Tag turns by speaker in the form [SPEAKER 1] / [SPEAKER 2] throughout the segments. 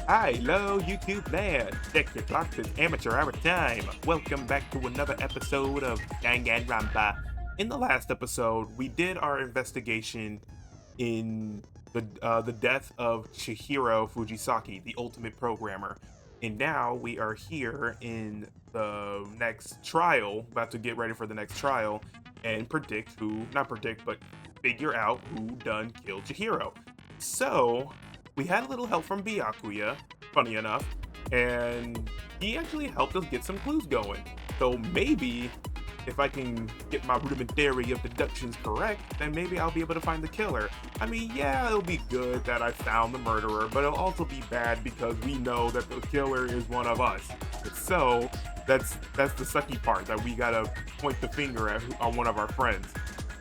[SPEAKER 1] Hi, hello, YouTube land. Check your clocks, it's amateur hour time. Welcome back to another episode of Danganronpa. In the last episode, we did our investigation in the death of Chihiro Fujisaki, the ultimate programmer. And now we are here in the next trial, about to get ready for the next trial, and figure out who done killed Chihiro. So, we had a little help from Byakuya, funny enough, and he actually helped us get some clues going. So maybe, if I can get my rudimentary of deductions correct, then maybe I'll be able to find the killer. I mean, yeah, it'll be good that I found the murderer, but it'll also be bad because we know that the killer is one of us. So, that's the sucky part, that we gotta point the finger at on one of our friends,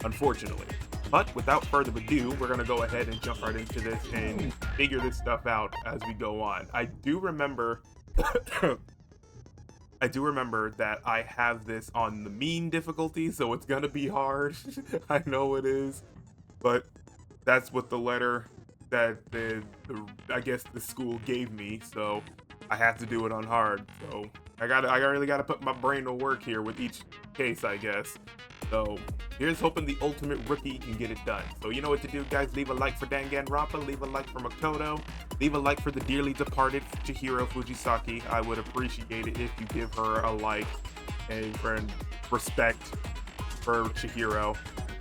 [SPEAKER 1] unfortunately. But without further ado, we're gonna go ahead and jump right into this and figure this stuff out as we go on. I do remember that I have this on the mean difficulty, so it's gonna be hard. I know it is, but that's what the letter that I guess the school gave me, so I have to do it on hard. So I really gotta put my brain to work here with each case, I guess. So here's hoping the ultimate rookie can get it done. So you know what to do, guys. Leave a like for Danganronpa, leave a like for Makoto, leave a like for the dearly departed Chihiro Fujisaki. I would appreciate it if you give her a like and respect for Chihiro.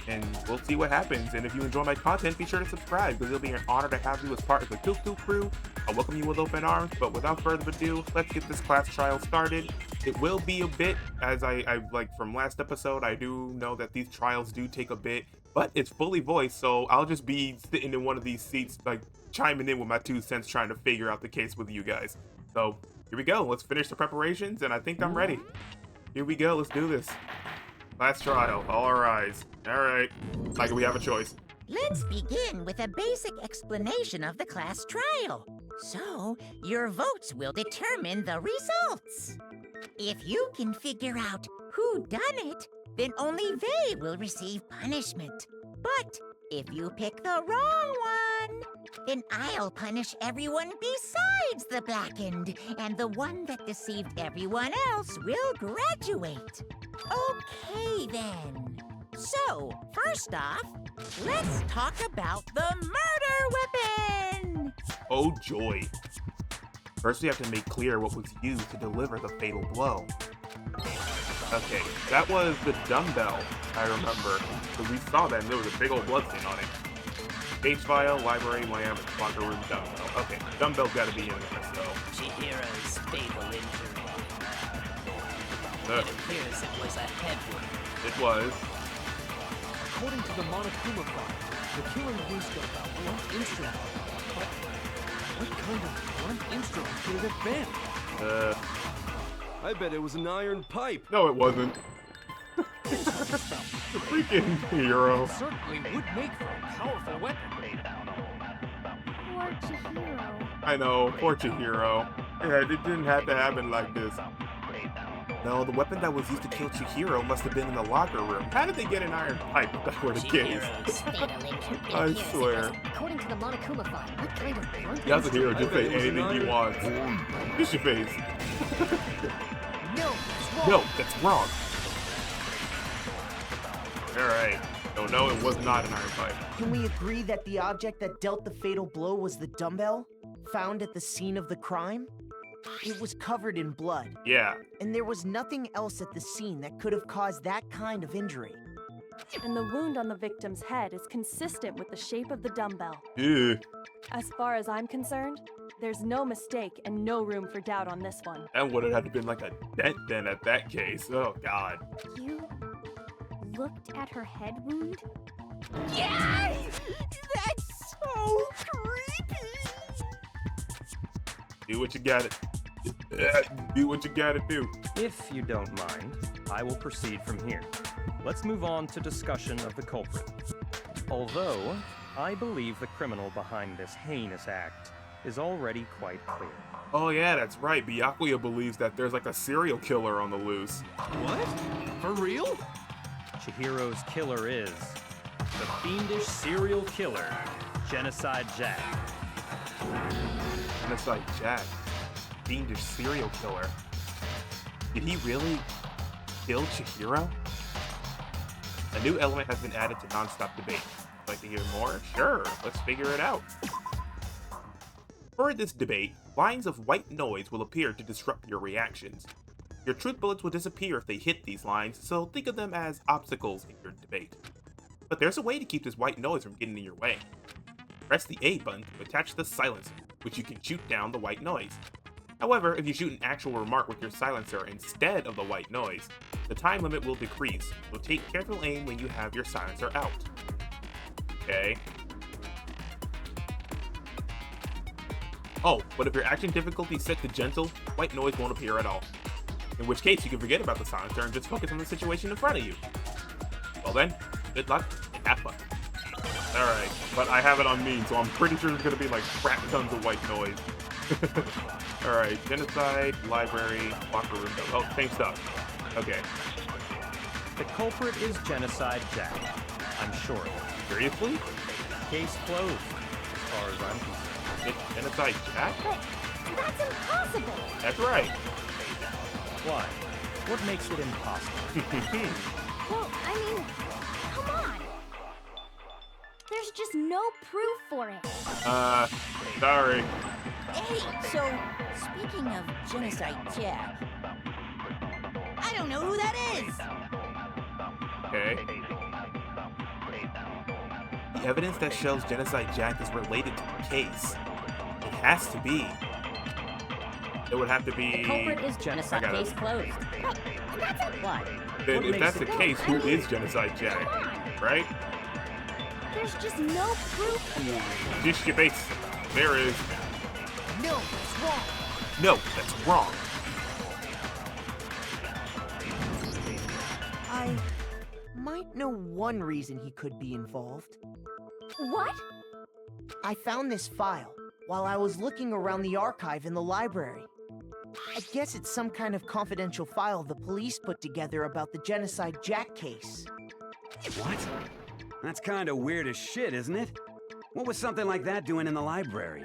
[SPEAKER 1] And we'll see what happens. And if you enjoy my content, be sure to subscribe, because it'll be an honor to have you as part of the Cuckoo crew. I welcome you with open arms, but without further ado, let's get this class trial started. It will be a bit, as I like from last episode, I do know that these trials do take a bit, but it's fully voiced, so I'll just be sitting in one of these seats, like chiming in with my 2 cents, trying to figure out the case with you guys. So here we go. Let's finish the preparations, and I think I'm ready. Here we go. Let's do this. Last trial. All rise. All right. Like we have a choice.
[SPEAKER 2] Let's begin with a basic explanation of the class trial. So, your votes will determine the results. If you can figure out who done it, then only they will receive punishment. But if you pick the wrong one, then I'll punish everyone besides the blackened, and the one that deceived everyone else will graduate. Okay, then. So, first off, let's talk about the murder weapon!
[SPEAKER 1] Oh, joy. First, we have to make clear what was used to deliver the fatal blow. Okay, that was the dumbbell, I remember. So we saw that, and there was a big old blood stain on it. Case file, library, lamp, locker room, dumbbell. Okay, dumbbell's gotta be in there, so.
[SPEAKER 3] Chihiro's fatal injury. It appears it was a head wound.
[SPEAKER 1] It was.
[SPEAKER 4] According to the Monokuma file, the killer used a blunt instrument. But what kind of blunt instrument could it have been?
[SPEAKER 5] I bet it was an iron pipe.
[SPEAKER 1] No, it wasn't. The freaking hero.
[SPEAKER 4] It certainly would make for a powerful weapon.
[SPEAKER 6] Poor Chihiro.
[SPEAKER 1] I know, poor Chihiro. Yeah, it didn't have to happen like this. No, the weapon that was used to kill Chihiro must have been in the locker room. How did they get an iron pipe if that were the case?
[SPEAKER 3] Chihiro's fatal injury.
[SPEAKER 1] I
[SPEAKER 6] Yes, it
[SPEAKER 1] swear.
[SPEAKER 6] was. According to the Monokuma file, what kind of blunt
[SPEAKER 1] Yasuhiro just
[SPEAKER 5] I bet
[SPEAKER 1] say
[SPEAKER 5] it was an
[SPEAKER 1] anything he
[SPEAKER 5] iron
[SPEAKER 1] wants. Kiss your face.
[SPEAKER 4] No, that's wrong.
[SPEAKER 1] No, that's wrong. Alright. So no, it was not an iron pipe.
[SPEAKER 7] Can we agree that the object that dealt the fatal blow was the dumbbell, found at the scene of the crime? It was covered in blood,
[SPEAKER 1] Yeah.
[SPEAKER 7] and there was nothing else at the scene that could have caused that kind of injury.
[SPEAKER 8] And the wound on the victim's head is consistent with the shape of the dumbbell.
[SPEAKER 1] Ew.
[SPEAKER 8] As far as I'm concerned, there's no mistake and no room for doubt on this one.
[SPEAKER 1] That would have had to been like a dent then at that case. Oh god.
[SPEAKER 6] You looked at her head wound?
[SPEAKER 2] Yes! That's so creepy!
[SPEAKER 1] Do what you gotta do what you gotta do.
[SPEAKER 9] If you don't mind, I will proceed from here. Let's move on to discussion of the culprit. Although, I believe the criminal behind this heinous act is already quite clear.
[SPEAKER 1] Oh yeah, that's right. Byakuya believes that there's like a serial killer on the loose.
[SPEAKER 4] What? For real?
[SPEAKER 9] Chihiro's killer is the fiendish serial killer, Genocide Jack.
[SPEAKER 1] Genocide Jack. Fiendish serial killer. Did he really kill Chihiro? A new element has been added to non-stop debate. Like to hear more? Sure, let's figure it out. For this debate, lines of white noise will appear to disrupt your reactions. Your truth bullets will disappear if they hit these lines, so think of them as obstacles in your debate. But there's a way to keep this white noise from getting in your way. Press the A button to attach the silencer, which you can shoot down the white noise. However, if you shoot an actual remark with your silencer instead of the white noise, the time limit will decrease, so take careful aim when you have your silencer out. Okay. Oh, but if your action difficulty is set to gentle, white noise won't appear at all. In which case, you can forget about the silencer and just focus on the situation in front of you. Well then, good luck and have fun. Alright, but I have it on mean, so I'm pretty sure there's gonna be like crap tons of white noise. Alright, genocide, library, locker room, oh, same stuff. Okay.
[SPEAKER 9] The culprit is Genocide Jack. I'm sure.
[SPEAKER 1] Seriously?
[SPEAKER 9] Case closed, as far as I'm concerned.
[SPEAKER 1] It's Genocide Jack?
[SPEAKER 6] But that's impossible!
[SPEAKER 1] That's right.
[SPEAKER 9] Why? What makes it impossible?
[SPEAKER 6] Well, I mean, come on! There's just no proof for it.
[SPEAKER 1] Sorry.
[SPEAKER 2] Hey, so, speaking of Genocide Jack, I don't know who that is!
[SPEAKER 1] Okay. The evidence that shows Genocide Jack is related to the case. It has to be. It would have to be...
[SPEAKER 2] The culprit is Genocide Case closed. Why?
[SPEAKER 1] Then if that's the case, who is Genocide Jack? Right?
[SPEAKER 6] There's just no proof.
[SPEAKER 1] Dish your base. There is.
[SPEAKER 7] No, that's wrong.
[SPEAKER 1] No, that's wrong.
[SPEAKER 7] I might know one reason he could be involved.
[SPEAKER 6] What?
[SPEAKER 7] I found this file while I was looking around the archive in the library. I guess it's some kind of confidential file the police put together about the Genocide Jack case.
[SPEAKER 10] What? That's kinda weird as shit, isn't it? What was something like that doing in the library?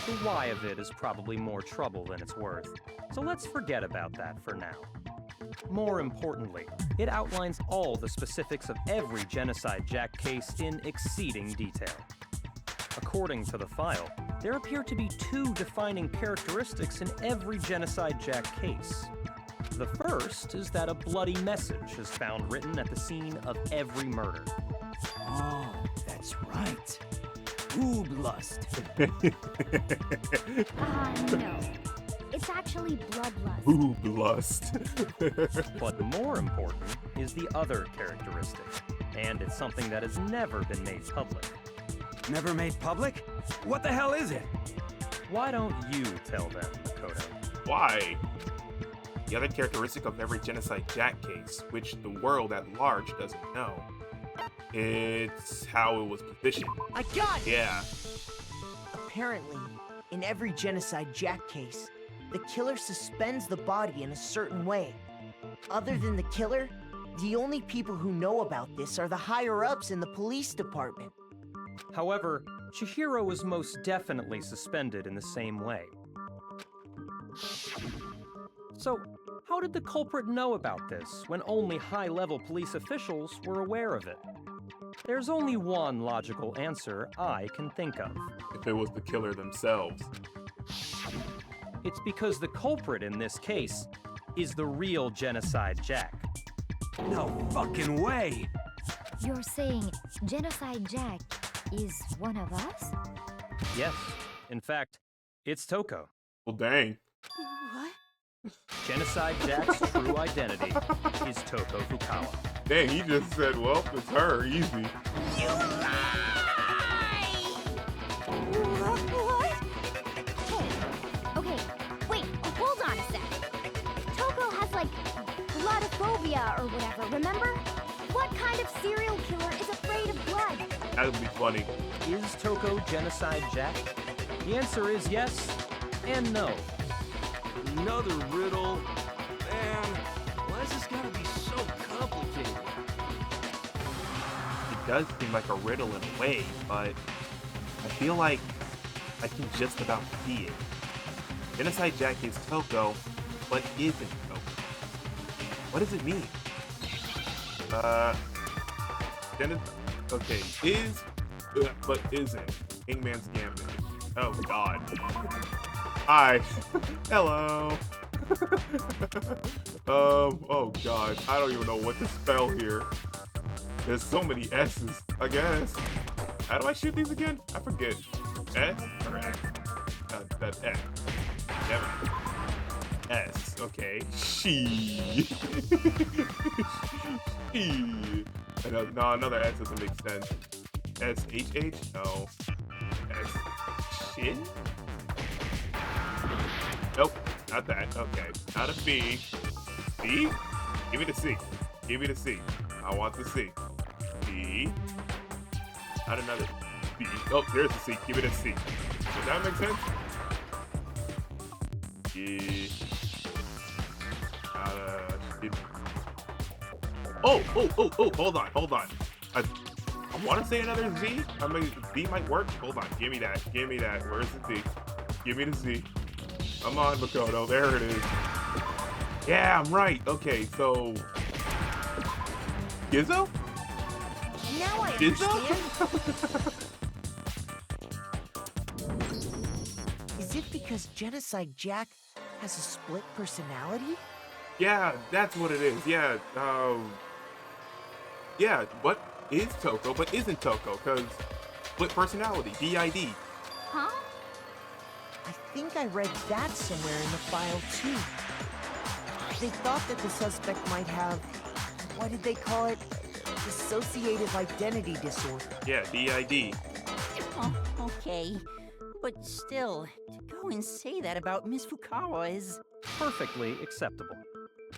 [SPEAKER 9] The why of it is probably more trouble than it's worth, so let's forget about that for now. More importantly, it outlines all the specifics of every Genocide Jack case in exceeding detail. According to the file, there appear to be two defining characteristics in every Genocide Jack case. The first is that a bloody message is found written at the scene of every murder.
[SPEAKER 10] Oh, that's right. Booblust.
[SPEAKER 6] No. It's actually bloodlust.
[SPEAKER 1] Booblust.
[SPEAKER 9] But more important is the other characteristic, and it's something that has never been made public.
[SPEAKER 10] Never made public? What the hell is it?
[SPEAKER 9] Why don't you tell them, Makoto?
[SPEAKER 1] Why? The other characteristic of every Genocide Jack case, which the world at large doesn't know, it's how it was positioned.
[SPEAKER 7] I got it!
[SPEAKER 1] Yeah.
[SPEAKER 7] Apparently, in every Genocide Jack case, the killer suspends the body in a certain way. Other than the killer, the only people who know about this are the higher-ups in the police department.
[SPEAKER 9] However, Chihiro was most definitely suspended in the same way. So, how did the culprit know about this when only high-level police officials were aware of it? There's only one logical answer I can think of.
[SPEAKER 1] If it was the killer themselves.
[SPEAKER 9] It's because the culprit in this case is the real Genocide Jack.
[SPEAKER 10] No fucking way!
[SPEAKER 6] You're saying Genocide Jack is one of us?
[SPEAKER 9] Yes, in fact, it's Toko.
[SPEAKER 1] Well, dang.
[SPEAKER 6] What?
[SPEAKER 9] Genocide Jack's true identity is Toko Fukawa.
[SPEAKER 1] Dang, he just said, well, it's her, easy.
[SPEAKER 2] You lie!
[SPEAKER 6] What? Hey, okay, wait, hold on a sec. Toko has, like, bloodophobia or whatever, remember? What kind of serial killer is afraid of blood?
[SPEAKER 1] That would be funny.
[SPEAKER 9] Is Toko Genocide Jack? The answer is yes and no.
[SPEAKER 5] Another riddle? Man, why's this gotta be so complicated?
[SPEAKER 1] It does seem like a riddle in a way, but I feel like I can just about see it. Genocide Jack is Toko, but isn't Toko. What does it mean? Okay, is, but isn't. Hangman's Gambit. Oh god. Hi. Hello. Oh god. I don't even know what to spell here. There's so many S's, I guess. How do I shoot these again? I forget. S or X? That's X. Never. S. Okay. She. She. No, another S doesn't make sense. S-H-H? No. S. Shin? Nope. Not that. Okay. Not a B. B? Give me the C. Give me the C. I want the C. B. Not another B. Oh, there's the C. Give me the C. Does that make sense? B. Oh, hold on. I want to say another Z. I mean, Z might work. Hold on, give me that. Where's the Z? Give me the Z. Come on, Makoto. There it is. Yeah, I'm right. Okay, so Gizzo?
[SPEAKER 2] Now I
[SPEAKER 1] Gizzo?
[SPEAKER 7] Is it because Genocide Jack has a split personality?
[SPEAKER 1] Yeah, that's what it is. Yeah, yeah, what is Toko, but isn't Toko, because split personality, DID.
[SPEAKER 6] Huh?
[SPEAKER 7] I think I read that somewhere in the file, too. They thought that the suspect might have, what did they call it? Dissociative identity disorder.
[SPEAKER 1] Yeah, DID.
[SPEAKER 2] Oh, okay. But still, to go and say that about Miss Fukawa is...
[SPEAKER 9] Perfectly acceptable.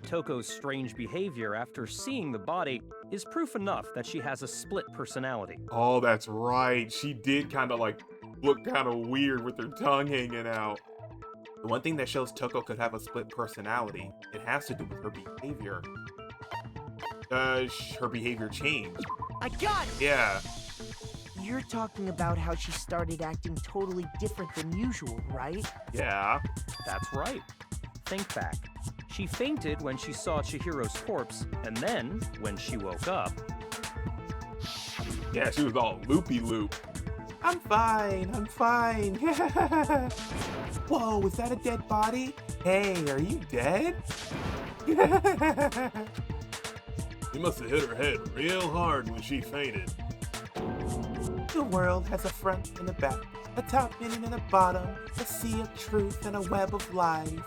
[SPEAKER 9] Toko's strange behavior after seeing the body is proof enough that she has a split personality.
[SPEAKER 1] Oh, that's right. She did kind of like look kind of weird with her tongue hanging out. The one thing that shows Toko could have a split personality, it has to do with her behavior. Her behavior changed.
[SPEAKER 7] I got it!
[SPEAKER 1] Yeah.
[SPEAKER 7] You're talking about how she started acting totally different than usual, right?
[SPEAKER 1] Yeah.
[SPEAKER 9] That's right. Think back. She fainted when she saw Chihiro's corpse, and then, when she woke up...
[SPEAKER 1] Yeah, she was all loopy-loop. I'm fine. Whoa, is that a dead body? Hey, are you dead? You must have hit her head real hard when she fainted. The world has a front and a back, a top and a bottom, a sea of truth and a web of lies.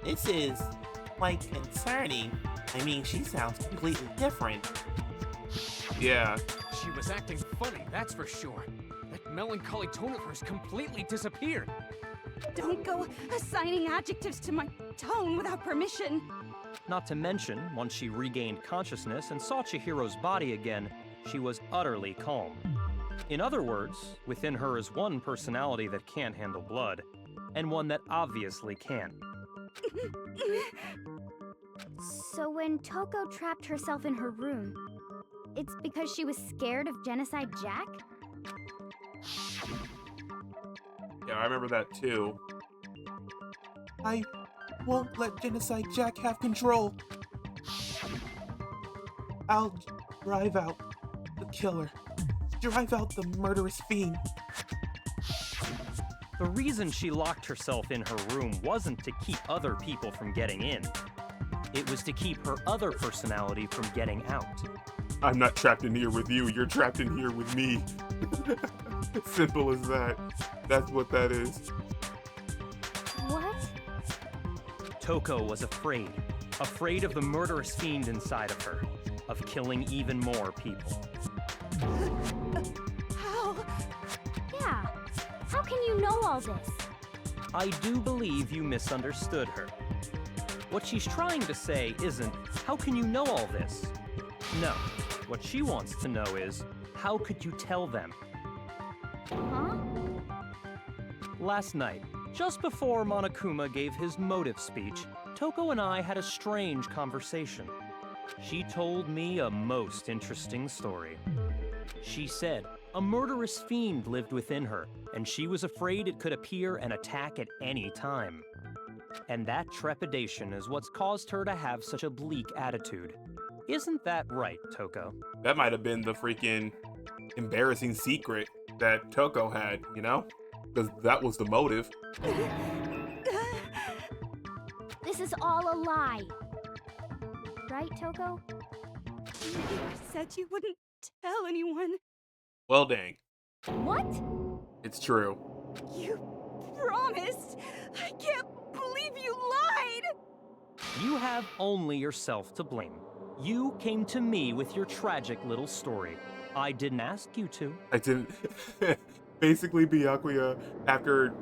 [SPEAKER 1] This is, like, concerning. I mean, she sounds completely different. Yeah.
[SPEAKER 4] She was acting funny, that's for sure. That melancholy tone of hers completely disappeared.
[SPEAKER 6] Don't go assigning adjectives to my tone without permission.
[SPEAKER 9] Not to mention, once she regained consciousness and saw Chihiro's body again, she was utterly calm. In other words, within her is one personality that can't handle blood, and one that obviously can.
[SPEAKER 6] So when Toko trapped herself in her room, it's because she was scared of Genocide Jack?
[SPEAKER 1] Yeah, I remember that too. I won't let Genocide Jack have control. I'll drive out the killer. Drive out the murderous fiend.
[SPEAKER 9] The reason she locked herself in her room wasn't to keep other people from getting in. It was to keep her other personality from getting out.
[SPEAKER 1] I'm not trapped in here with you, you're trapped in here with me. Simple as that. That's what that is.
[SPEAKER 6] What?
[SPEAKER 9] Toko was afraid. Afraid of the murderous fiend inside of her. Of killing even more people.
[SPEAKER 6] How? Yeah. How can you know all this?
[SPEAKER 9] I do believe you misunderstood her. What she's trying to say isn't, how can you know all this? No. What she wants to know is, how could you tell them?
[SPEAKER 6] Huh?
[SPEAKER 9] Last night, just before Monokuma gave his motive speech, Toko and I had a strange conversation. She told me a most interesting story. She said, A murderous fiend lived within her, and she was afraid it could appear and attack at any time. And that trepidation is what's caused her to have such a bleak attitude. Isn't that right, Toko?
[SPEAKER 1] That might have been the freaking embarrassing secret that Toko had, you know? Because that was the motive.
[SPEAKER 6] This is all a lie. Right, Toko?
[SPEAKER 11] You said you wouldn't tell anyone.
[SPEAKER 1] Well, dang.
[SPEAKER 6] What?
[SPEAKER 1] It's true.
[SPEAKER 11] You promised. I can't believe you lied.
[SPEAKER 9] You have only yourself to blame. You came to me with your tragic little story. I didn't ask you to.
[SPEAKER 1] I didn't. Basically, Byakuya, after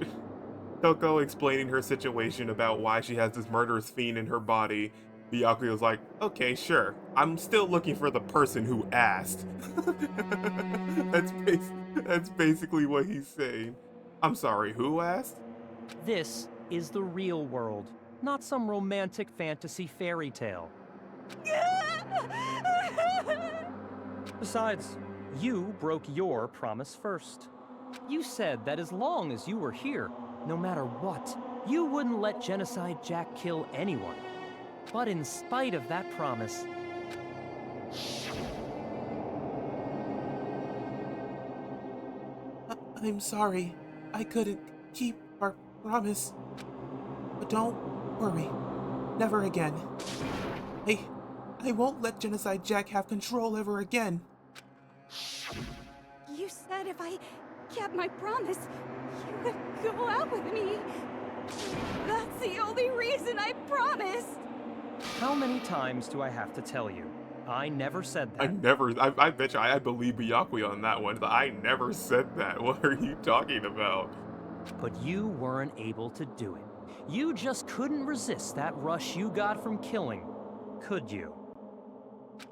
[SPEAKER 1] Toko explaining her situation about why she has this murderous fiend in her body, Byakuya's like, okay, sure. I'm still looking for the person who asked. That's basically what he's saying. I'm sorry, who asked?
[SPEAKER 9] This is the real world, not some romantic fantasy fairy tale. Besides, you broke your promise first. You said that as long as you were here, no matter what, you wouldn't let Genocide Jack kill anyone. But in spite of that promise,
[SPEAKER 1] I'm sorry. I couldn't keep our promise. But don't worry. Never again. I won't let Genocide Jack have control ever again.
[SPEAKER 11] You said if I kept my promise, you would go out with me. That's the only reason I promised.
[SPEAKER 9] how many times do I have to tell you? I never said that.
[SPEAKER 1] I bet you, I believe Byakuya on that one. I never said that. What are you talking about?
[SPEAKER 9] But you weren't able to do it. You just couldn't resist that rush you got from killing, could you?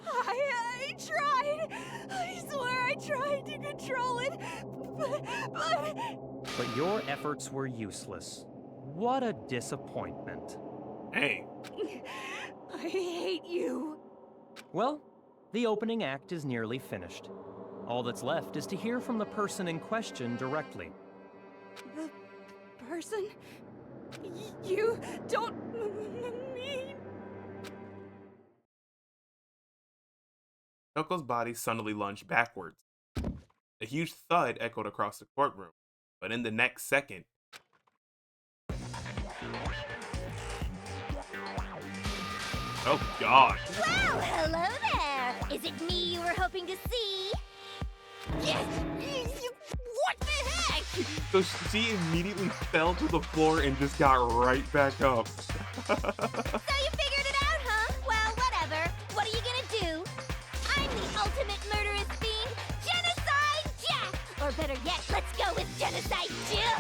[SPEAKER 11] I tried. I swear I tried to control it,
[SPEAKER 9] But your efforts were useless. What a disappointment.
[SPEAKER 1] Hey.
[SPEAKER 11] I hate you.
[SPEAKER 9] Well, the opening act is nearly finished. All that's left is to hear from the person in question directly.
[SPEAKER 11] The person? You don't mean...
[SPEAKER 1] Toko's body suddenly lunged backwards. A huge thud echoed across the courtroom, but in the next second... Oh god!
[SPEAKER 6] Well, hello there! Is it me you were hoping to see? Yes! What the heck?
[SPEAKER 1] So she immediately fell to the floor and just got right back up.
[SPEAKER 6] So you figured it out, huh? Well, whatever. What are you gonna do? I'm the ultimate murderous fiend, Genocide Jack! Or better yet, let's go with Genocide Jill!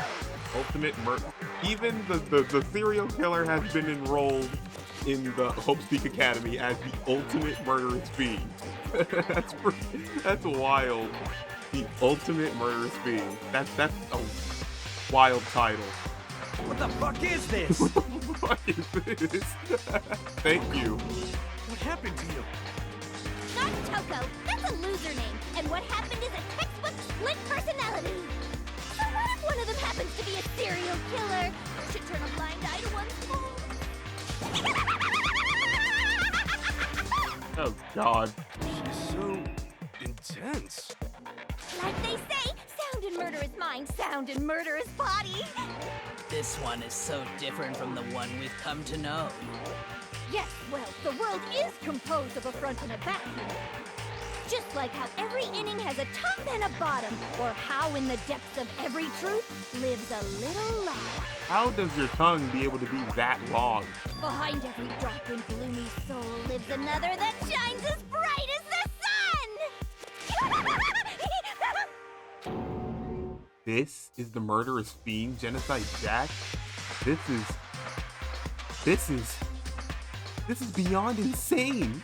[SPEAKER 1] Ultimate murder. Even the serial killer has been enrolled in the Hope Speak Academy as the ultimate murderous fiend. That's wild. The ultimate murderous fiend. That's a wild title.
[SPEAKER 10] What the fuck is this?
[SPEAKER 1] What the fuck is this? Thank you.
[SPEAKER 4] What happened to you?
[SPEAKER 6] Not Toko. That's a loser name. And what happened is a textbook split personality. So what if one of them happens to be a serial killer? Should turn a blind eye to one's fault.
[SPEAKER 1] Oh god.
[SPEAKER 5] She's so intense.
[SPEAKER 6] Like they say, sound in murderous mind, sound in murderous body.
[SPEAKER 3] This one is so different from the one we've come to know.
[SPEAKER 6] Yes, well, the world is composed of a front and a back. Just like how every inning has a top and a bottom, or how in the depths of every truth lives a little lie.
[SPEAKER 1] How does your tongue be able to be that long?
[SPEAKER 6] Behind every dark and gloomy soul lives another that shines as bright as the sun!
[SPEAKER 1] This is the murderous fiend, Genocide Jack? This is beyond insane!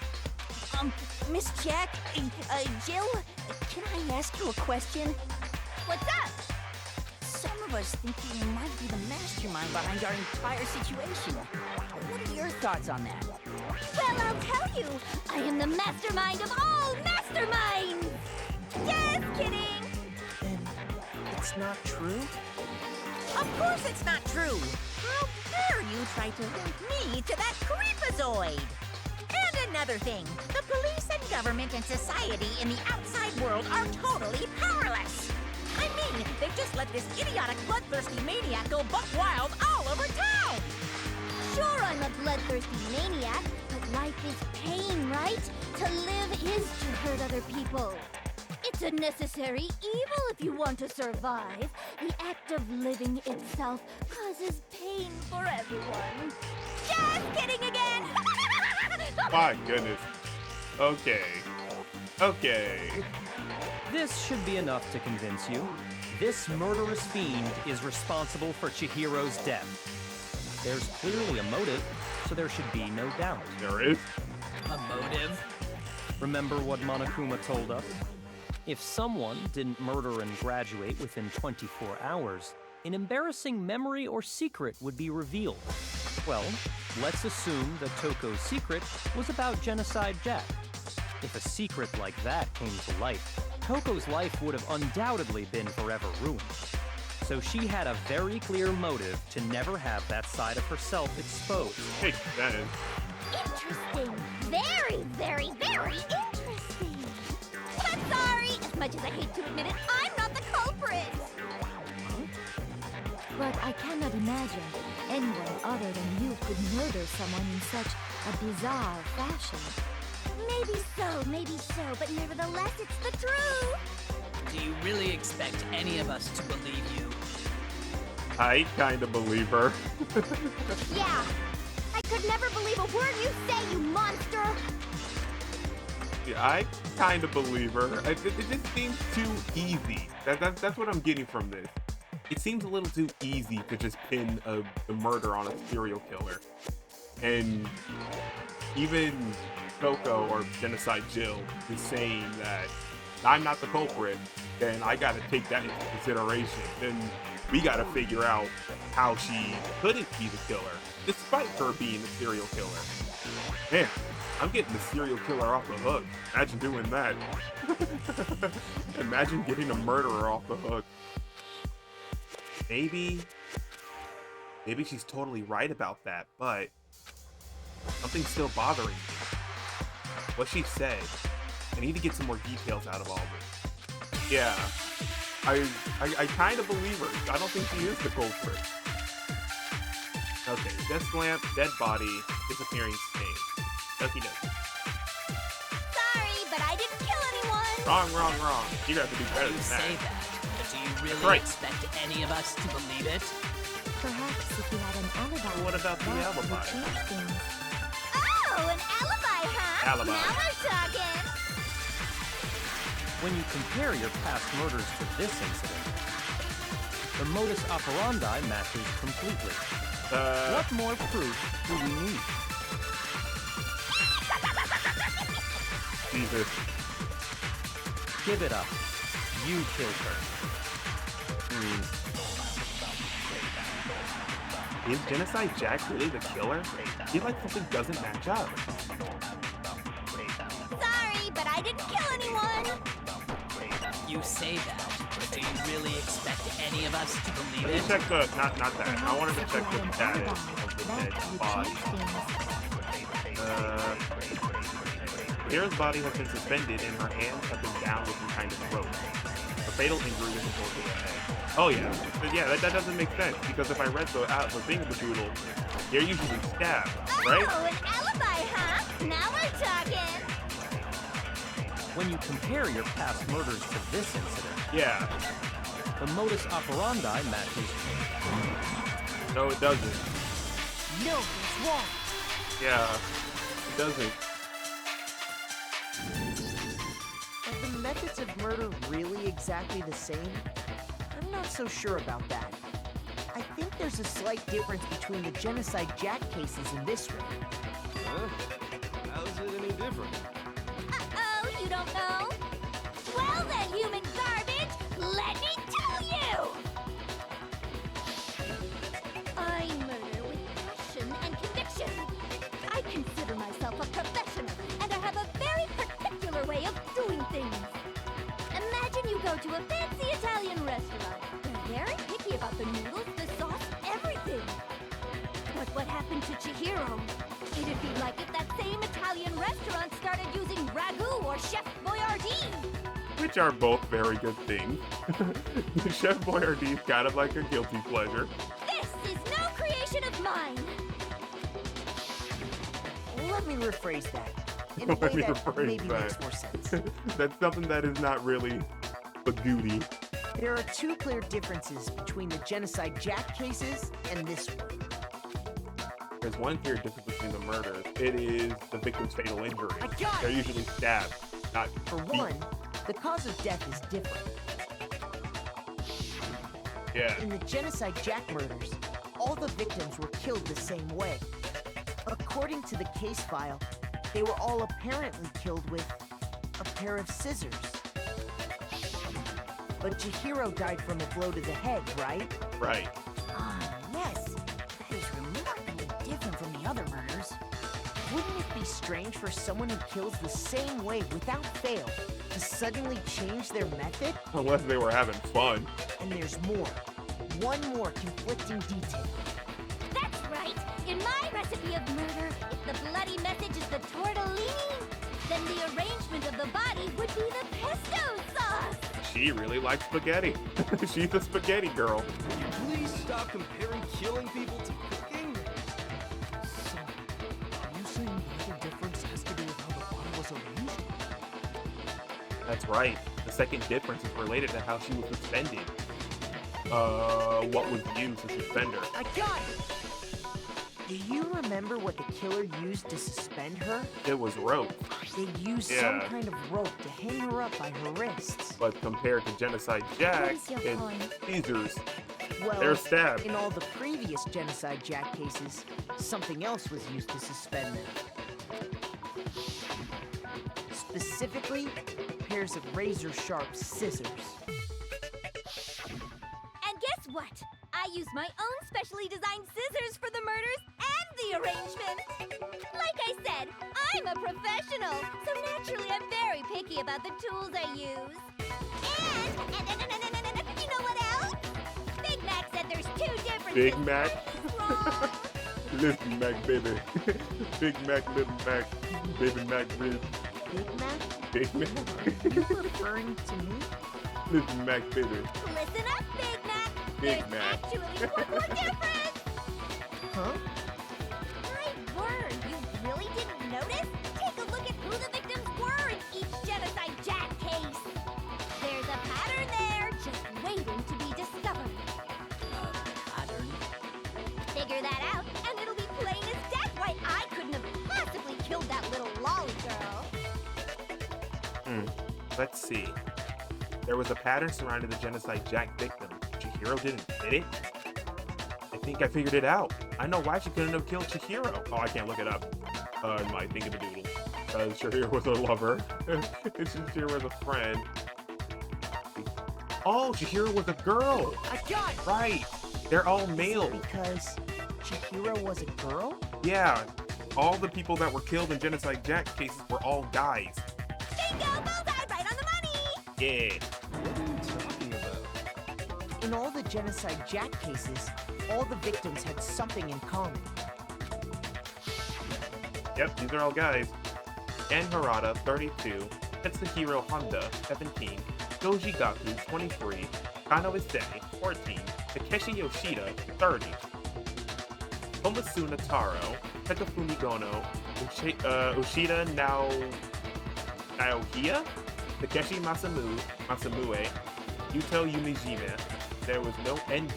[SPEAKER 2] Miss Jack, Jill, can I ask you a question?
[SPEAKER 6] What's up?
[SPEAKER 2] Some of us think you might be the mastermind behind our entire situation. What are your thoughts on that?
[SPEAKER 6] Well, I'll tell you. I am the mastermind of all masterminds! Just kidding!
[SPEAKER 7] It's not true?
[SPEAKER 2] Of course it's not true! How dare you try to link me to that creepazoid! And another thing, the police and government and society in the outside world are totally powerless! I mean, they've just let this idiotic, bloodthirsty maniac go buck wild all over town!
[SPEAKER 6] Sure, I'm a bloodthirsty maniac, but life is pain, right? To live is to hurt other people. It's a necessary evil if you want to survive. The act of living itself causes pain for everyone. Just kidding again!
[SPEAKER 1] My goodness. Okay. Okay.
[SPEAKER 9] This should be enough to convince you. This murderous fiend is responsible for Chihiro's death. There's clearly a motive, so there should be no doubt.
[SPEAKER 1] There is?
[SPEAKER 3] A motive?
[SPEAKER 9] Remember what Monokuma told us? If someone didn't murder and graduate within 24 hours, an embarrassing memory or secret would be revealed. Well, let's assume that Toko's secret was about Genocide Jack. If a secret like that came to light, Toko's life would have undoubtedly been forever ruined. So she had a very clear motive to never have that side of herself exposed.
[SPEAKER 1] Makes sense.
[SPEAKER 6] Interesting. Very, very, very interesting. But I'm sorry, as much as I hate to admit it, I'm not the culprit.
[SPEAKER 12] But I cannot imagine anyone other than you could murder someone in such a bizarre fashion.
[SPEAKER 6] Maybe so, but nevertheless, it's the truth.
[SPEAKER 3] Do you really expect any of us to believe you?
[SPEAKER 1] I kind of believe her.
[SPEAKER 6] Yeah, I could never believe a word you say, you monster.
[SPEAKER 1] Yeah, I kind of believe her. It just seems too easy. That's what I'm getting from this. It seems a little too easy to just pin the murder on a serial killer. And even Toko or Genocide Jill is saying that I'm not the culprit, then I gotta take that into consideration. Then we gotta figure out how she couldn't be the killer, despite her being the serial killer. Man, I'm getting the serial killer off the hook. Imagine doing that. Imagine getting a murderer off the hook. Maybe she's totally right about that, but something's still bothering me. What she said, I need to get some more details out of all this. Yeah, I kind of believe her. I don't think she is the culprit. Okay, desk lamp, dead body, disappearing stain. Okie dokie.
[SPEAKER 6] Sorry, but I didn't kill anyone.
[SPEAKER 1] Wrong. You have to do better
[SPEAKER 3] You
[SPEAKER 1] than
[SPEAKER 3] say
[SPEAKER 1] that.
[SPEAKER 3] that, but do you really
[SPEAKER 1] Right.
[SPEAKER 3] expect any of us to believe it?
[SPEAKER 12] Perhaps if you had an alibi.
[SPEAKER 1] What about the
[SPEAKER 12] that
[SPEAKER 1] alibi?
[SPEAKER 12] would change things.
[SPEAKER 6] Oh, an alibi, huh?
[SPEAKER 1] Alibi.
[SPEAKER 6] Now we're talking.
[SPEAKER 9] When you compare your past murders to this incident, the modus operandi matches completely. What more proof do we need?
[SPEAKER 1] Jesus.
[SPEAKER 9] Give it up. You killed her.
[SPEAKER 1] Is Genocide Jack really the killer? I feel like something doesn't match up.
[SPEAKER 6] Sorry, but I didn't kill anyone.
[SPEAKER 3] You say that, but do you really expect any of us to believe
[SPEAKER 1] Let me
[SPEAKER 3] it?
[SPEAKER 1] check the, not that. I wanted to check the status of the dead body. Kira's body has been suspended and her hands have been bound with some kind of rope. The fatal injury is over the head. Oh yeah, that doesn't make sense because if I read the thing of the doodle, they're usually stabbed, right?
[SPEAKER 6] Oh, an alibi, huh? Now we're talking.
[SPEAKER 9] When you compare your past murders to this incident,
[SPEAKER 1] Yeah.
[SPEAKER 9] the modus operandi matches.
[SPEAKER 1] No, it doesn't.
[SPEAKER 6] No, it's wrong.
[SPEAKER 1] Yeah, it doesn't.
[SPEAKER 7] Are the methods of murder really exactly the same? I'm not so sure about that. I think there's a slight difference between the Genocide Jack cases in this one.
[SPEAKER 5] Huh? How's it any different?
[SPEAKER 6] Uh-oh, you don't know? Well then, human garbage, let me tell you! I murder with passion and conviction. I consider myself a professional, and I have a very particular way of doing things. Imagine you go to a fancy Italian restaurant. happened to Chihiro. It'd be like if that same Italian restaurant started using ragu or Chef Boyardee.
[SPEAKER 1] Which are both very good things. Chef Boyardee is kind of like a guilty pleasure.
[SPEAKER 6] This is no creation of mine.
[SPEAKER 7] Let me rephrase that in a way that maybe makes more sense.
[SPEAKER 1] That's something that is not really bagooty.
[SPEAKER 7] There are two clear differences between the Genocide Jack cases and this one.
[SPEAKER 1] There's one clear difference between the murders. It is the victim's fatal injury. They're usually stabbed, not
[SPEAKER 7] For
[SPEAKER 1] beaten.
[SPEAKER 7] one, the cause of death is different.
[SPEAKER 1] Yeah.
[SPEAKER 7] In the Genocide Jack murders, all the victims were killed the same way. According to the case file, they were all apparently killed with a pair of scissors. But Chihiro died from a blow to the head, right?
[SPEAKER 1] Right.
[SPEAKER 2] Ah, yes. That is remarkably different from the other murders.
[SPEAKER 7] Wouldn't it be strange for someone who kills the same way without fail to suddenly change their method?
[SPEAKER 1] Unless they were having fun.
[SPEAKER 7] And there's more. One more conflicting detail.
[SPEAKER 6] That's right. In my recipe of murder, if the bloody message is the tortellini, then the arrangement of the body would be the pesto sauce.
[SPEAKER 1] She really likes spaghetti. She's a spaghetti girl.
[SPEAKER 5] Will you please stop comparing killing people to cooking?
[SPEAKER 4] So, are you saying the other difference has to do with how the body was arranged?
[SPEAKER 1] That's right. The second difference is related to how she was suspended. What was used to suspend her?
[SPEAKER 7] I got it! Do you remember what the killer used to suspend her?
[SPEAKER 1] It was rope.
[SPEAKER 7] They used some kind of rope to hang her up by her wrists.
[SPEAKER 1] But compared to Genocide Jack,
[SPEAKER 6] What's your
[SPEAKER 1] it's
[SPEAKER 6] point?
[SPEAKER 1] scissors.
[SPEAKER 7] Well,
[SPEAKER 1] They're stabbed.
[SPEAKER 7] in all the previous Genocide Jack cases, something else was used to suspend them. Specifically, pairs of razor-sharp scissors.
[SPEAKER 6] And guess what? I used my own specially designed scissors for the murders and the arrangement. Like I said, I'm a professional, so naturally I'm very picky about the tools I use. And you know what else? Big Mac said there's two differences.
[SPEAKER 1] Big Mac?
[SPEAKER 6] Wrong.
[SPEAKER 1] Little Mac, baby. Big Mac, Little Mac. Baby Mac, ribs.
[SPEAKER 7] Big Mac?
[SPEAKER 1] Big Mac.
[SPEAKER 7] Are you referring to me?
[SPEAKER 1] Little Mac, baby.
[SPEAKER 6] Listen up, Big Mac.
[SPEAKER 1] Big
[SPEAKER 6] There's
[SPEAKER 1] Mac.
[SPEAKER 6] actually one more difference.
[SPEAKER 7] Huh?
[SPEAKER 6] My word, you really didn't notice? Take a look at who the victims were in each Genocide Jack case. There's a pattern there, just waiting to be discovered.
[SPEAKER 3] Pattern?
[SPEAKER 6] Figure that out, and it'll be plain as death why I couldn't have possibly killed that little lolly girl.
[SPEAKER 1] Let's see. There was a pattern surrounding the Genocide Jack victim. Chihiro didn't fit it? I think I figured it out. I know why she couldn't have killed Chihiro. Oh, I can't look it up. In my thingamadootle. Because Chihiro was a lover. And Chihiro was a friend. Oh, Chihiro was a girl!
[SPEAKER 7] I got it!
[SPEAKER 1] Right! They're all male.
[SPEAKER 7] Because Chihiro was a girl?
[SPEAKER 1] Yeah. All the people that were killed in Genocide Jack cases were all guys.
[SPEAKER 6] Bingo! Bullseye! Right on the money!
[SPEAKER 1] Yeah.
[SPEAKER 5] What are you talking about?
[SPEAKER 7] In all the Genocide Jack cases, all the victims had something in common.
[SPEAKER 1] Yep, these are all guys. Gen Harada, 32. Tetsuhiro Honda, 17. Doji Gaku, 23. Kano Issei, 14. Takeshi Yoshida, 30. Tomasuna Taro, Takafumi Gono, Ushida Naohia, Takeshi Masamue, Yuto Yumijime. There was no end.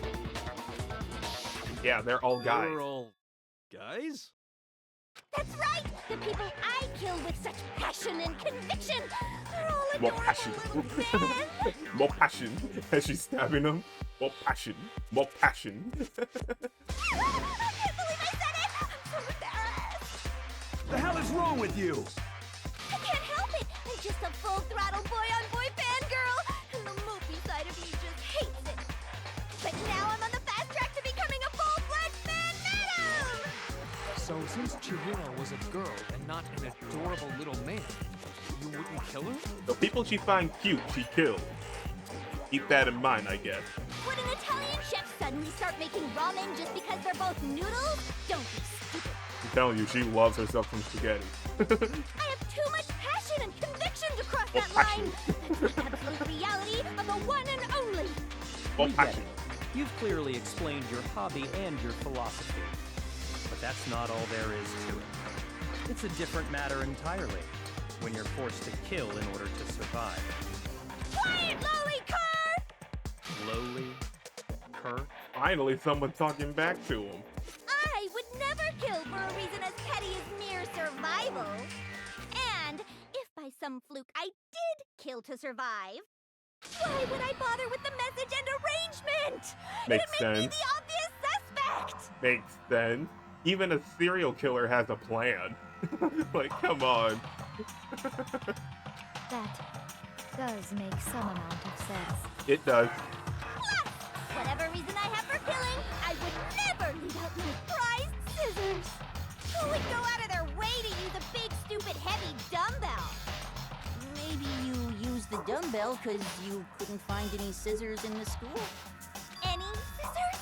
[SPEAKER 1] Yeah, they're all guys.
[SPEAKER 5] They're all guys?
[SPEAKER 6] That's right! The people I kill with such passion and conviction are all
[SPEAKER 1] More
[SPEAKER 6] adorable
[SPEAKER 1] passion.
[SPEAKER 6] little men.
[SPEAKER 1] More passion. As she's stabbing him. More passion. More passion.
[SPEAKER 6] I can't believe I said it! I'm so embarrassed.
[SPEAKER 10] The hell is wrong with you?
[SPEAKER 6] I can't help it! I'm just a full-throttle boy-on-boy fangirl, and the movie side of me just hates it. But now I'm on the fast track to becoming a full-fledged fan madam!
[SPEAKER 4] So since Chihiro was a girl and not an adorable little man, you wouldn't kill her?
[SPEAKER 1] The people she finds cute, she kills. Keep that in mind, I guess.
[SPEAKER 6] Would an Italian chef suddenly start making ramen just because they're both noodles? Don't be
[SPEAKER 1] telling you, she loves herself some spaghetti.
[SPEAKER 6] I have too much passion and conviction to cross that line. That's the absolute reality of the one and only.
[SPEAKER 9] We get it. You've clearly explained your hobby and your philosophy. But that's not all there is to it. It's a different matter entirely when you're forced to kill in order to survive.
[SPEAKER 6] Quiet, lowly cur!
[SPEAKER 9] Lowly cur?
[SPEAKER 1] Finally, someone talking back to him.
[SPEAKER 6] I would never kill for a reason as petty as mere survival. And if by some fluke I did kill to survive, why would I bother with the message and arrangement?
[SPEAKER 1] Makes
[SPEAKER 6] It'd make me
[SPEAKER 1] sense.
[SPEAKER 6] the obvious suspect.
[SPEAKER 1] Makes sense. Even a serial killer has a plan. Like, come on.
[SPEAKER 12] That does make some amount of sense.
[SPEAKER 1] It does.
[SPEAKER 6] Plus, whatever reason I have for killing, I would never leave out my prized scissors. Who would go out of their way to use a big, stupid, heavy dumbbell?
[SPEAKER 2] Maybe you used the dumbbell because you couldn't find any scissors in the school?
[SPEAKER 6] Any scissors?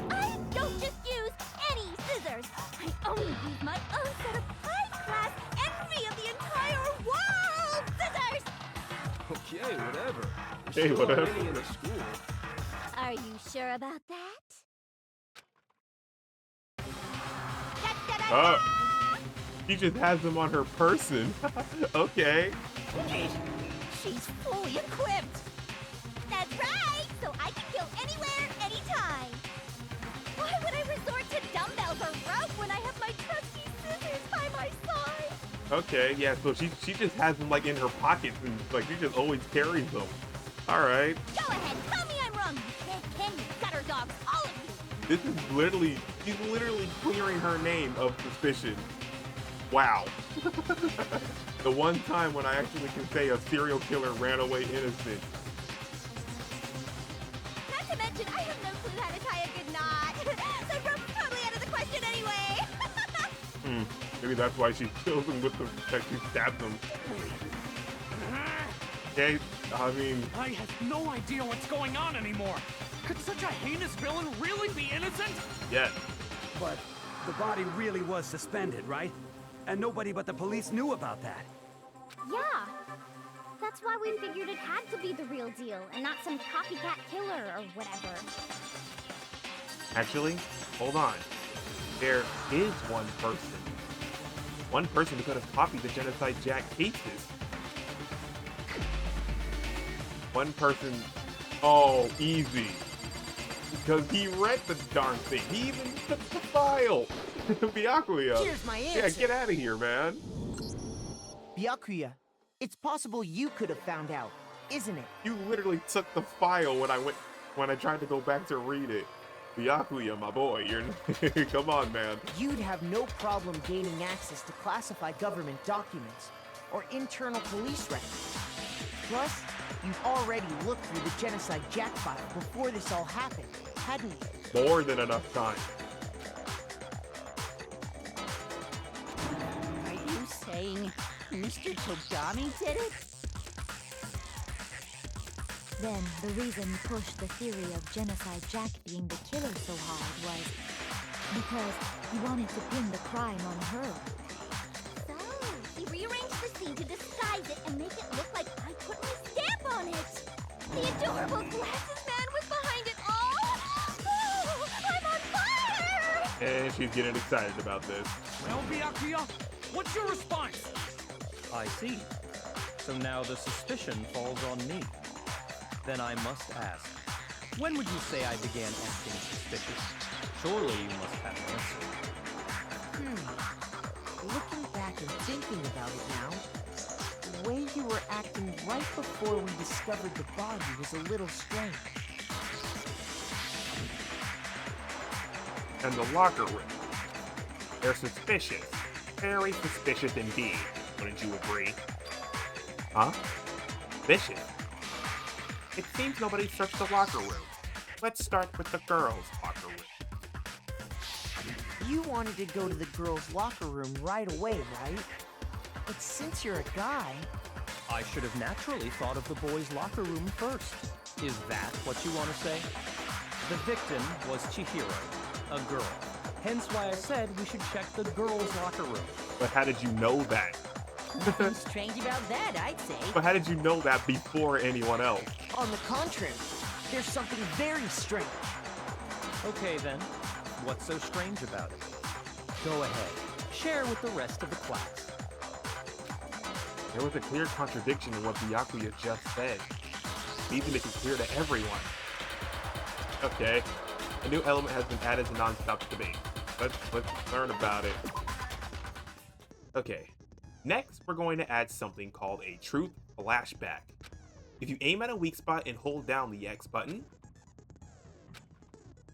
[SPEAKER 6] I don't just use any scissors. I only use my own set of high-class envy of the entire world scissors!
[SPEAKER 5] Okay, whatever.
[SPEAKER 1] Hey,
[SPEAKER 5] Still
[SPEAKER 1] whatever.
[SPEAKER 5] already in the school.
[SPEAKER 6] Are you sure about that?
[SPEAKER 1] She just has them on her person. Okay.
[SPEAKER 6] She's fully equipped. That's right, so I can kill anywhere, anytime. Why would I resort to dumbbells or rope when I have my trusty scissors by my side?
[SPEAKER 1] Okay, yeah, so she just has them like in her pockets and like she just always carries them. Alright.
[SPEAKER 6] Go ahead, tell me I'm wrong, you can't you gutter dogs, all of you.
[SPEAKER 1] This is literally, she's literally clearing her name of suspicion. Wow. The one time when I actually can say a serial killer ran away innocent.
[SPEAKER 6] Not to mention, I have no clue how to tie a good knot. So rope's totally out of the question anyway.
[SPEAKER 1] Maybe that's why she kills him with the, that she stabs him. Okay, I mean...
[SPEAKER 4] I have no idea what's going on anymore. Could such a heinous villain really be innocent?
[SPEAKER 1] Yes.
[SPEAKER 10] But the body really was suspended, right? And nobody but the police knew about that.
[SPEAKER 6] Yeah. That's why we figured it had to be the real deal and not some copycat killer or whatever.
[SPEAKER 1] Actually, hold on. There is one person. One person who could have copied the Genocide Jack cases. One person... Oh, easy. Because he read the darn thing. He even took the file. Byakuya.
[SPEAKER 7] Here's my answer.
[SPEAKER 1] Yeah, get out of here, man.
[SPEAKER 7] Byakuya, it's possible you could have found out, isn't it?
[SPEAKER 1] You literally took the file when I tried to go back to read it. Byakuya, my boy, you're come on, man.
[SPEAKER 7] You'd have no problem gaining access to classified government documents or internal police records. Plus, you've already looked through the Genocide Jack file before this all happened, hadn't you?
[SPEAKER 1] More than enough time.
[SPEAKER 2] Are you saying Mr. Togami did it?
[SPEAKER 12] Then the reason you pushed the theory of Genocide Jack being the killer so hard was because he wanted to pin the crime on her.
[SPEAKER 6] So, he rearranged the scene to disguise it and make it look like I put my stamp on it. The adorable glasses man was behind it all. Oh, I'm on fire!
[SPEAKER 1] And she's getting excited about this.
[SPEAKER 4] Well, Byakuya, what's your response?
[SPEAKER 9] I see. So now the suspicion falls on me. Then I must ask, when would you say I began acting suspicious? Surely you must have an answer.
[SPEAKER 7] Looking back and thinking about it now, the way you were acting right before we discovered the body was a little strange.
[SPEAKER 1] And the locker room. They're suspicious. Very suspicious indeed. Wouldn't you agree? Huh? Suspicious? It seems nobody searched the locker room. Let's start with the girls' locker room.
[SPEAKER 7] You wanted to go to the girls' locker room right away, right? But since you're a guy...
[SPEAKER 9] I should have naturally thought of the boys' locker room first. Is that what you want to say? The victim was Chihiro, a girl. Hence why I said we should check the girls' locker room.
[SPEAKER 1] But how did you know that?
[SPEAKER 2] Nothing strange about that, I'd say.
[SPEAKER 1] But how did you know that before anyone else?
[SPEAKER 7] On the contrary, there's something very strange.
[SPEAKER 9] Okay then, what's so strange about it? Go ahead, share with the rest of the class.
[SPEAKER 1] There was a clear contradiction in what Byakuya just said. We need to make it clear to everyone. Okay, a new element has been added to non-stop debate. Let's learn about it. Okay, next we're going to add something called a truth flashback. If you aim at a weak spot and hold down the X button,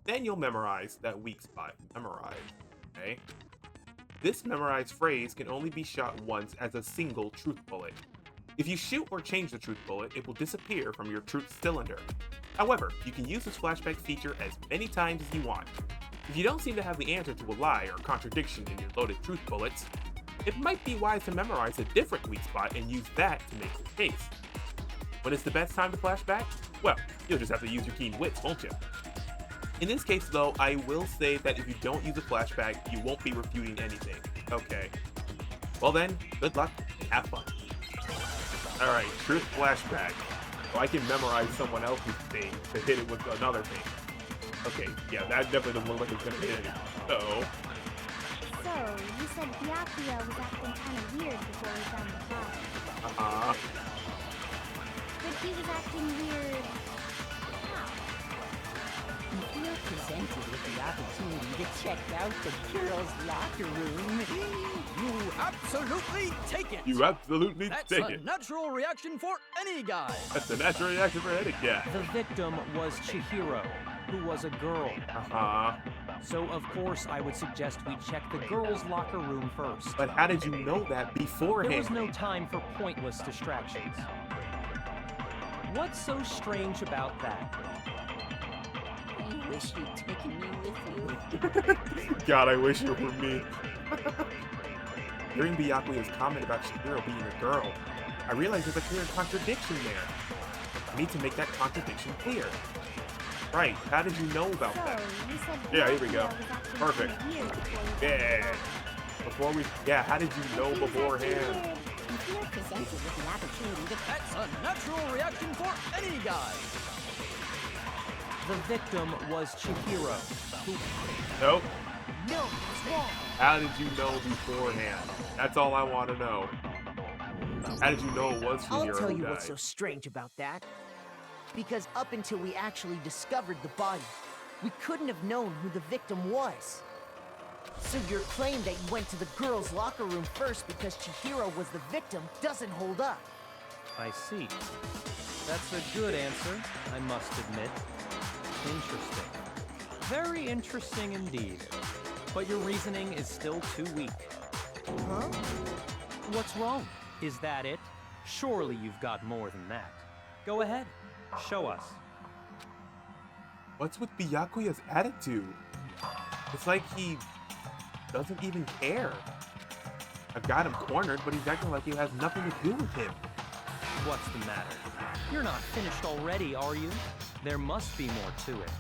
[SPEAKER 1] then you'll memorize that weak spot. Memorize, okay? This memorized phrase can only be shot once as a single truth bullet. If you shoot or change the truth bullet, it will disappear from your truth cylinder. However, you can use this flashback feature as many times as you want. If you don't seem to have the answer to a lie or contradiction in your loaded truth bullets, it might be wise to memorize a different weak spot and use that to make your case. When is the best time to flashback? Well, you'll just have to use your keen wits, won't you? In this case though, I will say that if you don't use a flashback, you won't be refuting anything. Okay. Well then, good luck and have fun. Alright, truth flashback. So I can memorize someone else's thing to hit it with another thing. Okay, yeah, that definitely doesn't look like it's gonna hit it. So,
[SPEAKER 6] you said Byakuya was acting kind of weird before we found the file.
[SPEAKER 1] uh-huh.
[SPEAKER 6] But he was acting weird. How?
[SPEAKER 2] If you're presented with the opportunity to check out the girls' locker room,
[SPEAKER 3] You absolutely take it!
[SPEAKER 1] You absolutely
[SPEAKER 3] That's
[SPEAKER 1] take
[SPEAKER 3] a
[SPEAKER 1] it.
[SPEAKER 3] natural reaction for any guy!
[SPEAKER 1] That's a natural reaction for any guy.
[SPEAKER 9] The victim was Chihiro, who was a girl.
[SPEAKER 1] Uh-huh.
[SPEAKER 9] So of course I would suggest we check the girls' locker room first.
[SPEAKER 1] But how did you know that beforehand?
[SPEAKER 9] There was no time for pointless distractions. What's so strange about that?
[SPEAKER 2] I wish you'd taken me with you.
[SPEAKER 1] God, I wish it were me. Hearing Byakuya's comment about Chihiro being a girl, I realized there's a clear contradiction there. I need to make that contradiction clear. Right, how did you know about that?
[SPEAKER 6] You said
[SPEAKER 1] Yeah, here we go.
[SPEAKER 6] Byakuya was acting
[SPEAKER 1] Perfect.
[SPEAKER 6] kind of weird before we found the file.
[SPEAKER 1] Yeah, how did you know beforehand?
[SPEAKER 2] If you're presented with the opportunity to...
[SPEAKER 3] That's a natural reaction for any guy!
[SPEAKER 9] The victim was Chihiro, who...
[SPEAKER 1] Nope.
[SPEAKER 7] No, it's wrong.
[SPEAKER 1] How did you know beforehand? That's all I want to know. How did you know it was Chihiro
[SPEAKER 7] I'll tell
[SPEAKER 1] who
[SPEAKER 7] you
[SPEAKER 1] died?
[SPEAKER 7] what's so strange about that. Because up until we actually discovered the body, we couldn't have known who the victim was. So your claim that you went to the girls' locker room first because Chihiro was the victim doesn't hold up.
[SPEAKER 9] I see. That's a good answer, I must admit. Interesting. Very interesting indeed. But your reasoning is still too weak.
[SPEAKER 7] Huh?
[SPEAKER 9] What's wrong? Is that it? Surely you've got more than that. Go ahead. Show us.
[SPEAKER 1] What's with Byakuya's attitude? It's like he doesn't even care. I've got him cornered, but he's acting like it has nothing to do with him.
[SPEAKER 9] What's the matter? You're not finished already, are you? There must be more to it.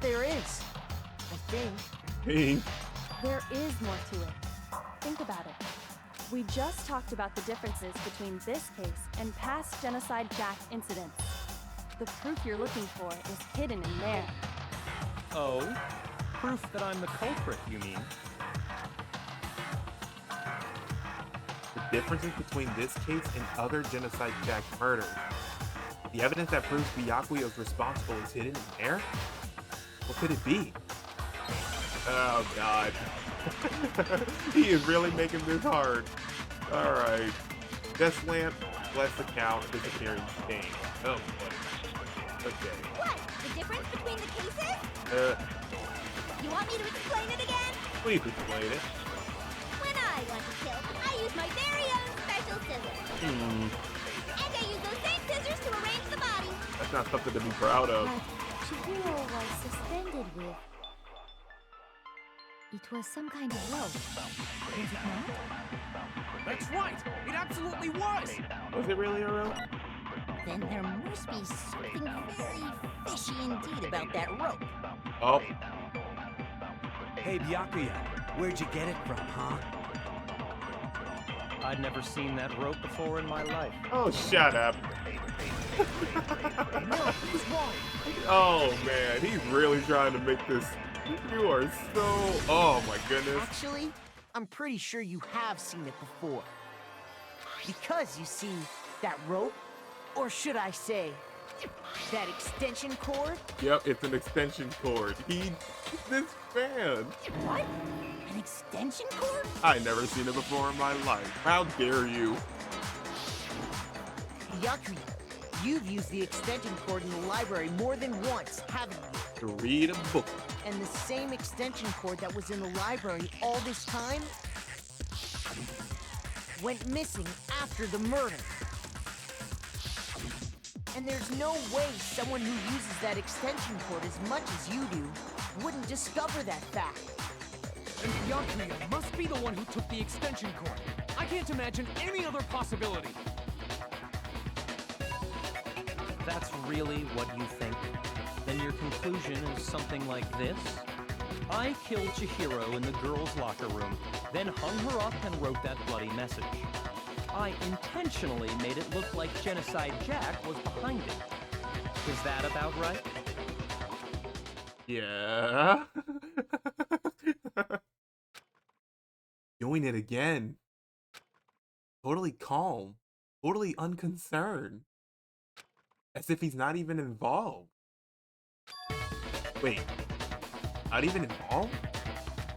[SPEAKER 7] There is. I think.
[SPEAKER 1] Hey.
[SPEAKER 8] There is more to it. Think about it. We just talked about the differences between this case and past Genocide Jack incidents. The proof you're looking for is hidden in there.
[SPEAKER 9] Oh? Proof that I'm the culprit, you mean?
[SPEAKER 1] The differences between this case and other Genocide Jack murders. The evidence that proves Byakuya is responsible is hidden in there? What could it be? Oh god. He is really making this hard. Alright. Death lamp, bless account, disappearing stain. Oh boy. Okay.
[SPEAKER 6] What? The difference between the cases? You want me to explain it again?
[SPEAKER 1] Please explain it.
[SPEAKER 6] When I want to kill, I use my very own special scissors. And I use those same scissors to arrange the body.
[SPEAKER 1] That's not something to be proud of.
[SPEAKER 12] But Chihiro was suspended with... It was some kind of rope, was it not?
[SPEAKER 3] That's right! It absolutely was!
[SPEAKER 1] Was it really a rope?
[SPEAKER 2] Then there must be something very fishy indeed about that rope.
[SPEAKER 1] Oh.
[SPEAKER 10] Hey, Byakuya, where'd you get it from, huh?
[SPEAKER 9] I'd never seen that rope before in my life.
[SPEAKER 1] Oh, shut up.
[SPEAKER 4] No, he's wrong.
[SPEAKER 1] Oh, man. He's really trying to make this. You are so... Oh, my goodness.
[SPEAKER 7] Actually, I'm pretty sure you have seen it before. Because, you see, that rope, or should I say, that extension cord?
[SPEAKER 1] Yep, it's an extension cord. He's this fan.
[SPEAKER 2] What? An extension cord?
[SPEAKER 1] I never seen it before in my life. How dare you?
[SPEAKER 7] Byakuya, you've used the extension cord in the library more than once, haven't you?
[SPEAKER 1] To read a book.
[SPEAKER 7] And the same extension cord that was in the library all this time went missing after the murder. And there's no way someone who uses that extension cord as much as you do wouldn't discover that fact.
[SPEAKER 4] And Byakuya must be the one who took the extension cord. I can't imagine any other possibility.
[SPEAKER 9] That's really what you think? Then your conclusion is something like this? I killed Chihiro in the girls' locker room, then hung her up and wrote that bloody message. I intentionally made it look like Genocide Jack was behind it. Is that about right?
[SPEAKER 1] Yeah. Doing it again. Totally calm. Totally unconcerned. As if he's not even involved. Wait. Not even involved?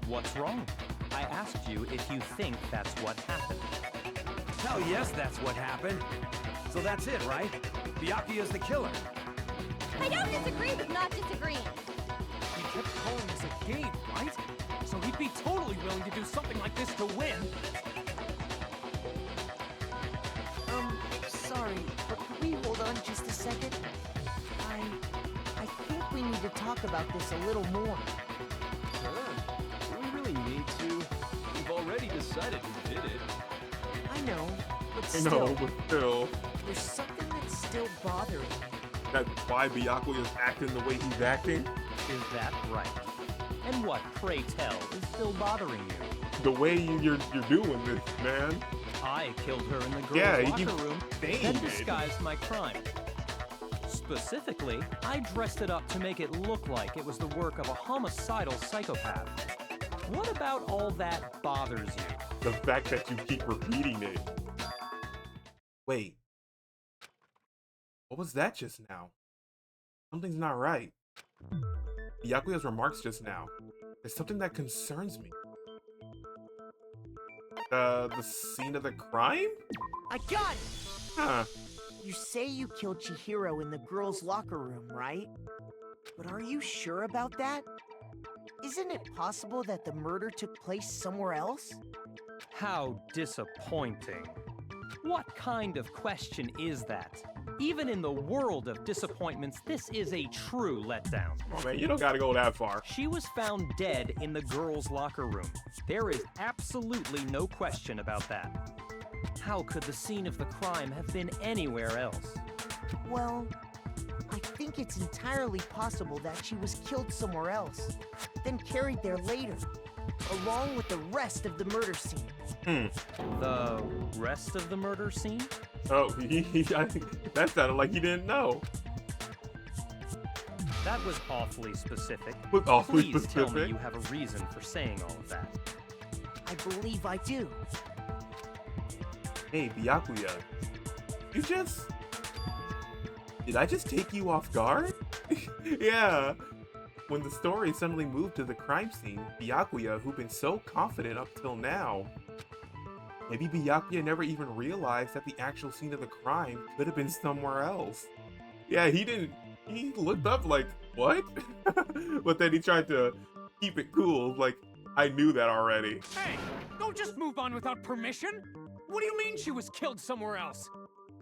[SPEAKER 9] What's wrong? I asked you if you think that's what happened.
[SPEAKER 10] Hell yes, that's what happened. So that's it, right? Byakuya's the killer.
[SPEAKER 6] I don't disagree with not disagreeing.
[SPEAKER 4] He kept calling this a game, right? So he'd be totally willing to do something like this to win.
[SPEAKER 7] Sorry, but could we hold on just a second? I think we need to talk about this a little more.
[SPEAKER 5] Sure. Do we really need to? We've already decided who did it.
[SPEAKER 7] I know, but
[SPEAKER 1] I
[SPEAKER 7] still,
[SPEAKER 1] know, but still.
[SPEAKER 7] there's something that's still bothering me.
[SPEAKER 1] That's why Byakuya is acting the way he's acting?
[SPEAKER 9] Is that right? And what, pray tell, is still bothering you?
[SPEAKER 1] The way you're doing this, man.
[SPEAKER 9] I killed her in the girls'
[SPEAKER 1] you
[SPEAKER 9] locker room,
[SPEAKER 1] saying
[SPEAKER 9] then
[SPEAKER 1] it.
[SPEAKER 9] disguised my crime. Specifically, I dressed it up to make it look like it was the work of a homicidal psychopath. What about all that bothers you?
[SPEAKER 1] The fact that you keep repeating it. Wait. What was that just now? Something's not right. Byakuya's remarks just now. There's something that concerns me. The scene of the crime?
[SPEAKER 7] I got it!
[SPEAKER 1] Huh.
[SPEAKER 7] You say you killed Chihiro in the girls' locker room, right? But are you sure about that? Isn't it possible that the murder took place somewhere else?
[SPEAKER 9] How disappointing. What kind of question is that? Even in the world of disappointments, this is a true letdown.
[SPEAKER 1] Oh man, you don't gotta go that far.
[SPEAKER 9] She was found dead in the girls' locker room. There is absolutely no question about that. How could the scene of the crime have been anywhere else?
[SPEAKER 7] Well, I think it's entirely possible that she was killed somewhere else, then carried there later, along with the rest of the murder scene.
[SPEAKER 9] The rest of the murder scene?
[SPEAKER 1] Oh, I think that sounded like he didn't know.
[SPEAKER 9] That was awfully specific.
[SPEAKER 1] Was awfully
[SPEAKER 9] Please tell me
[SPEAKER 1] specific?
[SPEAKER 9] you have a reason for saying all of that.
[SPEAKER 7] I believe I do.
[SPEAKER 1] Hey, Byakuya. Did I just take you off guard? Yeah. When the story suddenly moved to the crime scene, Byakuya, who'd been so confident up till now, maybe Byakuya never even realized that the actual scene of the crime could have been somewhere else. Yeah, he looked up like, what? But then he tried to keep it cool, like, I knew that already.
[SPEAKER 4] Hey, don't just move on without permission. What do you mean she was killed somewhere else?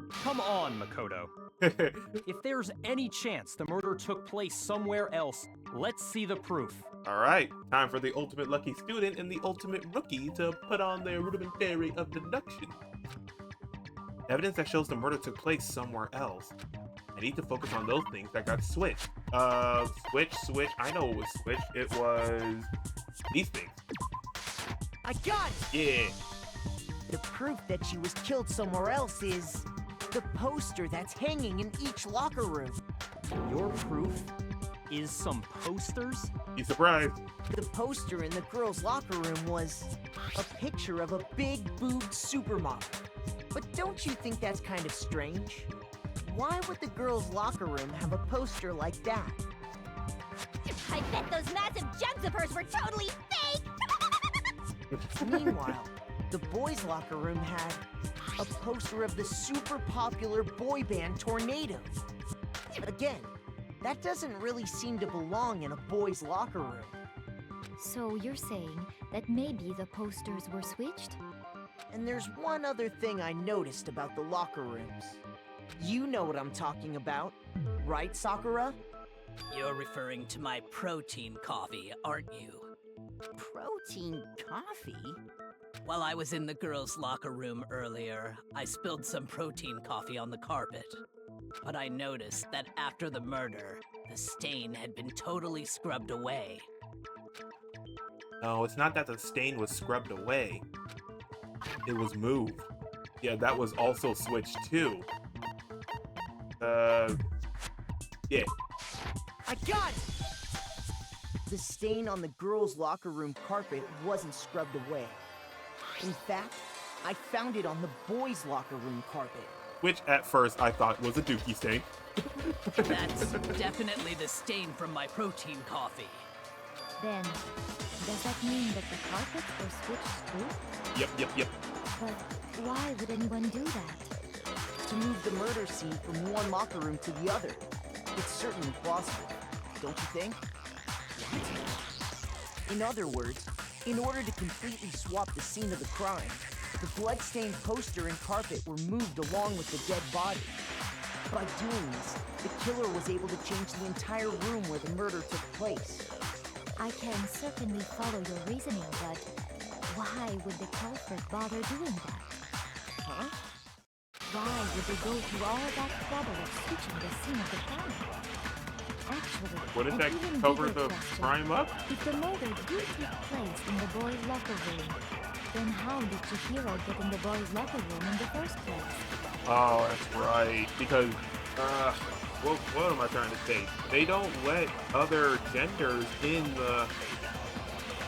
[SPEAKER 9] Come on, Makoto. If there's any chance the murder took place somewhere else, let's see the proof.
[SPEAKER 1] Alright, time for the ultimate lucky student and the ultimate rookie to put on their rudimentary of deduction. Evidence that shows the murder took place somewhere else. I need to focus on those things that got switched. Switch. I know it was switched. It was these things.
[SPEAKER 7] I got it!
[SPEAKER 1] Yeah.
[SPEAKER 7] The proof that she was killed somewhere else is the poster that's hanging in each locker room.
[SPEAKER 9] Your proof is some posters?
[SPEAKER 1] You surprised?
[SPEAKER 7] The poster in the girls' locker room was a picture of a big-boobed supermodel. But don't you think that's kind of strange? Why would the girls' locker room have a poster like that?
[SPEAKER 6] I bet those massive jugs of hers were totally fake!
[SPEAKER 7] Meanwhile, the boys' locker room had a poster of the super popular boy band Tornado. Again, that doesn't really seem to belong in a boys' locker room.
[SPEAKER 12] So you're saying that maybe the posters were switched?
[SPEAKER 7] And there's one other thing I noticed about the locker rooms. You know what I'm talking about, right, Sakura?
[SPEAKER 3] You're referring to my protein coffee, aren't you?
[SPEAKER 2] Protein coffee?
[SPEAKER 3] While I was in the girls' locker room earlier, I spilled some protein coffee on the carpet. But I noticed that after the murder, the stain had been totally scrubbed away.
[SPEAKER 1] No, it's not that the stain was scrubbed away. It was moved. Yeah, that was also switched too. Yeah.
[SPEAKER 7] I got it! The stain on the girls' locker room carpet wasn't scrubbed away. In fact, I found it on the boys' locker room carpet.
[SPEAKER 1] Which at first I thought was a dookie stain.
[SPEAKER 3] That's definitely the stain from my protein coffee.
[SPEAKER 12] Then, does that mean that the carpets were switched too?
[SPEAKER 1] Yep.
[SPEAKER 12] But why would anyone do that?
[SPEAKER 7] To move the murder scene from one locker room to the other. It's certainly plausible, don't you think? In other words, in order to completely swap the scene of the crime, the bloodstained poster and carpet were moved along with the dead body. By doing this, the killer was able to change the entire room where the murder took place.
[SPEAKER 12] I can certainly follow your reasoning, but why would the culprit bother doing that?
[SPEAKER 7] Huh?
[SPEAKER 12] Why would they go through all that trouble of switching the scene of the crime? Actually,
[SPEAKER 1] Wouldn't
[SPEAKER 12] an
[SPEAKER 1] that
[SPEAKER 12] even
[SPEAKER 1] cover
[SPEAKER 12] bigger
[SPEAKER 1] the
[SPEAKER 12] question.
[SPEAKER 1] crime up?
[SPEAKER 12] If the murder did take place in the boys' locker room, then how did Chihiro get in the boys' locker room in the first place?
[SPEAKER 1] Oh, that's right. Because, what am I trying to say? They don't let other genders in the,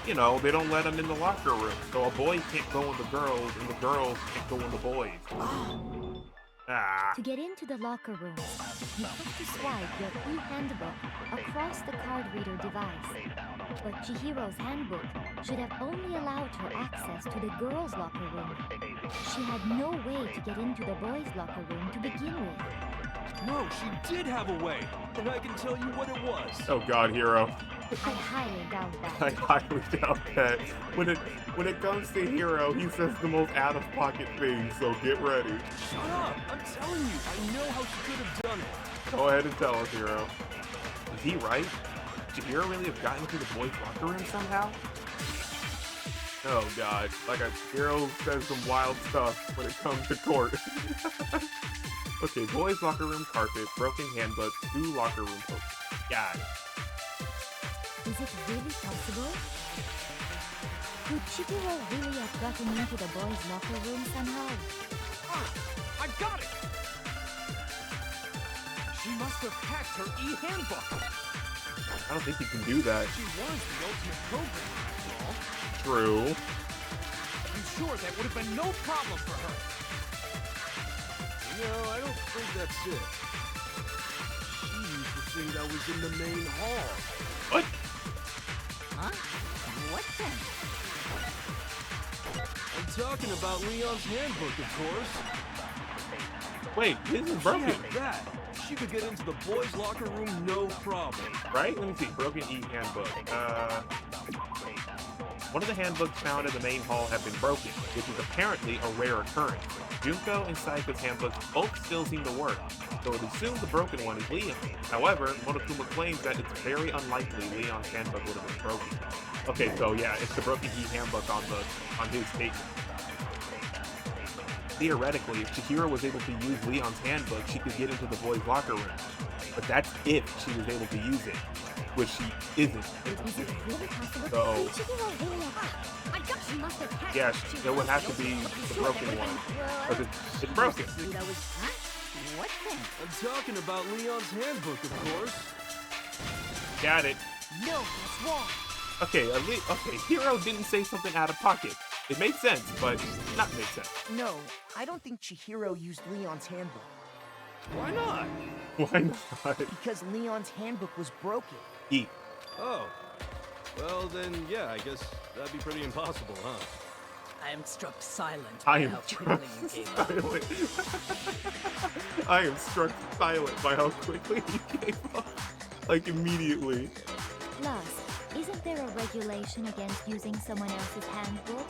[SPEAKER 1] they don't let them in the locker room. So a boy can't go in the girls, and the girls can't go in the boys.
[SPEAKER 12] To get into the locker room, you have to swipe your e-handbook across the card reader device. But Chihiro's handbook should have only allowed her access to the girls' locker room. She had no way to get into the boys' locker room to begin with.
[SPEAKER 5] No, she did have a way, and I can tell you what it was.
[SPEAKER 1] Oh God, Hiro.
[SPEAKER 12] I highly doubt that.
[SPEAKER 1] I highly doubt that. When it comes to Hiro, he says the most out-of-pocket things, so get ready.
[SPEAKER 5] Shut up! I'm telling you, I know how she could have done it.
[SPEAKER 1] Go ahead and tell us, Hiro. Is he right? Did Hiro really have gotten into the boys' locker room somehow? Oh God, Hiro says some wild stuff when it comes to court. Okay, boys' locker room carpet, broken handbook, 2 locker room posters. Got it.
[SPEAKER 12] Is it really possible? Could Chihiro really have gotten into the boys' locker room somehow?
[SPEAKER 5] I got it! She must have hacked her e-handbook.
[SPEAKER 1] I don't think you can do that.
[SPEAKER 5] She was the ultimate programmer, after all.
[SPEAKER 1] True.
[SPEAKER 5] I'm sure that would have been no problem for her. No, I don't think that's it. She used the thing that was in the main hall.
[SPEAKER 1] What?
[SPEAKER 2] Huh? What then?
[SPEAKER 5] I'm talking about Leon's handbook, of course.
[SPEAKER 1] Wait, this is broken.
[SPEAKER 5] She had that. She could get into the boys' locker room no problem.
[SPEAKER 1] Right? Let me see. Broken e-handbook. One of the handbooks found in the main hall have been broken, which is apparently a rare occurrence. Junko and Saiko's handbooks both still seem to work, so it assumes the broken one is Leon. However, Monokuma claims that it's very unlikely Leon's handbook would have been broken. Okay, so yeah, it's the broken e-handbook on his statement. theoretically, if Chihiro was able to use Leon's handbook, she could get into the boys' locker room. But that's if she was able to use it, which she isn't able to. So, yeah, it would have to be the broken one. Because it's broken.
[SPEAKER 2] What then?
[SPEAKER 5] I'm talking about Leon's handbook, of course.
[SPEAKER 1] Got it.
[SPEAKER 7] No, that's wrong.
[SPEAKER 1] Okay, okay, Hiro didn't say something out of pocket. It made sense, but not make sense.
[SPEAKER 7] No, I don't think Chihiro used Leon's handbook.
[SPEAKER 5] Why not?
[SPEAKER 1] Why not?
[SPEAKER 7] Because Leon's handbook was broken.
[SPEAKER 1] Eat.
[SPEAKER 5] Oh. Well, then, yeah, I guess that'd be pretty impossible, huh?
[SPEAKER 3] I am struck silent
[SPEAKER 1] I
[SPEAKER 3] by
[SPEAKER 1] am
[SPEAKER 3] how
[SPEAKER 1] struck
[SPEAKER 3] quickly you gave up.
[SPEAKER 1] silent. I am struck silent by how quickly he gave up. Like, immediately.
[SPEAKER 12] Plus, isn't there a regulation against using someone else's handbook?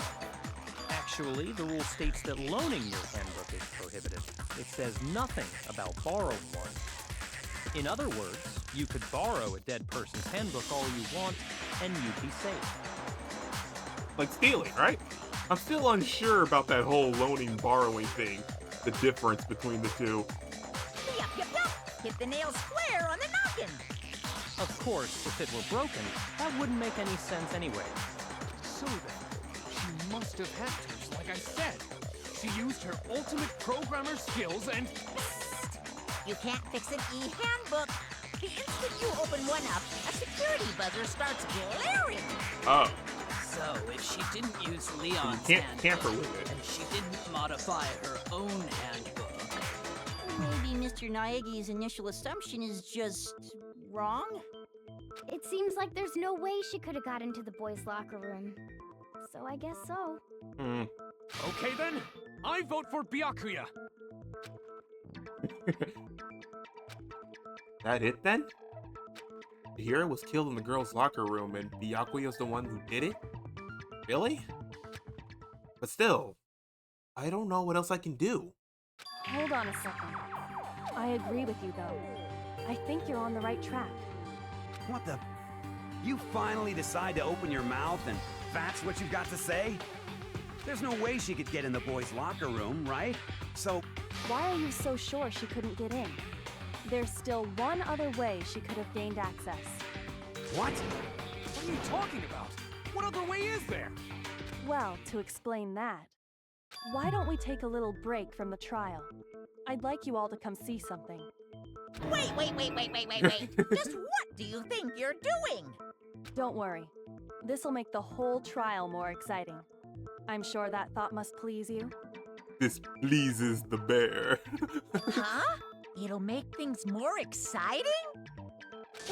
[SPEAKER 9] Actually, the rule states that loaning your handbook is prohibited. It says nothing about borrowing one. In other words, you could borrow a dead person's handbook all you want, and you'd be safe.
[SPEAKER 1] Like stealing, right? I'm still unsure about that whole loaning, borrowing thing. The difference between the two.
[SPEAKER 2] Yup, yup, yup. Hit the nail square on the noggin.
[SPEAKER 9] Of course, if it were broken, that wouldn't make any sense anyway.
[SPEAKER 4] So then, she must have hackers, like I said. She used her ultimate programmer skills and...
[SPEAKER 2] You can't fix an e-handbook. The instant you open one up, a security buzzer starts blaring.
[SPEAKER 1] Oh.
[SPEAKER 3] So, if she didn't use Leon's
[SPEAKER 1] You can't
[SPEAKER 3] handbook,
[SPEAKER 1] tamper with it.
[SPEAKER 3] and she didn't modify her own handbook,
[SPEAKER 13] Maybe Mr. Naegi's initial assumption is just wrong?
[SPEAKER 6] It seems like there's no way she could have got into the boys' locker room. So I guess so.
[SPEAKER 4] Okay then, I vote for Byakuya.
[SPEAKER 1] That it then? Chihiro was killed in the girls' locker room and Byakuya's the one who did it? Really? But still, I don't know what else I can do.
[SPEAKER 8] Hold on a second. I agree with you, though. I think you're on the right track.
[SPEAKER 10] What the? You finally decide to open your mouth and that's what you've got to say? There's no way she could get in the boys' locker room, right? So...
[SPEAKER 8] Why are you so sure she couldn't get in? There's still one other way she could have gained access.
[SPEAKER 10] What?
[SPEAKER 4] What are you talking about? What other way is there?
[SPEAKER 8] Well, to explain that, why don't we take a little break from the trial? I'd like you all to come see something.
[SPEAKER 2] Wait. Just what do you think you're doing?
[SPEAKER 8] Don't worry. This'll make the whole trial more exciting. I'm sure that thought must please you.
[SPEAKER 1] This pleases the bear.
[SPEAKER 2] Huh? It'll make things more exciting?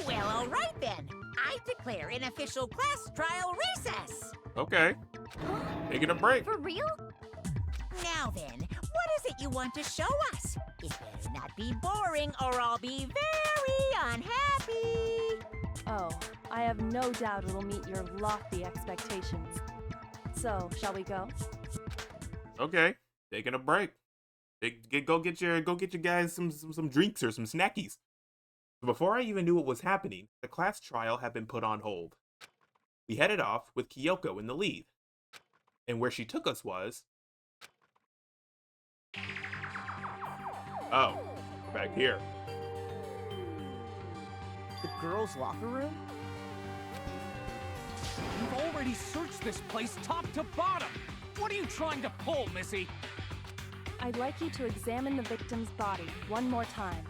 [SPEAKER 2] Well, all right then. I declare an official class trial recess.
[SPEAKER 1] Okay. Taking a break.
[SPEAKER 6] For real?
[SPEAKER 2] Now then, what is it you want to show us? It better not be boring or I'll be very unhappy.
[SPEAKER 8] Oh, I have no doubt it'll meet your lofty expectations. So, shall we go?
[SPEAKER 1] Okay. Taking a break. Go get your guys some drinks or some snackies. So before I even knew what was happening, the class trial had been put on hold. We headed off with Kyoko in the lead. And where she took us was... Oh, back here.
[SPEAKER 7] The girls' locker room?
[SPEAKER 4] You've already searched this place top to bottom. What are you trying to pull, Missy?
[SPEAKER 8] I'd like you to examine the victim's body one more time.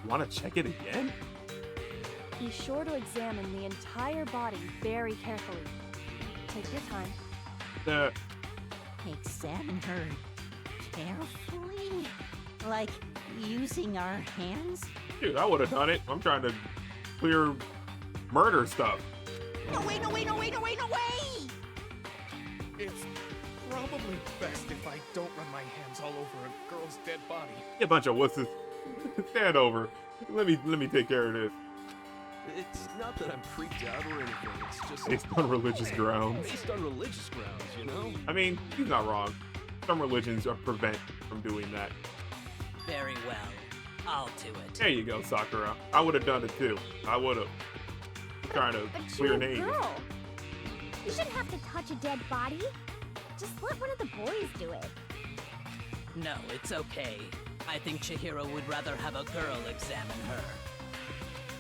[SPEAKER 1] You want to check it again?
[SPEAKER 8] Be sure to examine the entire body very carefully. Take your time.
[SPEAKER 13] Examine her carefully? Like using our hands?
[SPEAKER 1] Dude, I would have done it. I'm trying to clear murder stuff.
[SPEAKER 2] No way!
[SPEAKER 4] It's probably best if I don't run my hands all over a girl's dead body.
[SPEAKER 1] You bunch of wusses. Stand over. Let me take care of this.
[SPEAKER 5] It's not that I'm freaked out or anything, it's just...
[SPEAKER 1] Based on religious grounds.
[SPEAKER 5] Based on religious grounds, you know?
[SPEAKER 1] I mean, he's not wrong. Some religions are prevent from doing that.
[SPEAKER 3] very well. I'll do it.
[SPEAKER 1] There you go, Sakura. I would have done it too. I would have. Trying to clear
[SPEAKER 6] you're a
[SPEAKER 1] names.
[SPEAKER 6] girl. You shouldn't have to touch a dead body. Just let one of the boys do it.
[SPEAKER 3] No, it's okay. I think Chihiro would rather have a girl examine her.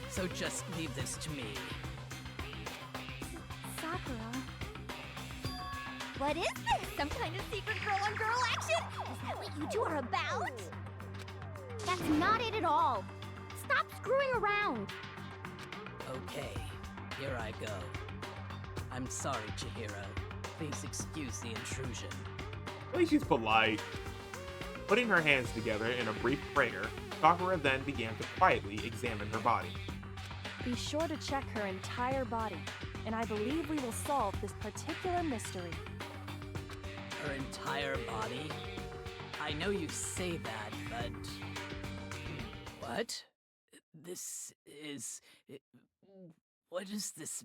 [SPEAKER 3] So just leave this to me.
[SPEAKER 6] Sakura. What is this? Some kind of secret girl-on-girl action? Is that what you two are about? That's not it at all. Stop screwing around.
[SPEAKER 3] Okay, here I go. I'm sorry, Chihiro. Please excuse the intrusion.
[SPEAKER 1] At least she's polite. Putting her hands together in a brief prayer, Sakura then began to quietly examine her body.
[SPEAKER 8] Be sure to check her entire body, and I believe we will solve this particular mystery.
[SPEAKER 3] Her entire body? I know you say that, but... What? This is... What is this...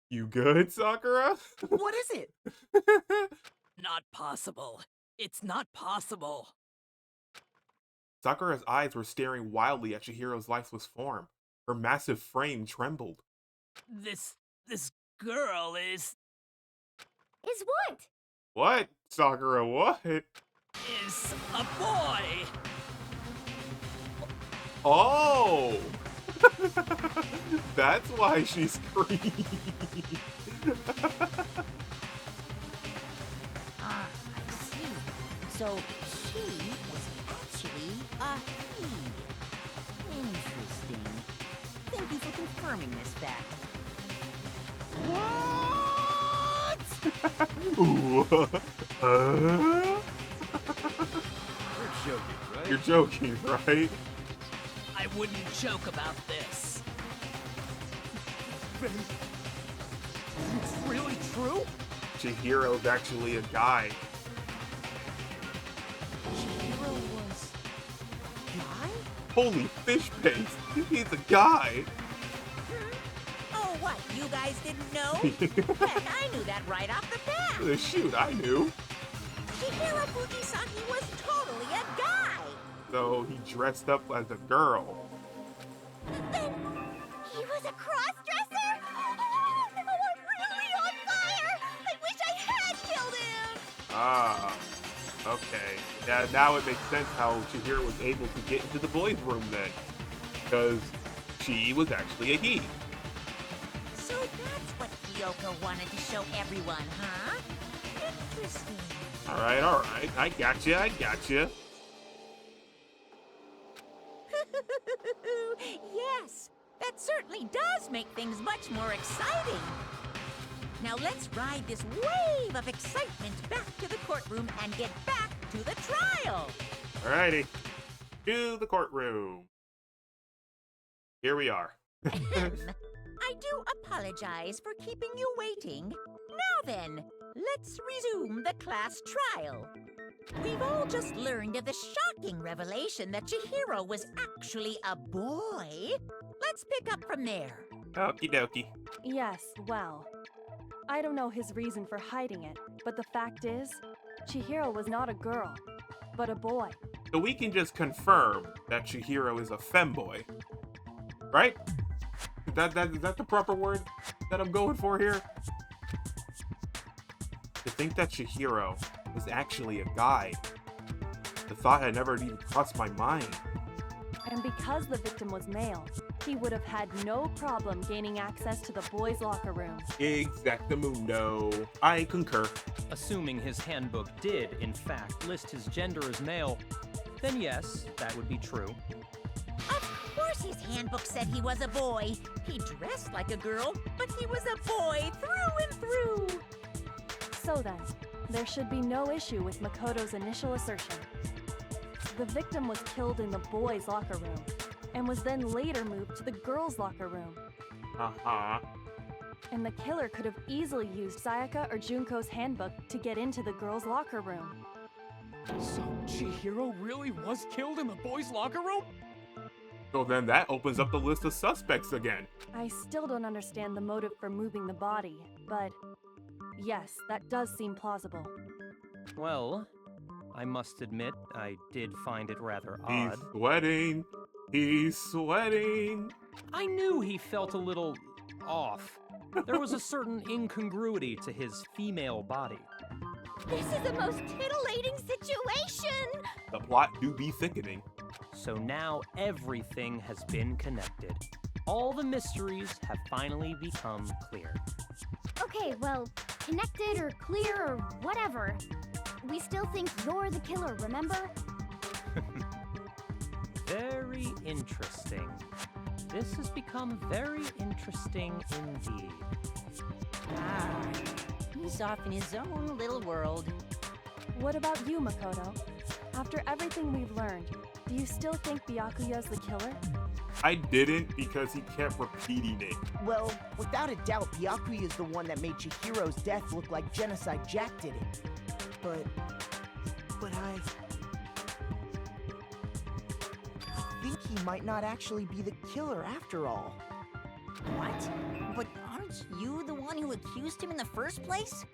[SPEAKER 1] You good, Sakura?
[SPEAKER 7] What is it?
[SPEAKER 3] Not possible. It's not possible.
[SPEAKER 1] Sakura's eyes were staring wildly at Chihiro's lifeless form. Her massive frame trembled.
[SPEAKER 3] This girl is
[SPEAKER 6] what?
[SPEAKER 1] What? Sakura, what?
[SPEAKER 3] Is a boy!
[SPEAKER 1] Oh! That's why she screamed.
[SPEAKER 2] I see. So she was actually a he. Interesting. Thank you for confirming this fact.
[SPEAKER 5] You're joking, right?
[SPEAKER 1] You're joking, right?
[SPEAKER 3] I wouldn't joke about this.
[SPEAKER 4] It's really true?
[SPEAKER 1] Chihiro's actually a guy.
[SPEAKER 7] Chihiro was... guy?
[SPEAKER 1] Holy fish paste! He's a guy!
[SPEAKER 2] Oh, what? You guys didn't know? Heck, I knew that right off the bat.
[SPEAKER 1] Shoot, I knew.
[SPEAKER 2] Chihiro Fujisaki was totally a guy.
[SPEAKER 1] So he dressed up as a girl.
[SPEAKER 6] Then he was a cross-dresser? Oh, I'm really on fire! I wish I had killed him!
[SPEAKER 1] Ah, okay. Yeah, now it makes sense how Chihiro was able to get into the boys' room then. Because she was actually a he.
[SPEAKER 2] So that's what Kyoko wanted to show everyone, huh? Interesting.
[SPEAKER 1] Alright. I gotcha.
[SPEAKER 2] Yes, that certainly does make things much more exciting. Now let's ride this wave of excitement back to the courtroom and get back to the trial.
[SPEAKER 1] Alrighty. To the courtroom. Here we are.
[SPEAKER 2] I do apologize for keeping you waiting. Now then, let's resume the class trial. We've all just learned of the shocking revelation that Chihiro was actually a boy. Let's pick up from there.
[SPEAKER 1] Okie dokie.
[SPEAKER 8] Yes, well, I don't know his reason for hiding it, but the fact is, Chihiro was not a girl, but a boy.
[SPEAKER 1] So we can just confirm that Chihiro is a femboy. Right? Is that the proper word that I'm going for here? To think that Chihiro was actually a guy. The thought had never even crossed my mind.
[SPEAKER 8] And because the victim was male, he would have had no problem gaining access to the boys' locker room.
[SPEAKER 1] Exactamundo. I concur.
[SPEAKER 9] Assuming his handbook did, in fact, list his gender as male, then yes, that would be true.
[SPEAKER 2] Of course his handbook said he was a boy. He dressed like a girl, but he was a boy through and through.
[SPEAKER 8] So then, there should be no issue with Makoto's initial assertion. The victim was killed in the boys' locker room, and was then later moved to the girls' locker room.
[SPEAKER 1] Uh-huh.
[SPEAKER 8] And the killer could have easily used Sayaka or Junko's handbook to get into the girls' locker room.
[SPEAKER 4] So Chihiro really was killed in the boys' locker room?
[SPEAKER 1] So then that opens up the list of suspects again.
[SPEAKER 8] I still don't understand the motive for moving the body, but yes, that does seem plausible.
[SPEAKER 9] Well, I must admit, I did find it rather odd.
[SPEAKER 1] He's sweating. He's sweating.
[SPEAKER 9] I knew he felt a little off. There was a certain incongruity to his female body.
[SPEAKER 11] This is the most titillating situation!
[SPEAKER 1] The plot do be thickening.
[SPEAKER 9] So now everything has been connected. All the mysteries have finally become clear.
[SPEAKER 6] Okay, well, connected or clear or whatever. We still think you're the killer, remember?
[SPEAKER 9] Very interesting. This has become very interesting indeed.
[SPEAKER 13] Ah, he's off in his own little world.
[SPEAKER 8] What about you, Makoto? After everything we've learned, do you still think Byakuya's the killer?
[SPEAKER 1] I didn't because he kept repeating it.
[SPEAKER 7] Well, without a doubt, Byakuya is the one that made Chihiro's death look like Genocide Jack did it. But I think he might not actually be the killer after all.
[SPEAKER 13] What? But aren't you the one who accused him in the first place?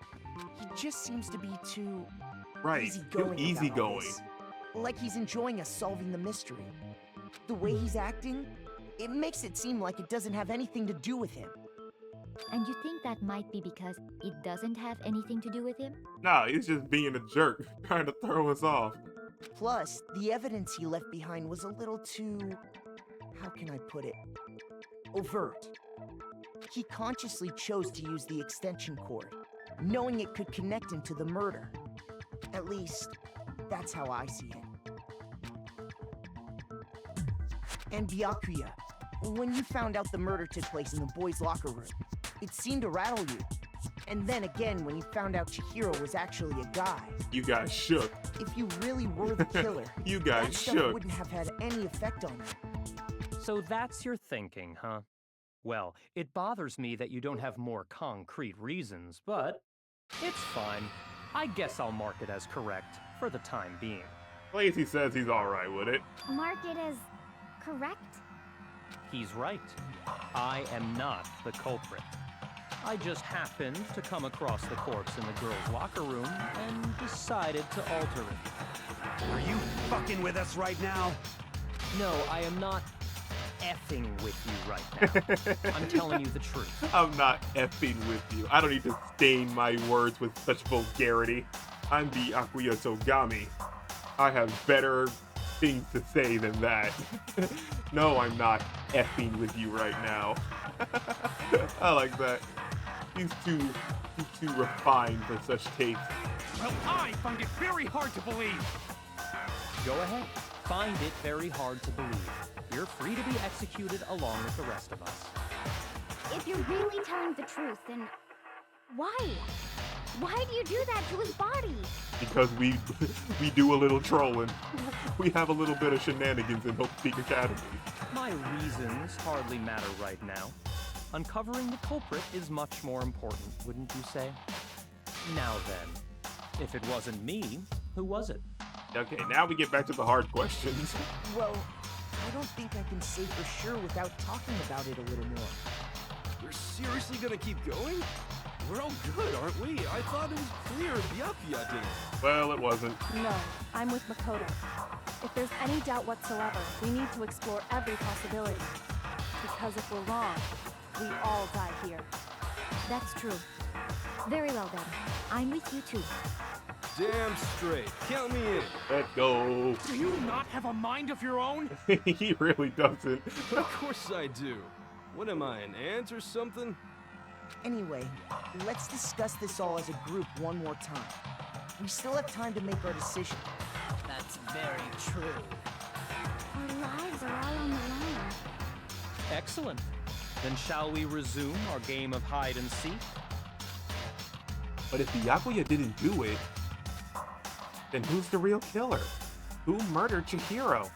[SPEAKER 7] He just seems to be too
[SPEAKER 1] Right,
[SPEAKER 7] easygoing.
[SPEAKER 1] too easygoing.
[SPEAKER 7] Like he's enjoying us solving the mystery. The way he's acting, it makes it seem like it doesn't have anything to do with him.
[SPEAKER 12] And you think that might be because it doesn't have anything to do with him?
[SPEAKER 1] Nah, he's just being a jerk, trying to throw us off.
[SPEAKER 7] Plus, the evidence he left behind was a little too... how can I put it? Overt. He consciously chose to use the extension cord, knowing it could connect him to the murder. At least, that's how I see it. And Byakuya, when you found out the murder took place in the boys' locker room, it seemed to rattle you. And then again, when you found out Chihiro was actually a guy.
[SPEAKER 1] You guys shook.
[SPEAKER 7] If you really were the killer,
[SPEAKER 1] You guys
[SPEAKER 7] that stuff
[SPEAKER 1] shook.
[SPEAKER 7] wouldn't have had any effect on you.
[SPEAKER 9] So that's your thinking, huh? Well, it bothers me that you don't have more concrete reasons, but it's fine. I guess I'll mark it as correct for the time being.
[SPEAKER 1] Lacey says he's alright with it.
[SPEAKER 6] Mark it as correct?
[SPEAKER 9] He's right. I am not the culprit. I just happened to come across the corpse in the girls' locker room and decided to alter it.
[SPEAKER 10] Are you fucking with us right now?
[SPEAKER 9] No, I am not effing with you right now. I'm telling you the truth.
[SPEAKER 1] I'm not effing with you. I don't need to stain my words with such vulgarity. I'm the Akuya Togami. I have better things to say than that. No, I'm not effing with you right now. I like that. He's too refined for such taste.
[SPEAKER 4] Well, I find it very hard to believe.
[SPEAKER 9] Go ahead. Find it very hard to believe. You're free to be executed along with the rest of us.
[SPEAKER 6] If you're really telling the truth, then why? Why do you do that to his body?
[SPEAKER 1] Because we do a little trolling. We have a little bit of shenanigans in Hope Peak Academy.
[SPEAKER 9] My reasons hardly matter right now. Uncovering the culprit is much more important, wouldn't you say? Now then, if it wasn't me, who was it?
[SPEAKER 1] Okay, now we get back to the hard questions.
[SPEAKER 7] Well, I don't think I can say for sure without talking about it a little more.
[SPEAKER 5] We're seriously gonna keep going? We're all good, aren't we? I thought it was clear Byakuya did it.
[SPEAKER 1] Well, it wasn't.
[SPEAKER 8] No, I'm with Makoto. If there's any doubt whatsoever, we need to explore every possibility. Because if we're wrong, we all die here.
[SPEAKER 12] That's true. Very well then. I'm with you too.
[SPEAKER 5] Damn straight. Count me in.
[SPEAKER 1] Let's go.
[SPEAKER 4] Do you not have a mind of your own?
[SPEAKER 1] He really doesn't.
[SPEAKER 5] Of course I do. What am I, an ant or something?
[SPEAKER 7] Anyway, let's discuss this all as a group one more time. We still have time to make our decision.
[SPEAKER 3] That's very true.
[SPEAKER 6] Our lives are all on the line.
[SPEAKER 9] Excellent. Then shall we resume our game of hide and seek?
[SPEAKER 1] But if Byakuya didn't do it, then who's the real killer? Who murdered Chihiro?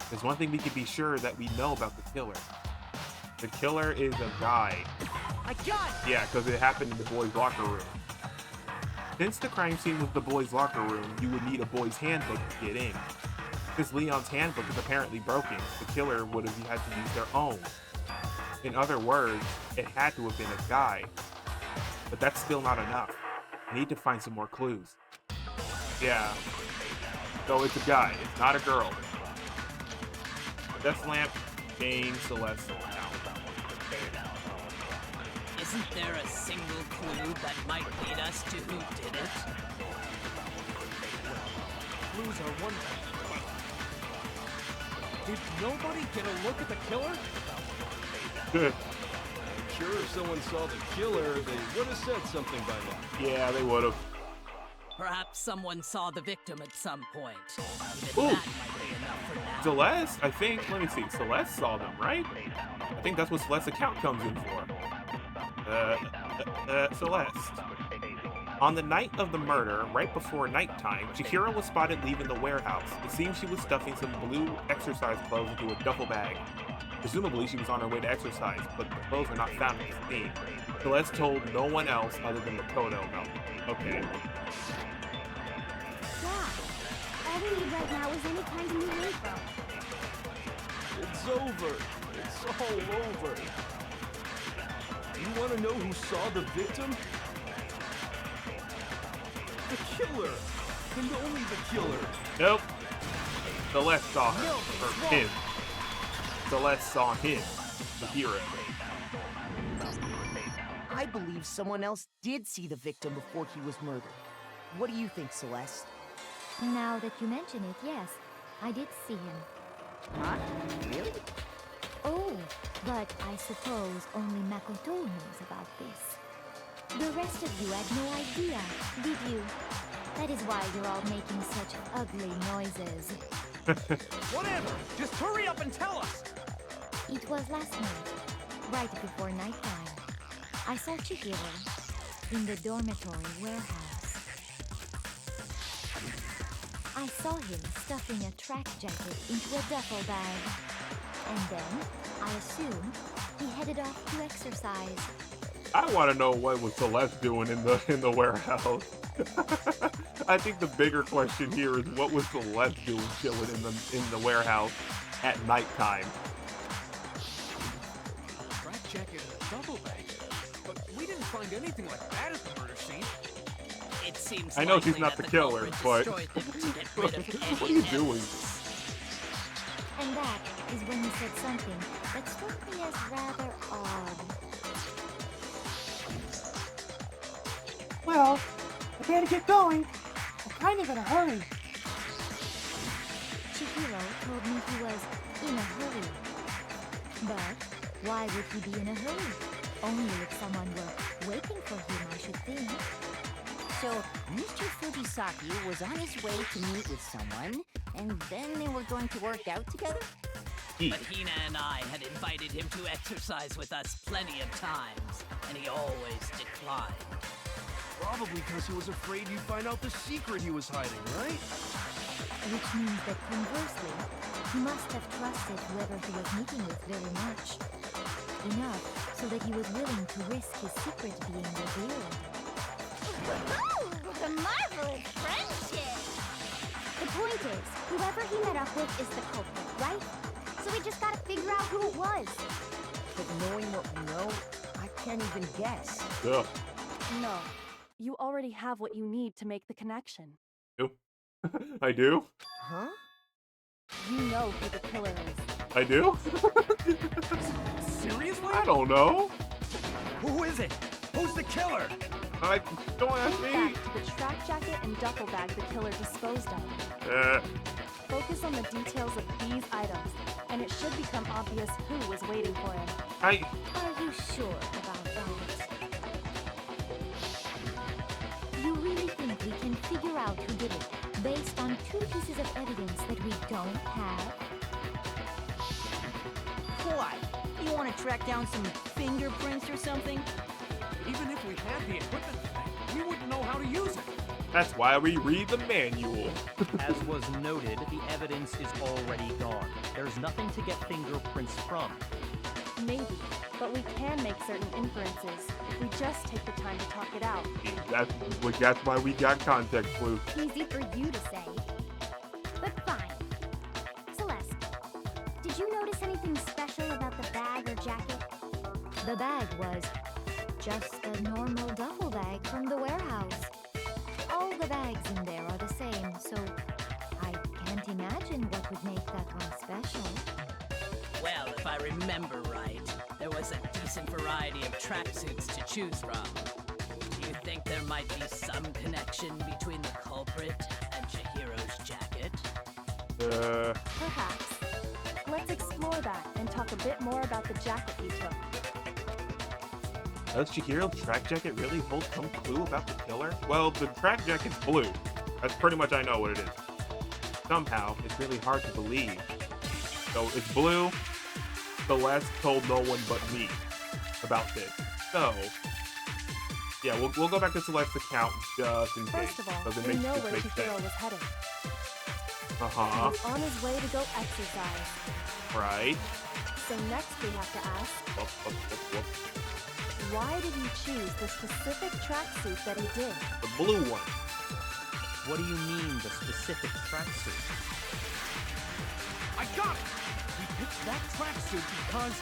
[SPEAKER 1] There's one thing we can be sure that we know about the killer. The killer is a guy.
[SPEAKER 7] I got it!
[SPEAKER 1] Yeah, because it happened in the boys' locker room. Since the crime scene was the boys' locker room, you would need a boys' handbook to get in. Since Leon's handbook is apparently broken, the killer would have had to use their own. In other words, it had to have been a guy. But that's still not enough. I need to find some more clues. Yeah. So it's a guy, it's not a girl. Death Lamp, Jane, Celeste,
[SPEAKER 3] Isn't there a single clue that might lead us to who did it?
[SPEAKER 4] Clues are one thing, but did nobody get a look at the killer?
[SPEAKER 5] I'm sure if someone saw the killer, they would have said something by now.
[SPEAKER 1] Yeah, they would have.
[SPEAKER 3] Perhaps someone saw the victim at some point.
[SPEAKER 1] Ooh.
[SPEAKER 3] Even that might be enough for now.
[SPEAKER 1] Celeste, I think, let me see. Celeste saw them, right? I think that's what Celeste's account comes in for. Celeste. On the night of the murder, right before nighttime, Chihiro was spotted leaving the warehouse. It seems she was stuffing some blue exercise clothes into a duffel bag. Presumably, she was on her way to exercise, but the clothes were not found at the scene. Celeste told no one else other than Makoto about them. Okay.
[SPEAKER 6] Yeah. All we need right now is any kind of new info.
[SPEAKER 5] It's over. It's all over. You want to know who saw the victim? The killer! And only the killer!
[SPEAKER 1] Nope. Celeste saw her. Or him. Celeste saw him. The hero.
[SPEAKER 7] I believe someone else did see the victim before he was murdered. What do you think, Celeste?
[SPEAKER 12] Now that you mention it, yes, I did see him.
[SPEAKER 2] Huh? Really?
[SPEAKER 12] Oh, but I suppose only Makoto knows about this. The rest of you had no idea, did you? That is why you're all making such ugly noises.
[SPEAKER 4] Whatever! Just hurry up and tell us!
[SPEAKER 12] It was last night, right before nighttime. I saw Chihiro in the dormitory warehouse. I saw him stuffing a track jacket into a duffel bag. And then, I assume, he headed off to exercise.
[SPEAKER 1] I want to know what was Celeste doing in the warehouse. I think the bigger question here is what was Celeste doing chilling in the warehouse at nighttime.
[SPEAKER 4] Track jacket and a duffel bag. But we didn't find anything like that at the murder scene.
[SPEAKER 3] It seems
[SPEAKER 1] I know she's
[SPEAKER 3] likely
[SPEAKER 1] not
[SPEAKER 3] that
[SPEAKER 1] the killer, but
[SPEAKER 3] destroyed them to get rid of
[SPEAKER 1] what are
[SPEAKER 3] any
[SPEAKER 1] you doing?
[SPEAKER 12] And that is when he said something that struck me as rather odd.
[SPEAKER 14] Well, I better get going. I'm kind of in a hurry.
[SPEAKER 12] Chihiro told me he was in a hurry. But why would he be in a hurry? Only if someone were waiting for him, I should think.
[SPEAKER 13] So, Mr. Fujisaki was on his way to meet with someone, and then they were going to work out together?
[SPEAKER 3] But Hina and I had invited him to exercise with us plenty of times, and he always declined.
[SPEAKER 5] Probably because he was afraid you'd find out the secret he was hiding, right?
[SPEAKER 12] Which means that conversely, he must have trusted whoever he was meeting with very much. Enough so that he was willing to risk his secret being revealed.
[SPEAKER 6] What a marvelous friendship! The point is, whoever he met up with is the culprit, right? So we just gotta figure out who it was.
[SPEAKER 7] But knowing what we know, I can't even guess.
[SPEAKER 1] Ugh.
[SPEAKER 8] No. You already have what you need to make the connection.
[SPEAKER 1] I do?
[SPEAKER 7] Huh?
[SPEAKER 8] You know who the killer is.
[SPEAKER 1] I do?
[SPEAKER 4] Seriously?
[SPEAKER 1] I don't know.
[SPEAKER 10] Who is it? Who's the killer?
[SPEAKER 1] Don't ask
[SPEAKER 8] Think
[SPEAKER 1] me.
[SPEAKER 8] back to the track jacket and duffel bag the killer disposed of. Focus on the details of these items, and it should become obvious who was waiting for him.
[SPEAKER 12] Are you sure about that? You really think we can figure out who did it based on two pieces of evidence that we don't have?
[SPEAKER 13] What? You want to track down some fingerprints or something?
[SPEAKER 4] Even if we had the equipment, we wouldn't know how to use it.
[SPEAKER 1] That's why we read the manual.
[SPEAKER 9] As was noted, the evidence is already gone. There's nothing to get fingerprints from.
[SPEAKER 8] Maybe, but we can make certain inferences if we just take the time to talk it out.
[SPEAKER 1] That's why we got context clues.
[SPEAKER 6] Easy for you to say. But fine. Celeste, did you notice anything special about the bag or jacket?
[SPEAKER 12] The bag was just a normal duffel bag from the warehouse. All the bags in there are the same, so I can't imagine what would make that one special.
[SPEAKER 3] Well, if I remember right, there was a decent variety of tracksuits to choose from. Do you think there might be some connection between the culprit and Chihiro's jacket?
[SPEAKER 8] Perhaps. Let's explore that and talk a bit more about the jacket he took.
[SPEAKER 1] Does Chihiro's track jacket really hold some clue about the killer? Well, the track jacket's blue. That's pretty much I know what it is. Somehow, it's really hard to believe. So, it's blue. Celeste told no one but me about this. So, yeah, we'll go back to Celeste's account just in case.
[SPEAKER 8] First of all,
[SPEAKER 1] Does it
[SPEAKER 8] we
[SPEAKER 1] make,
[SPEAKER 8] know
[SPEAKER 1] this
[SPEAKER 8] where
[SPEAKER 1] make
[SPEAKER 8] Chihiro
[SPEAKER 1] sense?
[SPEAKER 8] was headed. He
[SPEAKER 1] Uh-huh.
[SPEAKER 8] was on his way to go exercise.
[SPEAKER 1] Right.
[SPEAKER 8] So next we have to ask, why did he choose the specific tracksuit that he did?
[SPEAKER 1] The blue one.
[SPEAKER 9] What do you mean, the specific tracksuit?
[SPEAKER 4] I got it! He picked that tracksuit because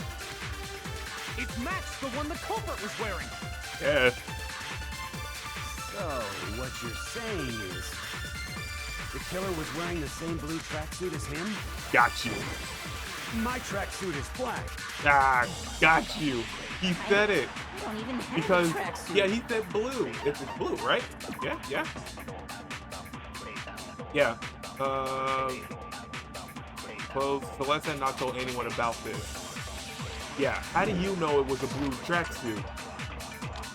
[SPEAKER 4] it matched the one the culprit was wearing.
[SPEAKER 1] Yeah.
[SPEAKER 10] So, what you're saying is, the killer was wearing the same blue tracksuit as him?
[SPEAKER 1] Got you.
[SPEAKER 10] My tracksuit is black.
[SPEAKER 1] Ah, got you. He said it.
[SPEAKER 13] I don't even have
[SPEAKER 1] Because,
[SPEAKER 13] a tracksuit.
[SPEAKER 1] yeah, he said blue. It's blue, right? Yeah, yeah. Yeah. Close. Celeste had not told anyone about this. Yeah, how do you know it was a blue tracksuit?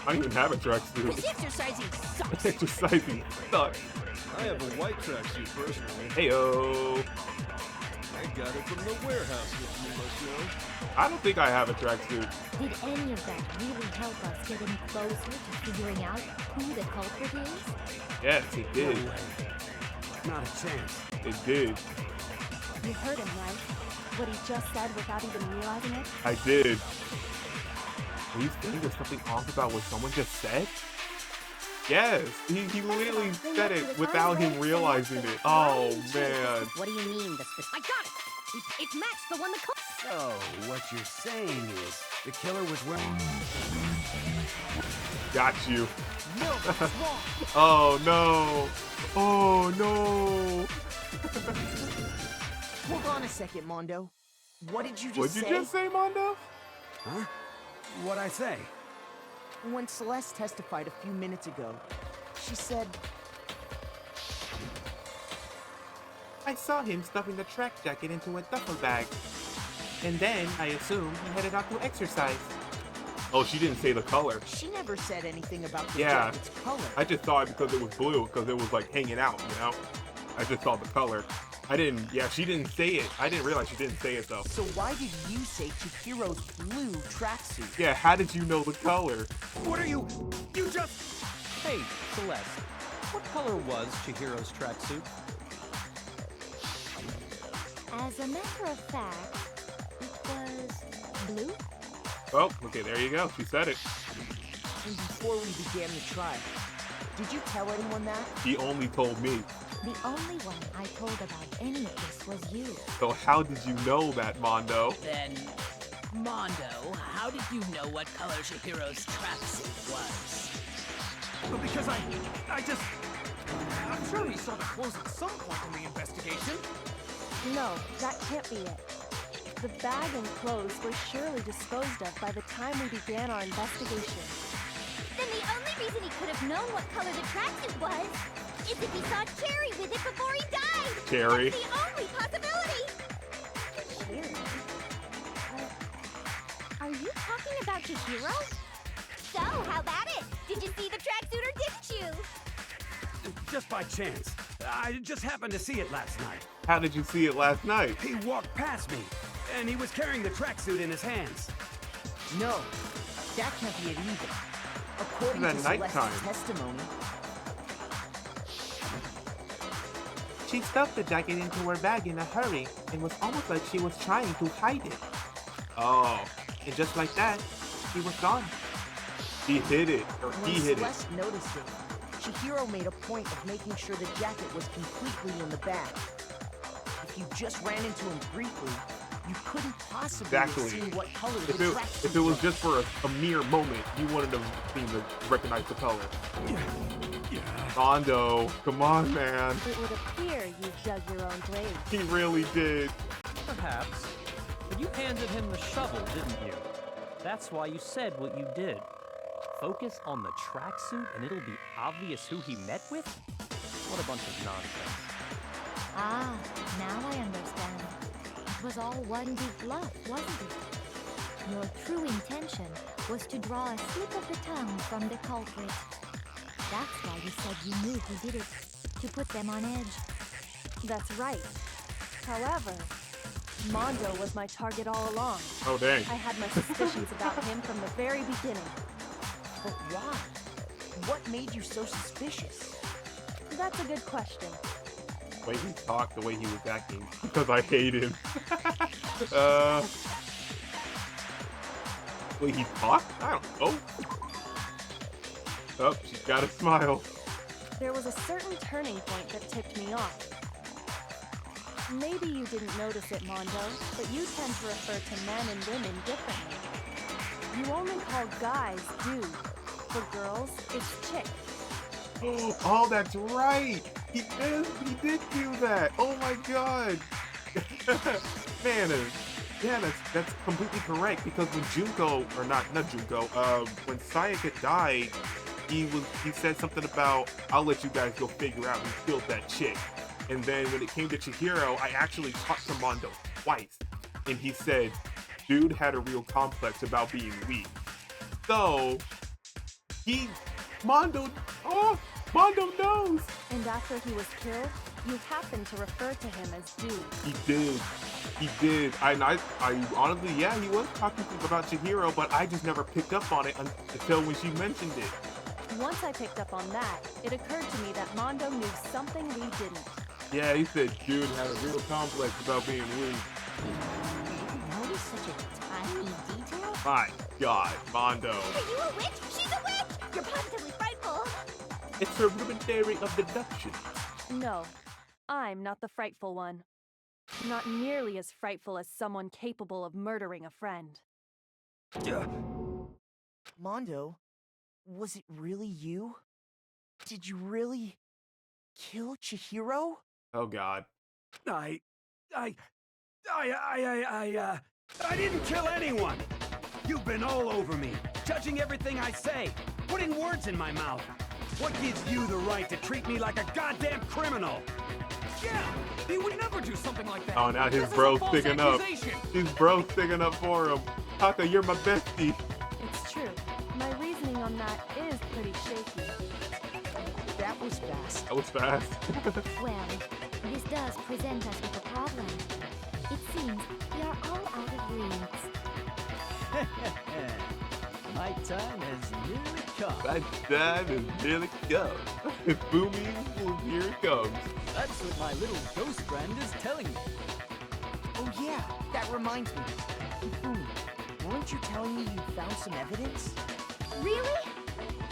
[SPEAKER 1] I don't even have a tracksuit.
[SPEAKER 13] This exercising sucks.
[SPEAKER 1] Exercising sucks.
[SPEAKER 5] I have a white tracksuit personally.
[SPEAKER 1] Heyo.
[SPEAKER 5] I got it from the warehouse, if you must know.
[SPEAKER 1] I don't think I have a tracksuit.
[SPEAKER 12] Did any of that really help us getting closer to figuring out who the culprit is?
[SPEAKER 1] Yes, it did.
[SPEAKER 10] No way. Not a chance.
[SPEAKER 1] It did.
[SPEAKER 8] You heard him, right? What he just said without even realizing it?
[SPEAKER 1] I did. Are you saying there's something off about what someone just said? Yes, he literally said it without him realizing it. Oh, man.
[SPEAKER 13] What do you mean, the specific? I got it! It matched the one the culprit.
[SPEAKER 10] So, what you're saying is, the killer was wearing...
[SPEAKER 1] Got you.
[SPEAKER 8] No, that's wrong.
[SPEAKER 1] Oh, no. Oh, no.
[SPEAKER 7] Hold on a second, Mondo. What did you just
[SPEAKER 1] What'd
[SPEAKER 7] say?
[SPEAKER 1] you just say, Mondo?
[SPEAKER 10] Huh? What'd I say?
[SPEAKER 7] When Celeste testified a few minutes ago, she said...
[SPEAKER 1] I saw him stuffing the track jacket into a duffel bag. And then, I assume, he headed out to exercise. Oh, she didn't say the color.
[SPEAKER 7] She never said anything about the
[SPEAKER 1] Yeah.
[SPEAKER 7] jacket's color.
[SPEAKER 1] I just saw it because it was blue, because it was like hanging out, you know? I just saw the color. She didn't say it. I didn't realize she didn't say it though.
[SPEAKER 7] So why did you say Chihiro's blue tracksuit?
[SPEAKER 1] Yeah, how did you know the color?
[SPEAKER 10] What are you just...
[SPEAKER 9] Hey, Celeste, what color was Chihiro's tracksuit?
[SPEAKER 12] As a matter of fact, it was blue.
[SPEAKER 1] Oh, okay, there you go. She said it.
[SPEAKER 7] And before we began the trial, did you tell anyone that?
[SPEAKER 1] He only told me.
[SPEAKER 12] The only one I told about any of this was you.
[SPEAKER 1] So how did you know that, Mondo?
[SPEAKER 3] Then, Mondo, how did you know what color Chihiro's tracksuit was?
[SPEAKER 4] Well, because I'm sure he saw the clothes at some point in the investigation.
[SPEAKER 8] No, that can't be it. The bag and clothes were surely disposed of by the time we began our investigation.
[SPEAKER 6] Then the only reason he could have known what color the tracksuit was is if he saw Cherry with it before he died.
[SPEAKER 1] Cherry.
[SPEAKER 6] That's the only possibility.
[SPEAKER 8] Cherry?
[SPEAKER 6] Are you talking about Chihiro? So, how about it? Did you see the tracksuit or didn't you?
[SPEAKER 10] Just by chance. I just happened to see it last night.
[SPEAKER 1] How did you see it last night?
[SPEAKER 10] He walked past me, and he was carrying the tracksuit in his hands.
[SPEAKER 7] No, that can't be it either. According
[SPEAKER 1] It's
[SPEAKER 7] to
[SPEAKER 1] at nighttime.
[SPEAKER 7] Celeste's testimony,
[SPEAKER 1] She stuffed the jacket into her bag in a hurry and was almost like she was trying to hide it. Oh, and just like that, he was gone. He hid it, or
[SPEAKER 7] when
[SPEAKER 1] he hid it.
[SPEAKER 7] Celeste noticed it, Chihiro made a point of making sure the jacket was completely in the bag. If you just ran into him briefly, you couldn't possibly
[SPEAKER 1] Exactly.
[SPEAKER 7] have seen what color
[SPEAKER 1] If
[SPEAKER 7] the
[SPEAKER 1] it,
[SPEAKER 7] tracksuit
[SPEAKER 1] if it was
[SPEAKER 7] was.
[SPEAKER 1] just for a mere moment, you wouldn't have seen to recognize the color. Mondo, come on, man.
[SPEAKER 8] It would appear you dug your own grave.
[SPEAKER 1] He really did.
[SPEAKER 9] Perhaps. But you handed him the shovel, didn't you? That's why you said what you did. Focus on the tracksuit and it'll be obvious who he met with? What a bunch of nonsense.
[SPEAKER 12] Ah, now I understand. It was all one big bluff, wasn't it? Your true intention was to draw a slip of the tongue from the culprit. That's why you said you knew who did it, to put them on edge.
[SPEAKER 8] That's right. However, Mondo was my target all along.
[SPEAKER 1] Oh, dang.
[SPEAKER 8] I had my suspicions about him from the very beginning.
[SPEAKER 7] But why? What made you so suspicious?
[SPEAKER 8] That's a good question.
[SPEAKER 1] The way he talked, the way he was acting, because I hate him. The way he talked? I don't know. Oh, she's got a smile.
[SPEAKER 8] There was a certain turning point that tipped me off. Maybe you didn't notice it, Mondo, but you tend to refer to men and women differently. You only call guys dude. For girls, it's chick.
[SPEAKER 1] Oh, that's right. He did do that. Oh my god. Man, yeah, that's completely correct. Because when Junko, or not Junko, when Sayaka died, he said something about, I'll let you guys go figure out who killed that chick. And then when it came to Chihiro, I actually talked to Mondo twice. And he said, dude had a real complex about being weak. So, Mondo knows.
[SPEAKER 8] And after he was killed, you happened to refer to him as dude.
[SPEAKER 1] He did. I honestly, yeah, he was talking about Chihiro, but I just never picked up on it until when she mentioned it.
[SPEAKER 8] Once I picked up on that, it occurred to me that Mondo knew something we didn't.
[SPEAKER 1] Yeah, he said dude had a real complex about being weak.
[SPEAKER 13] You notice such a tiny detail?
[SPEAKER 1] My God, Mondo.
[SPEAKER 6] Are you a witch? She's a witch! You're positively frightful!
[SPEAKER 1] It's her rudimentary of deduction.
[SPEAKER 8] No, I'm not the frightful one. Not nearly as frightful as someone capable of murdering a friend.
[SPEAKER 7] Mondo, was it really you? Did you really kill Chihiro?
[SPEAKER 1] Oh God.
[SPEAKER 10] I didn't kill anyone! You've been all over me, judging everything I say, putting words in my mouth. What gives you the right to treat me like a goddamn criminal?
[SPEAKER 4] Yeah, he would never do something like that.
[SPEAKER 1] Oh, now his bro's sticking up. His bro's sticking up for him. Taka, you're my bestie.
[SPEAKER 8] It's true. My reasoning on that is pretty shaky.
[SPEAKER 7] That was fast.
[SPEAKER 1] That was fast.
[SPEAKER 12] Well, this does present us with a problem. It seems we are all out of reeds.
[SPEAKER 5] My time has nearly come.
[SPEAKER 1] My time has nearly come. Booming, here it comes.
[SPEAKER 5] That's what my little ghost friend is telling me.
[SPEAKER 7] Oh yeah, that reminds me. Weren't you telling me you found some evidence?
[SPEAKER 6] Really?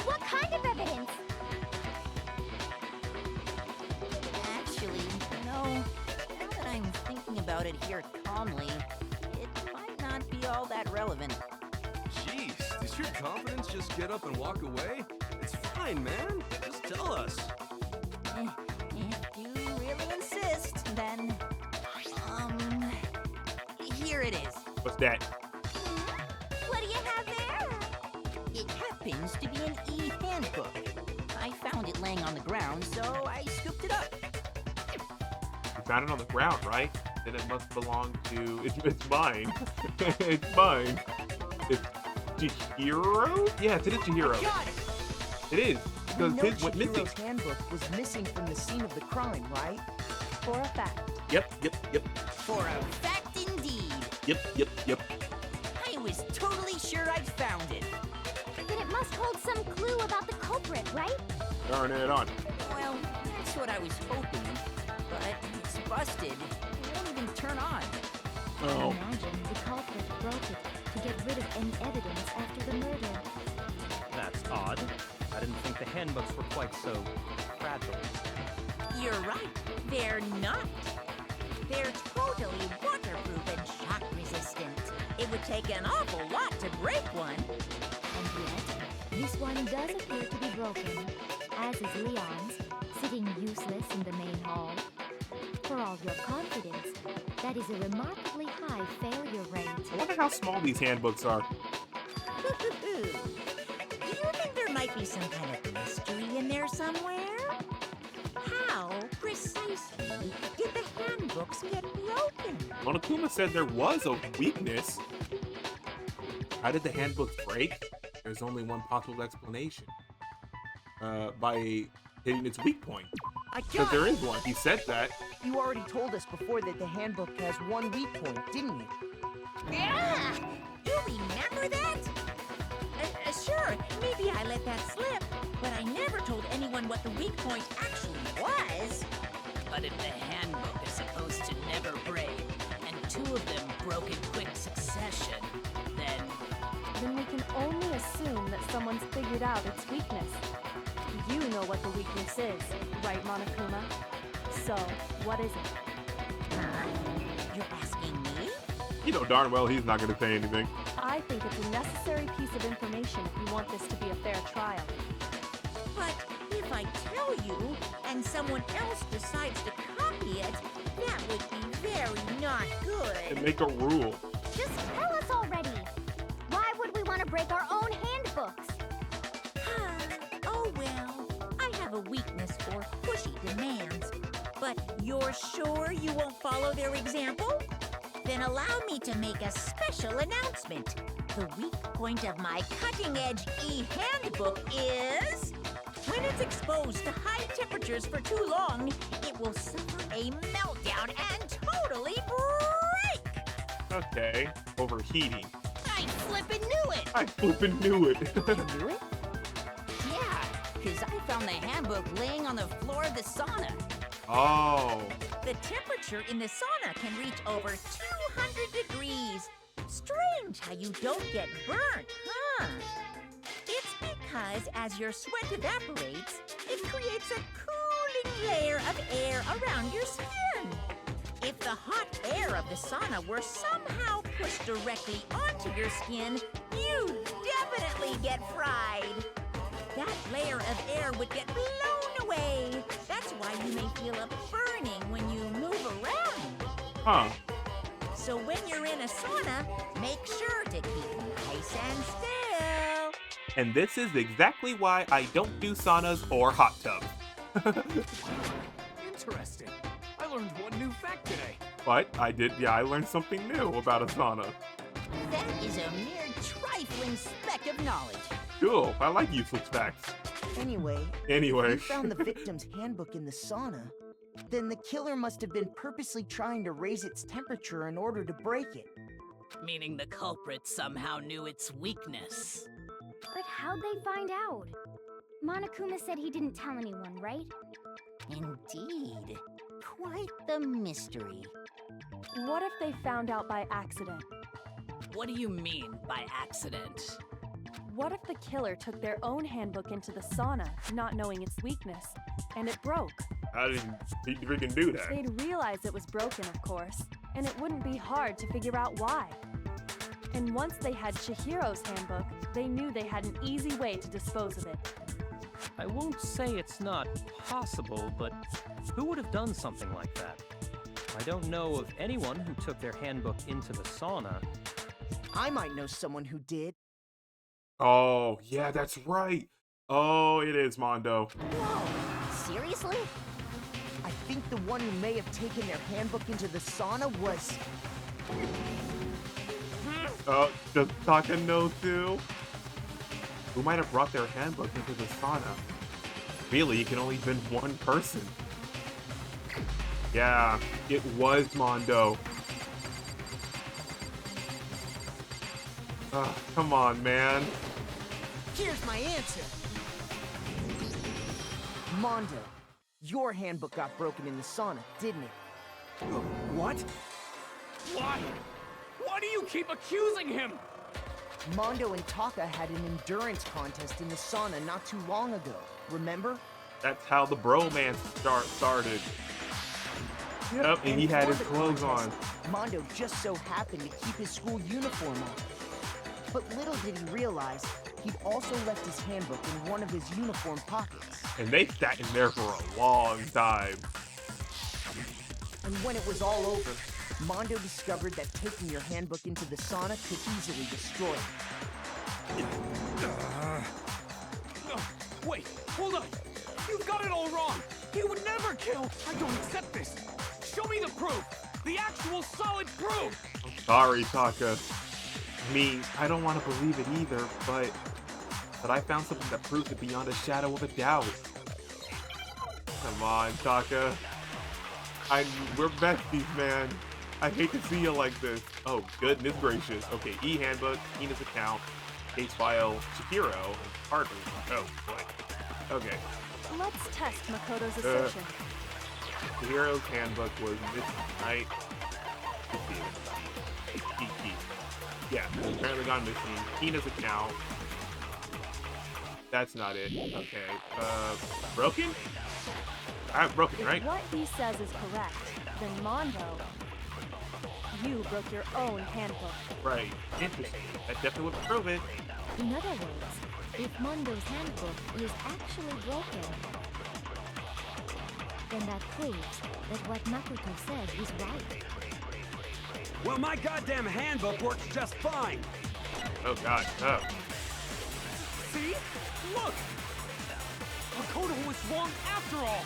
[SPEAKER 6] What kind of evidence?
[SPEAKER 13] Actually, no. Now that I'm thinking about it here calmly, it might not be all that relevant.
[SPEAKER 5] Jeez, does your confidence just get up and walk away? It's fine, man. Just tell us.
[SPEAKER 13] If you really insist, then... here it is.
[SPEAKER 1] What's that?
[SPEAKER 6] What do you have there?
[SPEAKER 13] It happens to be an e-handbook. I found it laying on the ground, so I scooped it up.
[SPEAKER 1] You found it on the ground, right? Then it must belong to... It's mine. It's mine. It's Chihiro? Yeah, it is Chihiro. It is. Because his went missing.
[SPEAKER 7] Chihiro's handbook was missing from the scene of the crime, right?
[SPEAKER 8] For a fact.
[SPEAKER 1] Yep.
[SPEAKER 13] For a fact indeed.
[SPEAKER 1] Yep.
[SPEAKER 13] I was totally sure I'd found it.
[SPEAKER 6] Then it must hold some clue about the culprit, right?
[SPEAKER 1] Turn it on.
[SPEAKER 13] Well, that's what I was hoping. But it's busted. It won't even turn on.
[SPEAKER 12] I imagine the culprit broke it to get rid of any evidence after the murder.
[SPEAKER 9] That's odd. I didn't think the handbooks were quite so fragile.
[SPEAKER 2] You're right. They're not. They're totally waterproof and shock resistant. It would take an awful lot to break one.
[SPEAKER 12] And yet, this one does appear to be broken, as is Leon's, sitting useless in the main hall. For all your confidence, that is a remarkably high failure rate.
[SPEAKER 1] I wonder how small these handbooks are.
[SPEAKER 2] Do you think there might be some kind of mystery in there somewhere? How precisely did the handbooks get broken?
[SPEAKER 1] Monokuma said there was a weakness. How did the handbooks break? There's only one possible explanation. By hitting its weak point. Because there is one. He said that.
[SPEAKER 7] You already told us before that the handbook has one weak point, didn't you?
[SPEAKER 2] Yeah! You remember that? Sure, maybe I let that slip, but I never told anyone what the weak point actually was.
[SPEAKER 3] But if the handbook is supposed to never break, and two of them broke in quick succession,
[SPEAKER 8] then we can only assume that someone's figured out its weakness. You know what the weakness is, right, Monokuma? So, what is it?
[SPEAKER 2] You're asking me?
[SPEAKER 1] You know darn well he's not going to say anything.
[SPEAKER 8] I think it's a necessary piece of information if you want this to be a fair trial.
[SPEAKER 2] But if I tell you, and someone else decides to copy it, that would be very not good.
[SPEAKER 1] And make a rule.
[SPEAKER 6] Just tell us already. Why would we want to break our own handbooks?
[SPEAKER 2] Oh well, I have a weakness for pushy demands. But you're sure you won't follow their example? Then allow me to make a special announcement. The weak point of my cutting-edge e-handbook is... when it's exposed to high temperatures for too long, it will suffer a meltdown and totally break!
[SPEAKER 1] Okay, overheating.
[SPEAKER 3] I flippin' knew it!
[SPEAKER 1] I flippin' knew it.
[SPEAKER 3] You knew it? Yeah, because I found the handbook laying on the floor of the sauna.
[SPEAKER 1] Oh.
[SPEAKER 2] The temperature in the sauna can reach over 200 degrees. Strange how you don't get burnt, huh? It's because as your sweat evaporates, it creates a cooling layer of air around your skin. If the hot air of the sauna were somehow pushed directly onto your skin, you'd definitely get fried. That layer of air would get blown away. That's why you may feel a burning when you move around.
[SPEAKER 1] Huh.
[SPEAKER 2] So when you're in a sauna, make sure to keep nice and still.
[SPEAKER 1] And this is exactly why I don't do saunas or hot tubs.
[SPEAKER 4] Interesting. I learned one new fact today.
[SPEAKER 1] But I learned something new about a sauna.
[SPEAKER 13] That is a mere trifling speck of knowledge.
[SPEAKER 1] Cool, I like useless facts.
[SPEAKER 7] Anyway,
[SPEAKER 1] Anyway.
[SPEAKER 7] if you found the victim's handbook in the sauna, then the killer must have been purposely trying to raise its temperature in order to break it.
[SPEAKER 3] Meaning the culprit somehow knew its weakness.
[SPEAKER 6] But how'd they find out? Monokuma said he didn't tell anyone, right?
[SPEAKER 13] Indeed. Quite the mystery.
[SPEAKER 8] What if they found out by accident?
[SPEAKER 3] What do you mean by accident?
[SPEAKER 8] What if the killer took their own handbook into the sauna, not knowing its weakness, and it broke?
[SPEAKER 1] I didn't think we can do that.
[SPEAKER 8] They'd realize it was broken, of course, and it wouldn't be hard to figure out why. And once they had Chihiro's handbook, they knew they had an easy way to dispose of it.
[SPEAKER 9] I won't say it's not possible, but who would have done something like that? I don't know of anyone who took their handbook into the sauna.
[SPEAKER 7] I might know someone who did.
[SPEAKER 1] Oh, yeah, that's right. Oh, it is Mondo.
[SPEAKER 6] Whoa, seriously?
[SPEAKER 7] I think the one who may have taken their handbook into the sauna was...
[SPEAKER 1] Oh, does Taka know too? Who might have brought their handbook into the sauna? Really, it can only have been one person. Yeah, it was Mondo. Come on, man.
[SPEAKER 7] Here's my answer. Mondo, your handbook got broken in the sauna, didn't it?
[SPEAKER 4] What? Why? Why do you keep accusing him?
[SPEAKER 7] Mondo and Taka had an endurance contest in the sauna not too long ago, remember?
[SPEAKER 1] That's how the bromance started. Yep, and he had his clothes on.
[SPEAKER 7] Mondo just so happened to keep his school uniform on. But little did he realize, he'd also left his handbook in one of his uniform pockets.
[SPEAKER 1] And they sat in there for a long time.
[SPEAKER 7] And when it was all over, Mondo discovered that taking your handbook into the sauna could easily destroy it.
[SPEAKER 5] No, wait, hold up. You've got it all wrong. He would never kill. I don't accept this. Show me the proof. The actual solid proof.
[SPEAKER 1] Sorry, Taka. I mean, I don't want to believe it either, but I found something that proves it beyond a shadow of a doubt. Come on, Taka. We're besties, man. I hate to see you like this. Oh, goodness gracious. Okay, e-handbook, Hina's account, case file, Chihiro, and partner. Oh, boy. Okay.
[SPEAKER 8] Let's test Makoto's assertion.
[SPEAKER 1] Chihiro's handbook was missing, right? Yeah, apparently gone missing. Hina's account. That's not it. Okay. Broken? Broken, right?
[SPEAKER 8] If what he says is correct, then Mondo, you broke your own handbook.
[SPEAKER 1] Right. Interesting. That definitely would prove it.
[SPEAKER 12] In other words, if Mondo's handbook is actually broken, then that proves that what Makoto said is right.
[SPEAKER 10] Well, my goddamn handbook works just fine.
[SPEAKER 1] Oh, God. Oh.
[SPEAKER 5] See? Look! Makoto was wrong after all!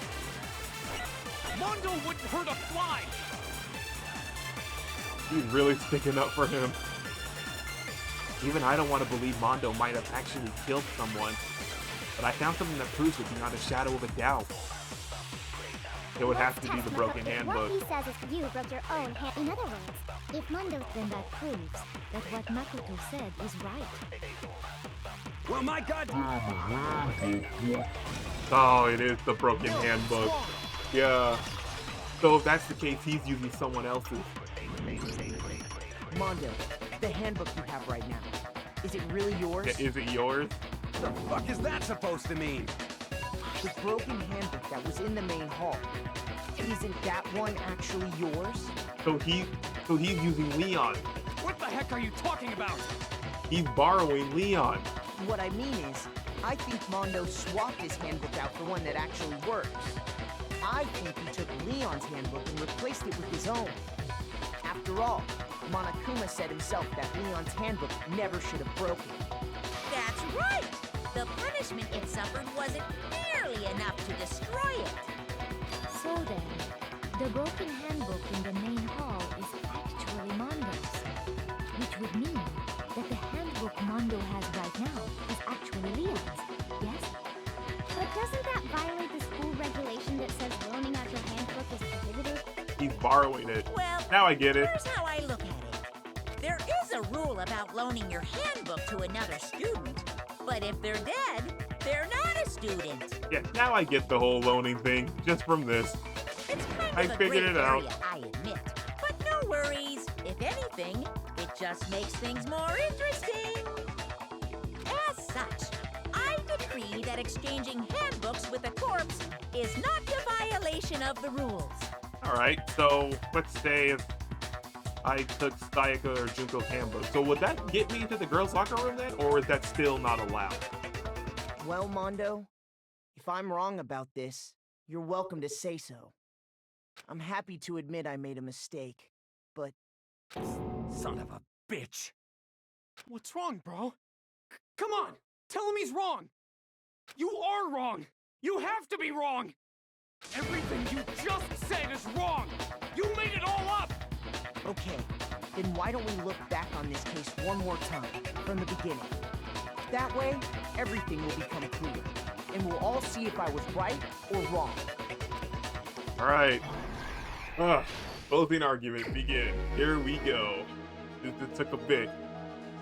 [SPEAKER 5] Mondo wouldn't hurt a fly!
[SPEAKER 1] He's really sticking up for him. Even I don't want to believe Mondo might have actually killed someone, but I found something that proves it beyond a shadow of a doubt. It would have to be the broken handbook.
[SPEAKER 6] What he says is you broke your own hand. In other words, if Mondo...
[SPEAKER 12] Then that proves that what Makoto said is right.
[SPEAKER 10] Well, my god...
[SPEAKER 1] Oh, it is the broken handbook. Yeah. So if that's the case, he's using someone else's.
[SPEAKER 7] Mondo, the handbook you have right now, is it really yours?
[SPEAKER 1] Yeah, is it yours?
[SPEAKER 10] The fuck is that supposed to mean?
[SPEAKER 7] The broken handbook that was in the main hall. Isn't that one actually yours?
[SPEAKER 1] So he's using Leon.
[SPEAKER 5] What the heck are you talking about?
[SPEAKER 1] He's borrowing Leon.
[SPEAKER 7] What I mean is, I think Mondo swapped his handbook out for one that actually works. I think he took Leon's handbook and replaced it with his own. After all, Monokuma said himself that Leon's handbook never should have broken.
[SPEAKER 2] That's right! The punishment it suffered wasn't nearly enough to destroy it.
[SPEAKER 12] So then, the broken handbook in the main hall is actually Mondo's, which would mean that the handbook Mondo has right now is actually Leon's, yes?
[SPEAKER 6] But doesn't that violate the school regulation that says loaning out your handbook is prohibited?
[SPEAKER 1] He's borrowing it.
[SPEAKER 2] Well,
[SPEAKER 1] now I get it.
[SPEAKER 2] Here's how I look at it. There is a rule about loaning your handbook to another student, but if they're dead, they're not a student.
[SPEAKER 1] Yeah, now I get the whole loaning thing just from this.
[SPEAKER 2] It's kind
[SPEAKER 1] I
[SPEAKER 2] of a
[SPEAKER 1] figured
[SPEAKER 2] gray
[SPEAKER 1] it out.
[SPEAKER 2] area, I admit. But no worries. If anything, it just makes things more interesting. As such, I decree that exchanging handbooks with a corpse is not a violation of the rules.
[SPEAKER 1] Alright, so let's say if I took Sayaka or Junko's handbook. So would that get me into the girls' locker room then, or is that still not allowed?
[SPEAKER 7] Well, Mondo, if I'm wrong about this, you're welcome to say so. I'm happy to admit I made a mistake, but...
[SPEAKER 5] Son of a bitch! What's wrong, bro? Come on! Tell him he's wrong! You are wrong! You have to be wrong! Everything you just said is wrong! You made it all up!
[SPEAKER 7] Okay, then why don't we look back on this case one more time, from the beginning? That way, everything will become clear, and we'll all see if I was right or wrong.
[SPEAKER 1] Alright. Closing argument begin. Here we go. This took a bit.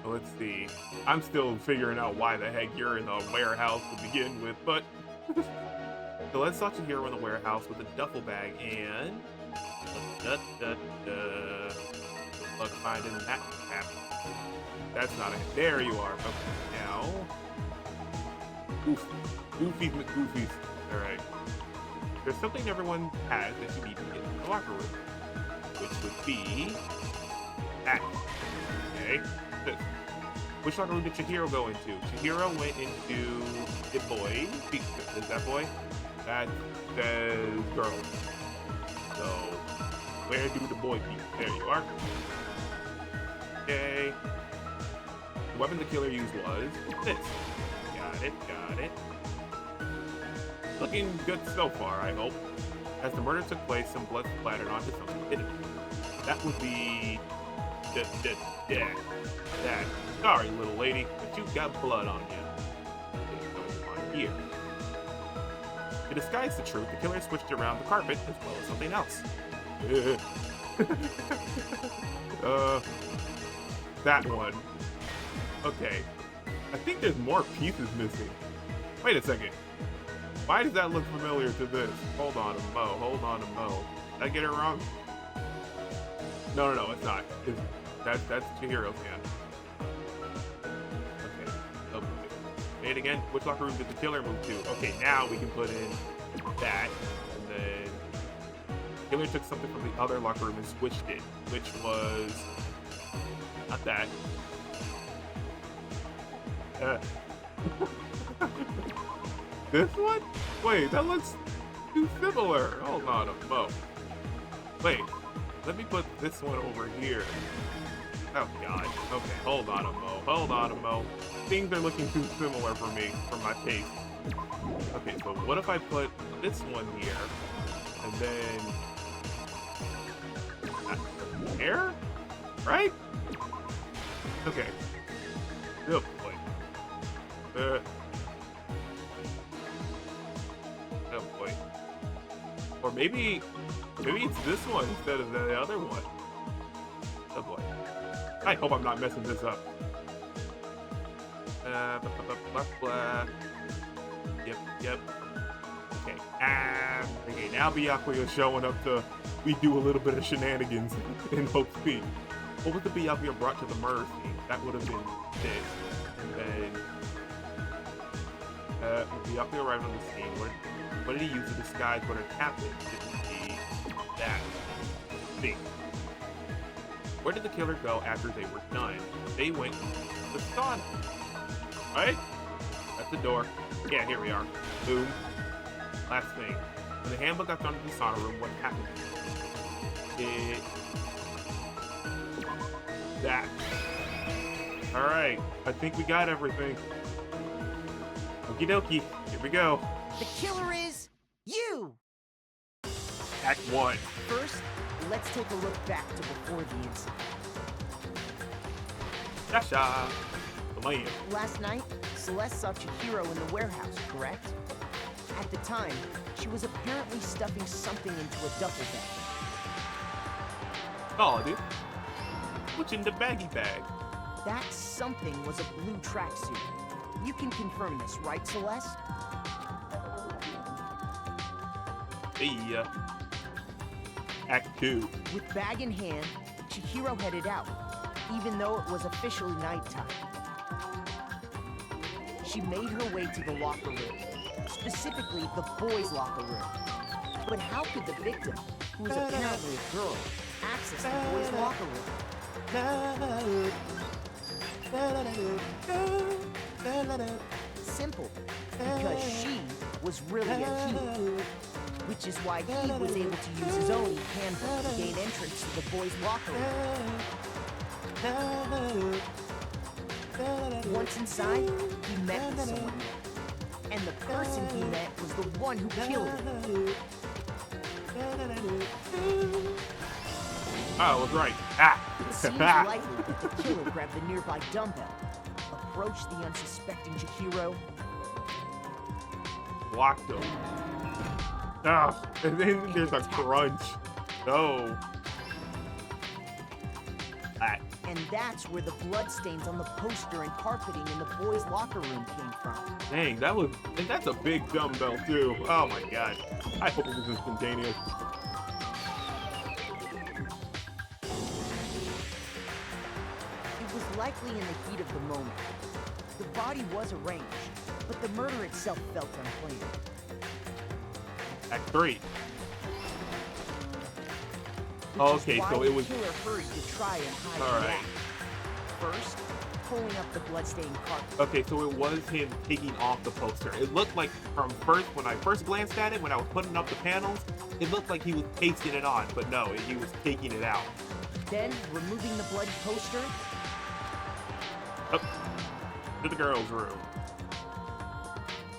[SPEAKER 1] So let's see. I'm still figuring out why the heck you're in the warehouse to begin with, but... So let's talk to Chihiro in the warehouse with a duffel bag and... Good luck finding that cap. That's not it. There you are. Okay, now... Goofies McGoofies. Alright. There's something everyone has that you need to get in the locker room. Which would be... that. Okay. This. Which locker room did Chihiro go into? Chihiro went into the boy. Is that boy? That says girl. So, where do the boy be? There you are. Okay. weapon the killer used was this. Got it. Looking good so far, I hope. As the murder took place, some blood splattered onto something hidden. That would be... that. Sorry, little lady, but you've got blood on you. There's no one here. To disguise the truth, the killer switched around the carpet as well as something else. That one. Okay. I think there's more pieces missing. Wait a second. Why does that look familiar to this? Hold on a mo. Did I get it wrong? No, it's not. That's Chihiro's hand. Okay. Say it again. Which locker room did the killer move to? Okay, now we can put in that. And then the killer took something from the other locker room and switched it. Which was... not that. This one? Wait, that looks too similar. Hold on a mo. Wait, let me put this one over here. Oh god. Okay, hold on a mo. Things are looking too similar for me, for my taste. Okay, so what if I put this one here, and then... here? Right? Okay. Oh boy. Oh boy. Or maybe it's this one instead of the other one. Oh boy. I hope I'm not messing this up. Yep. Okay. Okay, now Byakuya is showing up to we do a little bit of shenanigans in Hope Speed. What was the Byakuya brought to the murder scene? That would have been this. And then when Byakuya arrived on the scene, what did he use to disguise what had happened? Did he that thing? Where did the killer go after they were done? They went to the sauna. Right? That's the door. Yeah, here we are. Boom. Last thing. When the handbook got thrown into the sauna room, what happened? That. Alright, I think we got everything. Okie dokie, here we go.
[SPEAKER 7] The killer is you!
[SPEAKER 1] Act 1.
[SPEAKER 7] First, let's take a look back to before the incident.
[SPEAKER 1] Sha-sha.
[SPEAKER 7] Last night, Celeste saw Chihiro in the warehouse, correct? At the time, she was apparently stuffing something into a duffel bag.
[SPEAKER 1] Oh, dude. What's in the baggy bag?
[SPEAKER 7] That something was a blue tracksuit. You can confirm this, right, Celeste?
[SPEAKER 1] Hey, Act 2.
[SPEAKER 7] With bag in hand, Chihiro headed out, even though it was officially nighttime. She made her way to the locker room, specifically the boys' locker room. But how could the victim, who was apparently a girl, access the boys' locker room? Simple, because she was really a he, which is why he was able to use his own handbook to gain entrance to the boys' locker room. Once inside, he met with someone new. And the person he met was the one who killed him.
[SPEAKER 1] Oh, I was right. Ah!
[SPEAKER 7] It seems likely that the killer grabbed the nearby dumbbell, approached the unsuspecting Chihiro,
[SPEAKER 1] blocked him. Ah, and then there's a crunch. No. That.
[SPEAKER 7] And that's where the bloodstains on the poster and carpeting in the boys' locker room came from.
[SPEAKER 1] Dang, that's a big dumbbell too. Oh my god. I hope it was instantaneous.
[SPEAKER 7] It was likely in the heat of the moment. The body was arranged, but the murder itself felt unplanned.
[SPEAKER 1] Act 3. Okay, so it was.
[SPEAKER 7] The killer hurried to try and hide the act. First, pulling up the bloodstained carpet.
[SPEAKER 1] Okay, so it was him taking off the poster. It looked like when I first glanced at it, when I was putting up the panels, it looked like he was pasting it on, but no, he was taking it out.
[SPEAKER 7] Then, removing the bloody poster.
[SPEAKER 1] Oh, to the girls' room.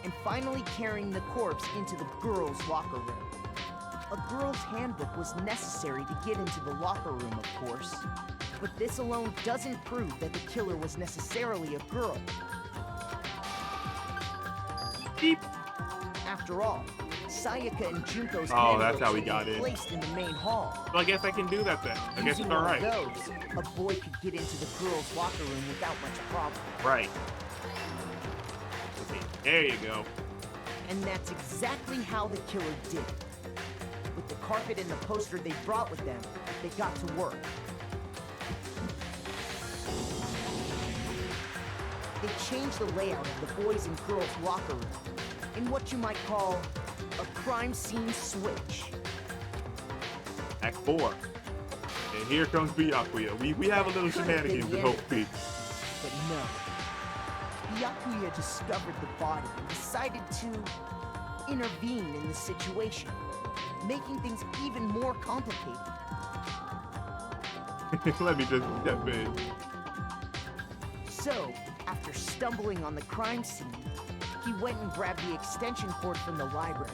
[SPEAKER 7] And finally carrying the corpse into the girls' locker room. A girl's handbook was necessary to get into the locker room, of course. But this alone doesn't prove that the killer was necessarily a girl.
[SPEAKER 1] Beep.
[SPEAKER 7] After all, Sayaka and Junko's
[SPEAKER 1] that's how we got
[SPEAKER 7] were
[SPEAKER 1] in.
[SPEAKER 7] placed in the main hall.
[SPEAKER 1] Well, I guess I can do that then. I guess it's alright.
[SPEAKER 7] Those, a boy could get into the girls' locker room without much problem.
[SPEAKER 1] Right. Okay, there you go.
[SPEAKER 7] And that's exactly how the killer did it. With the carpet and the poster they brought with them, they got to work. They changed the layout of the boys' and girls' locker room in what you might call a crime scene switch.
[SPEAKER 1] Act 4. And here comes Byakuya. We have a little shenanigans in Hope Peak.
[SPEAKER 7] But no. Byakuya discovered the body and decided to intervene in the situation, making things even more complicated.
[SPEAKER 1] Let me just step in.
[SPEAKER 7] So, after stumbling on the crime scene, he went and grabbed the extension cord from the library,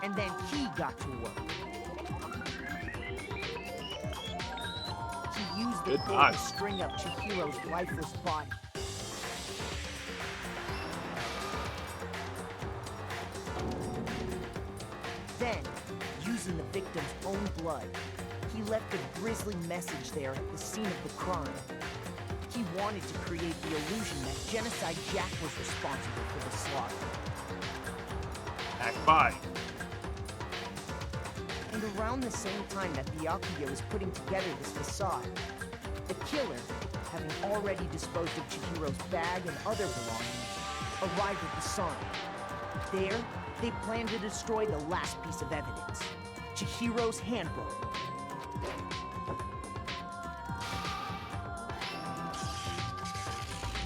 [SPEAKER 7] and then he got to work. He used the cord to string up Chihiro's lifeless body. Then, using the victim's own blood, he left a grisly message there at the scene of the crime. He wanted to create the illusion that Genocide Jack was responsible for the slaughter.
[SPEAKER 1] Act 5.
[SPEAKER 7] And around the same time that Byakuya was putting together this facade, the killer, having already disposed of Chihiro's bag and other belongings, arrived at the sauna. There, they planned to destroy the last piece of evidence, Chihiro's handbook.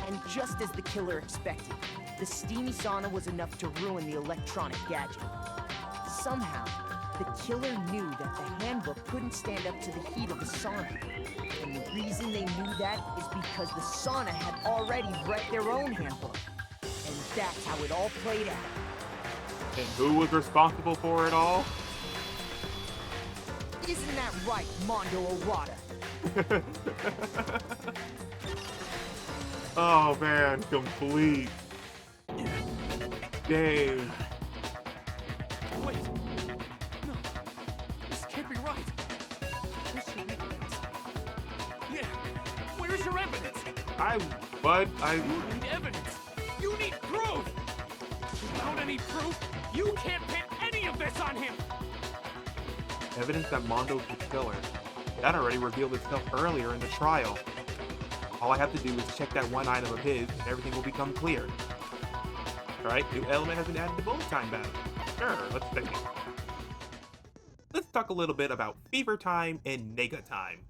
[SPEAKER 7] And just as the killer expected, the steamy sauna was enough to ruin the electronic gadget. Somehow, the killer knew that the handbook couldn't stand up to the heat of the sauna. And the reason they knew that is because the sauna had already wrecked their own handbook. And that's how it all played out.
[SPEAKER 1] And who was responsible for it all?
[SPEAKER 7] Isn't that right, Mondo Orada?
[SPEAKER 1] Oh man, complete. Dang.
[SPEAKER 5] Wait. No. This can't be right. Where's your evidence? Yeah. Where's your evidence?
[SPEAKER 1] You
[SPEAKER 5] need evidence. You need proof. Without any proof, you can't pin any of this on him.
[SPEAKER 1] Evidence that Mondo's the killer. That already revealed itself earlier in the trial. All I have to do is check that one item of his, and everything will become clear. Alright, new element has been added to bullet time battle. Sure, let's take it. Let's talk a little bit about fever time and nega time.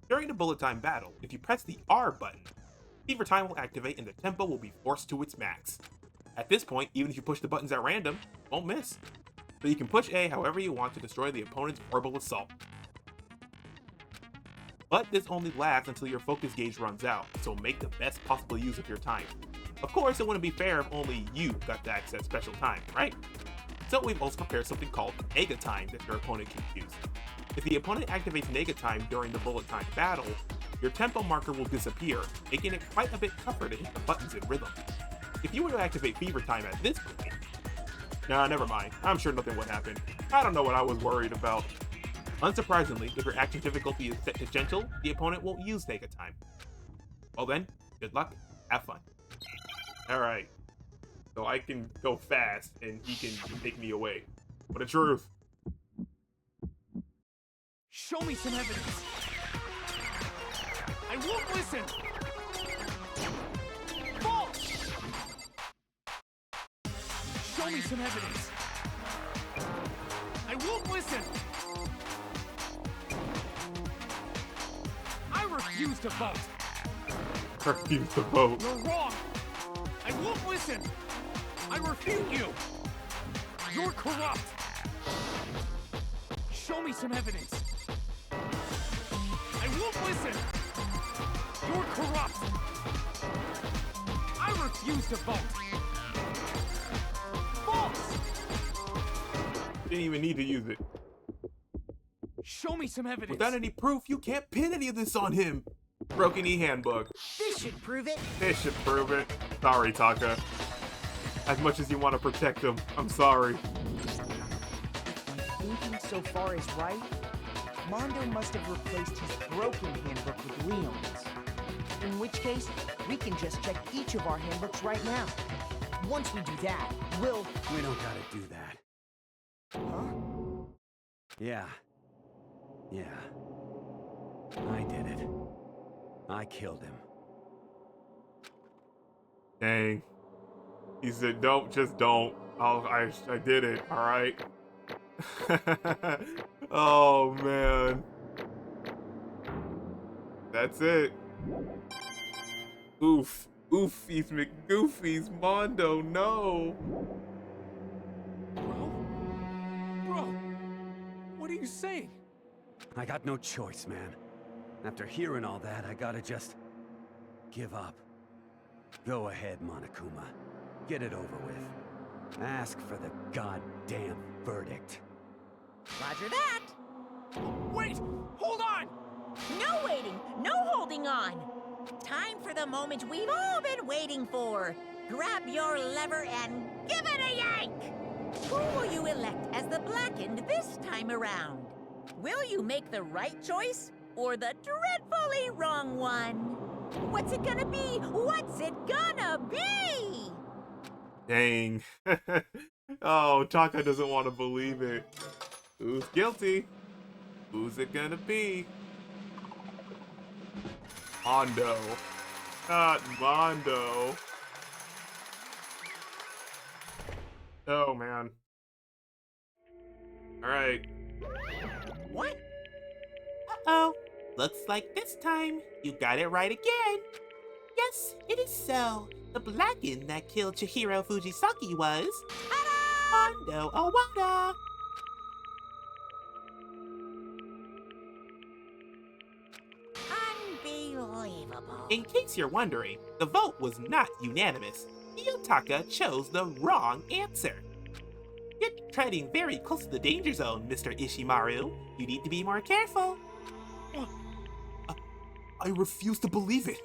[SPEAKER 1] During the bullet time battle, if you press the R button, fever time will activate and the tempo will be forced to its max. At this point, even if you push the buttons at random, you won't miss. So you can push A however you want to destroy the opponent's verbal assault. But this only lasts until your focus gauge runs out, so make the best possible use of your time. Of course, it wouldn't be fair if only you got to access special time, right? So we've also prepared something called nega time that your opponent can use. If the opponent activates nega time during the bullet time battle, your tempo marker will disappear, making it quite a bit tougher to hit the buttons in rhythm. If you were to activate fever time at this point, nah, never mind, I'm sure nothing would happen. I don't know what I was worried about. Unsurprisingly, if your action difficulty is set to gentle, the opponent won't use nega time. Well then, good luck, have fun. Alright, so I can go fast and he can take me away. What the truth?
[SPEAKER 5] Show me some evidence. I won't listen. False. Show me some evidence. I won't listen. I refuse to vote.
[SPEAKER 1] Refuse to vote.
[SPEAKER 5] You're wrong. I won't listen. I refute you. You're corrupt. Show me some evidence. I won't listen. You're corrupt. I refuse to vote. False!
[SPEAKER 1] Didn't even need to use it.
[SPEAKER 5] Show me some evidence.
[SPEAKER 1] Without any proof, you can't pin any of this on him. Broken e-handbook.
[SPEAKER 7] This should prove it.
[SPEAKER 1] This should prove it. Sorry, Taka. As much as you want to protect him, I'm sorry.
[SPEAKER 7] Thinking so far is right, Mondo must have replaced his broken handbook with Leon's. In which case, we can just check each of our handbooks right now. Once we do that, we'll...
[SPEAKER 10] We don't gotta do that.
[SPEAKER 7] Huh?
[SPEAKER 10] Yeah. I did it. I killed him.
[SPEAKER 1] Dang. He said, don't, just don't. I did it, alright? Oh, man. That's it. Oof. Oofies McGoofies, Mondo, no.
[SPEAKER 5] Bro, what are you saying?
[SPEAKER 10] I got no choice, man. After hearing all that, I gotta just give up. Go ahead, Monokuma. Get it over with. Ask for the goddamn verdict.
[SPEAKER 2] Roger that.
[SPEAKER 5] Wait! Hold on!
[SPEAKER 2] No waiting, no holding on. Time for the moment we've all been waiting for. Grab your lever and give it a yank! Who will you elect as the Blackened this time around? Will you make the right choice or the dreadfully wrong one? What's it gonna be? What's it gonna be?
[SPEAKER 1] Dang. Oh, Taka doesn't want to believe it. Who's guilty? Who's it gonna be? Mondo. Not Mondo. Oh, man. Alright.
[SPEAKER 2] What?
[SPEAKER 15] Uh-oh. Looks like this time you got it right again. Yes, it is so. The Blackened that killed Chihiro Fujisaki was... Mondo Owada.
[SPEAKER 2] Unbelievable.
[SPEAKER 15] In case you're wondering, the vote was not unanimous. Iyotaka chose the wrong answer. You're treading very close to the danger zone, Mr. Ishimaru. You need to be more careful.
[SPEAKER 1] I refuse to believe it.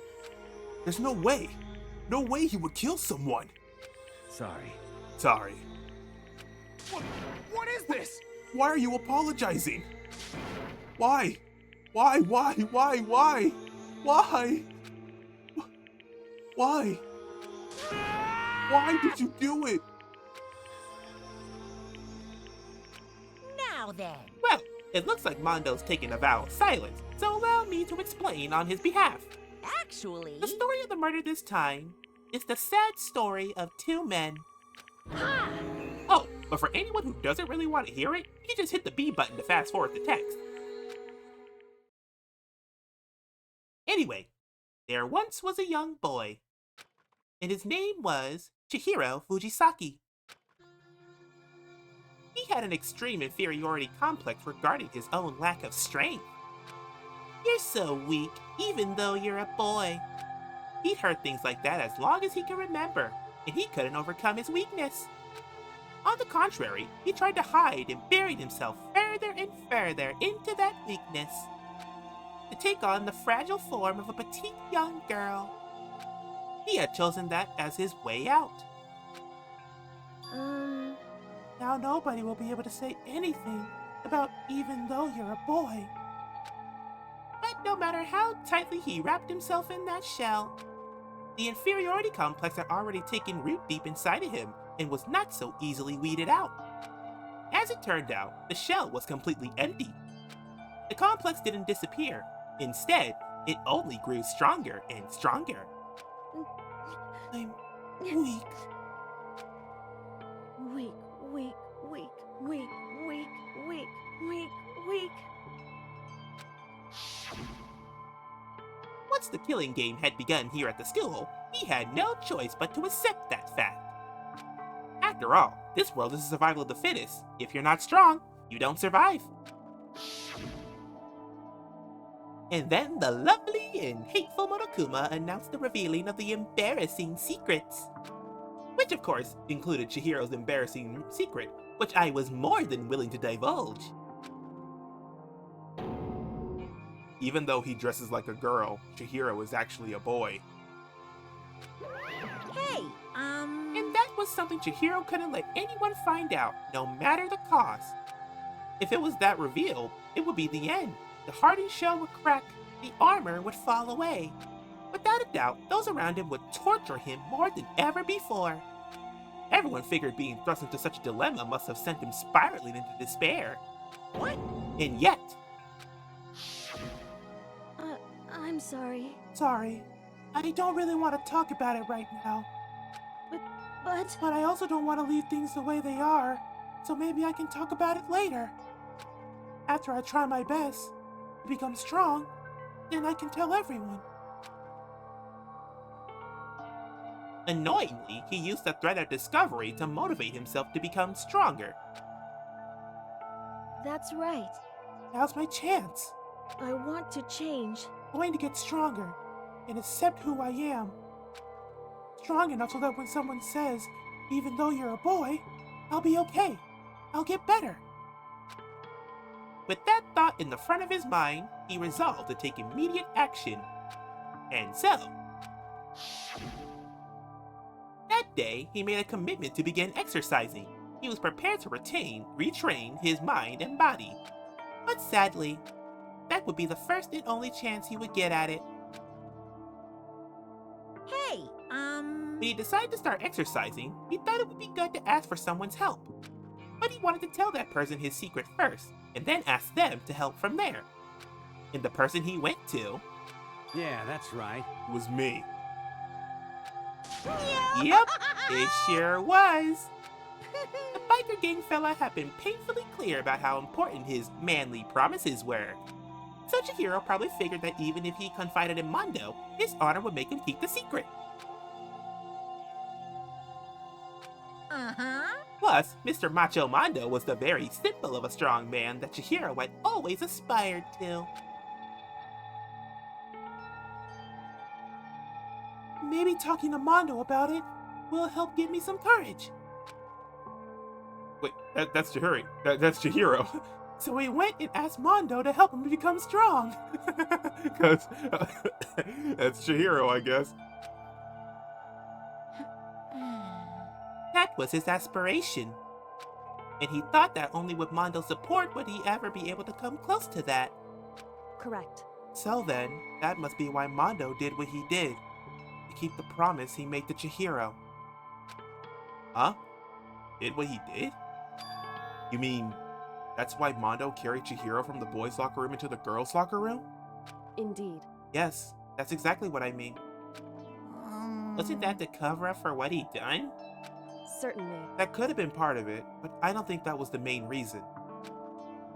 [SPEAKER 1] There's no way. No way he would kill someone.
[SPEAKER 10] Sorry.
[SPEAKER 1] Sorry.
[SPEAKER 5] What is this?
[SPEAKER 1] Why are you apologizing? Why? Why? Why? Why? Why did you do it?
[SPEAKER 2] Now then.
[SPEAKER 15] Well, it looks like Mondo's taking a vow of silence, so allow me to explain on his behalf.
[SPEAKER 2] Actually...
[SPEAKER 15] The story of the murder this time is the sad story of two men.
[SPEAKER 2] Ha!
[SPEAKER 15] Oh, but for anyone who doesn't really want to hear it, you can just hit the B button to fast forward the text. Anyway, there once was a young boy, and his name was Chihiro Fujisaki. He had an extreme inferiority complex regarding his own lack of strength. You're so weak, even though you're a boy. He'd heard things like that as long as he could remember, and he couldn't overcome his weakness. On the contrary, he tried to hide and buried himself further and further into that weakness, to take on the fragile form of a petite young girl. He had chosen that as his way out. Now nobody will be able to say anything about even though you're a boy. But no matter how tightly he wrapped himself in that shell, the inferiority complex had already taken root deep inside of him and was not so easily weeded out. As it turned out, the shell was completely empty. The complex didn't disappear. Instead, it only grew stronger and stronger. I'm weak.
[SPEAKER 8] Weak, weak, weak, weak, weak, weak, weak, weak.
[SPEAKER 15] Once the killing game had begun here at the school, he had no choice but to accept that fact. After all, this world is the survival of the fittest. If you're not strong, you don't survive. And then the lovely and hateful Monokuma announced the revealing of the embarrassing secrets. Which of course included Chihiro's embarrassing secret, which I was more than willing to divulge. Even though he dresses like a girl, Chihiro is actually a boy.
[SPEAKER 2] Hey,
[SPEAKER 15] And that was something Chihiro couldn't let anyone find out, no matter the cost. If it was that reveal, it would be the end. The hardened shell would crack, the armor would fall away. Without a doubt, those around him would torture him more than ever before. Everyone figured being thrust into such a dilemma must have sent him spiraling into despair.
[SPEAKER 2] What?
[SPEAKER 15] And yet...
[SPEAKER 8] I'm sorry.
[SPEAKER 14] Sorry. I don't really want to talk about it right now. But I also don't want to leave things the way they are, so maybe I can talk about it later. After I try my best to become strong, then I can tell everyone.
[SPEAKER 15] Annoyingly, he used the threat of discovery to motivate himself to become stronger.
[SPEAKER 8] That's right.
[SPEAKER 14] Now's my chance.
[SPEAKER 8] I want to change.
[SPEAKER 14] I'm going to get stronger and accept who I am. Strong enough so that when someone says, even though you're a boy, I'll be okay. I'll get better.
[SPEAKER 15] With that thought in the front of his mind, he resolved to take immediate action. And so... that day, he made a commitment to begin exercising. He was prepared to retrain his mind and body. But sadly, that would be the first and only chance he would get at it.
[SPEAKER 2] Hey,
[SPEAKER 15] When he decided to start exercising, he thought it would be good to ask for someone's help. But he wanted to tell that person his secret first, and then ask them to help from there. And the person he went to...
[SPEAKER 10] Yeah, that's right.
[SPEAKER 1] Was me.
[SPEAKER 15] Yep, it sure was. The biker gang fella had been painfully clear about how important his manly promises were. So Chihiro probably figured that even if he confided in Mondo, his honor would make him keep the secret. Plus, Mr. Macho Mondo was the very symbol of a strong man that Chihiro had always aspired to.
[SPEAKER 14] Maybe talking to Mondo about it will help give me some courage.
[SPEAKER 1] Wait, that's Chihiro. That's Chihiro.
[SPEAKER 14] So he went and asked Mondo to help him to become strong.
[SPEAKER 1] Because that's Chihiro, I guess.
[SPEAKER 15] That was his aspiration. And he thought that only with Mondo's support would he ever be able to come close to that.
[SPEAKER 8] Correct.
[SPEAKER 15] So then, that must be why Mondo did what he did. To keep the promise he made to Chihiro. Huh?
[SPEAKER 1] Did what he did? You mean that's why Mondo carried Chihiro from the boys' locker room into the girls' locker room?
[SPEAKER 8] Indeed.
[SPEAKER 15] Yes, that's exactly what I mean. Wasn't that the cover-up for what he'd done?
[SPEAKER 8] Certainly.
[SPEAKER 15] That could have been part of it, but I don't think that was the main reason.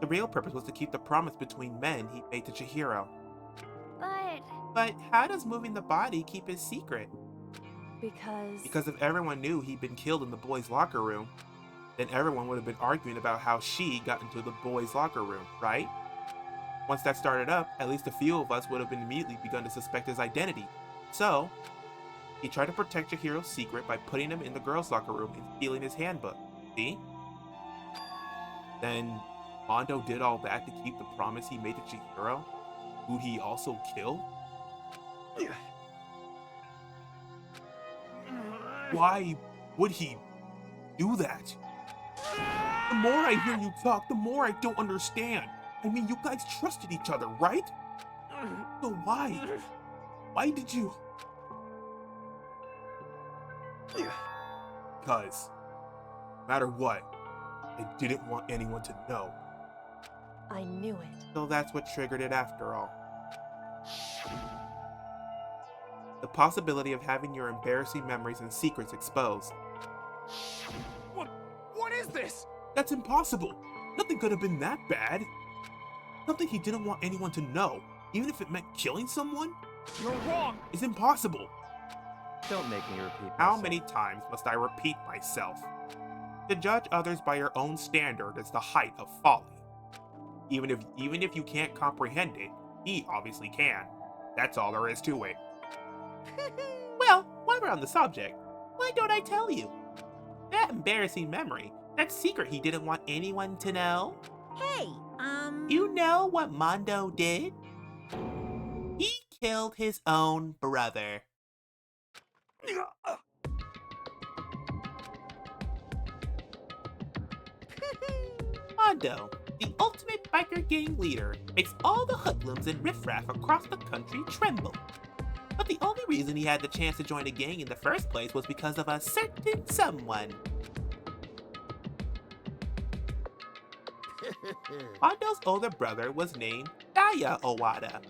[SPEAKER 15] The real purpose was to keep the promise between men he made to Chihiro. But how does moving the body keep his secret? Because if everyone knew he'd been killed in the boys' locker room, then everyone would have been arguing about how she got into the boys' locker room, right? Once that started up, at least a few of us would have been immediately begun to suspect his identity. So, he tried to protect Chihiro's secret by putting him in the girls' locker room and stealing his handbook. See? Then, Mondo did all that to keep the promise he made to Chihiro, who he also killed? Why would he do that? The more I hear you talk, the more I don't understand. I mean, you guys trusted each other, right? So why? Why did you? Cause, no matter what, I didn't want anyone to know.
[SPEAKER 8] I knew it.
[SPEAKER 15] So that's what triggered it after all. The possibility of having your embarrassing memories and secrets exposed.
[SPEAKER 5] What is this?
[SPEAKER 1] That's impossible. Nothing could have been that bad. Something he didn't want anyone to know, even if it meant killing someone?
[SPEAKER 5] You're wrong!
[SPEAKER 1] Is impossible.
[SPEAKER 9] Don't make me repeat
[SPEAKER 15] How
[SPEAKER 9] myself.
[SPEAKER 15] many times must I repeat myself? To judge others by your own standard is the height of folly. Even if you can't comprehend it,
[SPEAKER 1] he obviously can. That's all there is to it.
[SPEAKER 15] Well, while we're on the subject, why don't I tell you? That embarrassing memory, that secret he didn't want anyone to know.
[SPEAKER 2] Hey,
[SPEAKER 15] You know what Mondo did? He killed his own brother. Mondo, the ultimate biker gang leader, makes all the hoodlums and riffraff across the country tremble. But the only reason he had the chance to join a gang in the first place was because of a certain someone. Mondo's older brother was named Daya Owada.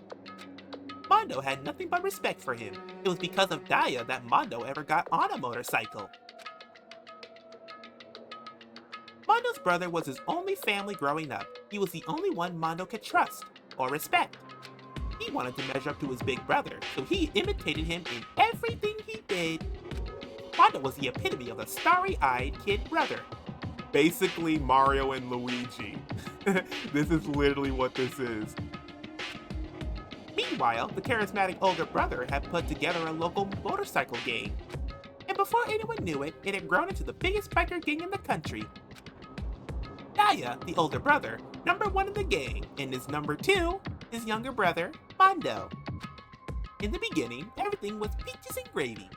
[SPEAKER 15] Mondo had nothing but respect for him. It was because of Daya that Mondo ever got on a motorcycle. Mondo's brother was his only family growing up. He was the only one Mondo could trust or respect. He wanted to measure up to his big brother, so he imitated him in everything he did. Mondo was the epitome of the starry-eyed kid brother.
[SPEAKER 1] Basically Mario and Luigi. This is literally what this is.
[SPEAKER 15] Meanwhile, the charismatic older brother had put together a local motorcycle gang. And before anyone knew it, it had grown into the biggest biker gang in the country. Daya, the older brother, #1 in the gang, and his #2, his younger brother, Mondo. In the beginning, everything was peaches and gravy.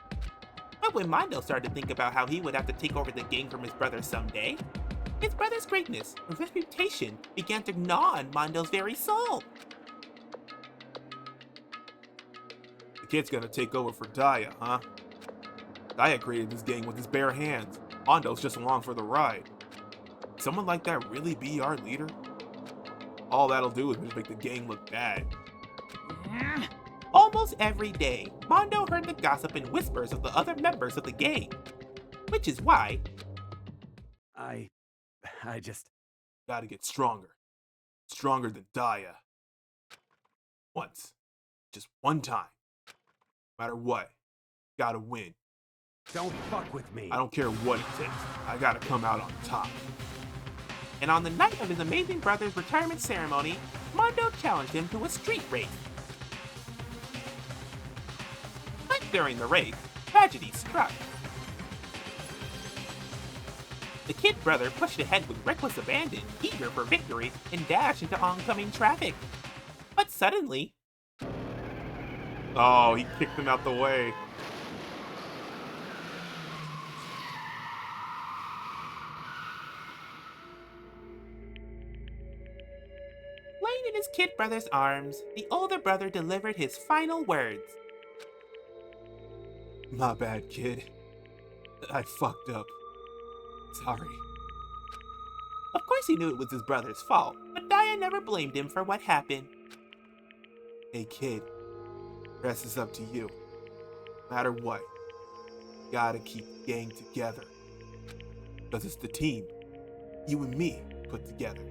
[SPEAKER 15] But when Mondo started to think about how he would have to take over the gang from his brother someday, his brother's greatness and reputation began to gnaw on Mondo's very soul.
[SPEAKER 1] The kid's gonna take over for Daya, huh? Daya created this gang with his bare hands. Mondo's just along for the ride. Someone like that really be our leader? All that'll do is just make the gang look bad.
[SPEAKER 15] Almost every day, Mondo heard the gossip and whispers of the other members of the gang. Which is why...
[SPEAKER 10] I just...
[SPEAKER 1] Gotta get stronger. Stronger than Daya. Once. Just one time. No matter what. Gotta win.
[SPEAKER 10] Don't fuck with me.
[SPEAKER 1] I don't care what it takes. I gotta come out on top.
[SPEAKER 15] And on the night of his amazing brother's retirement ceremony, Mondo challenged him to a street race. But during the race, tragedy struck. The kid brother pushed ahead with reckless abandon, eager for victory, and dashed into oncoming traffic. But suddenly...
[SPEAKER 1] Oh, he kicked him out the way.
[SPEAKER 15] Laying in his kid brother's arms, the older brother delivered his final words.
[SPEAKER 1] My bad, kid. I fucked up. Sorry.
[SPEAKER 15] Of course he knew it was his brother's fault, but Daya never blamed him for what happened.
[SPEAKER 1] Hey kid, the rest is up to you. No matter what, you gotta keep the gang together. Because it's the team, you and me, put together.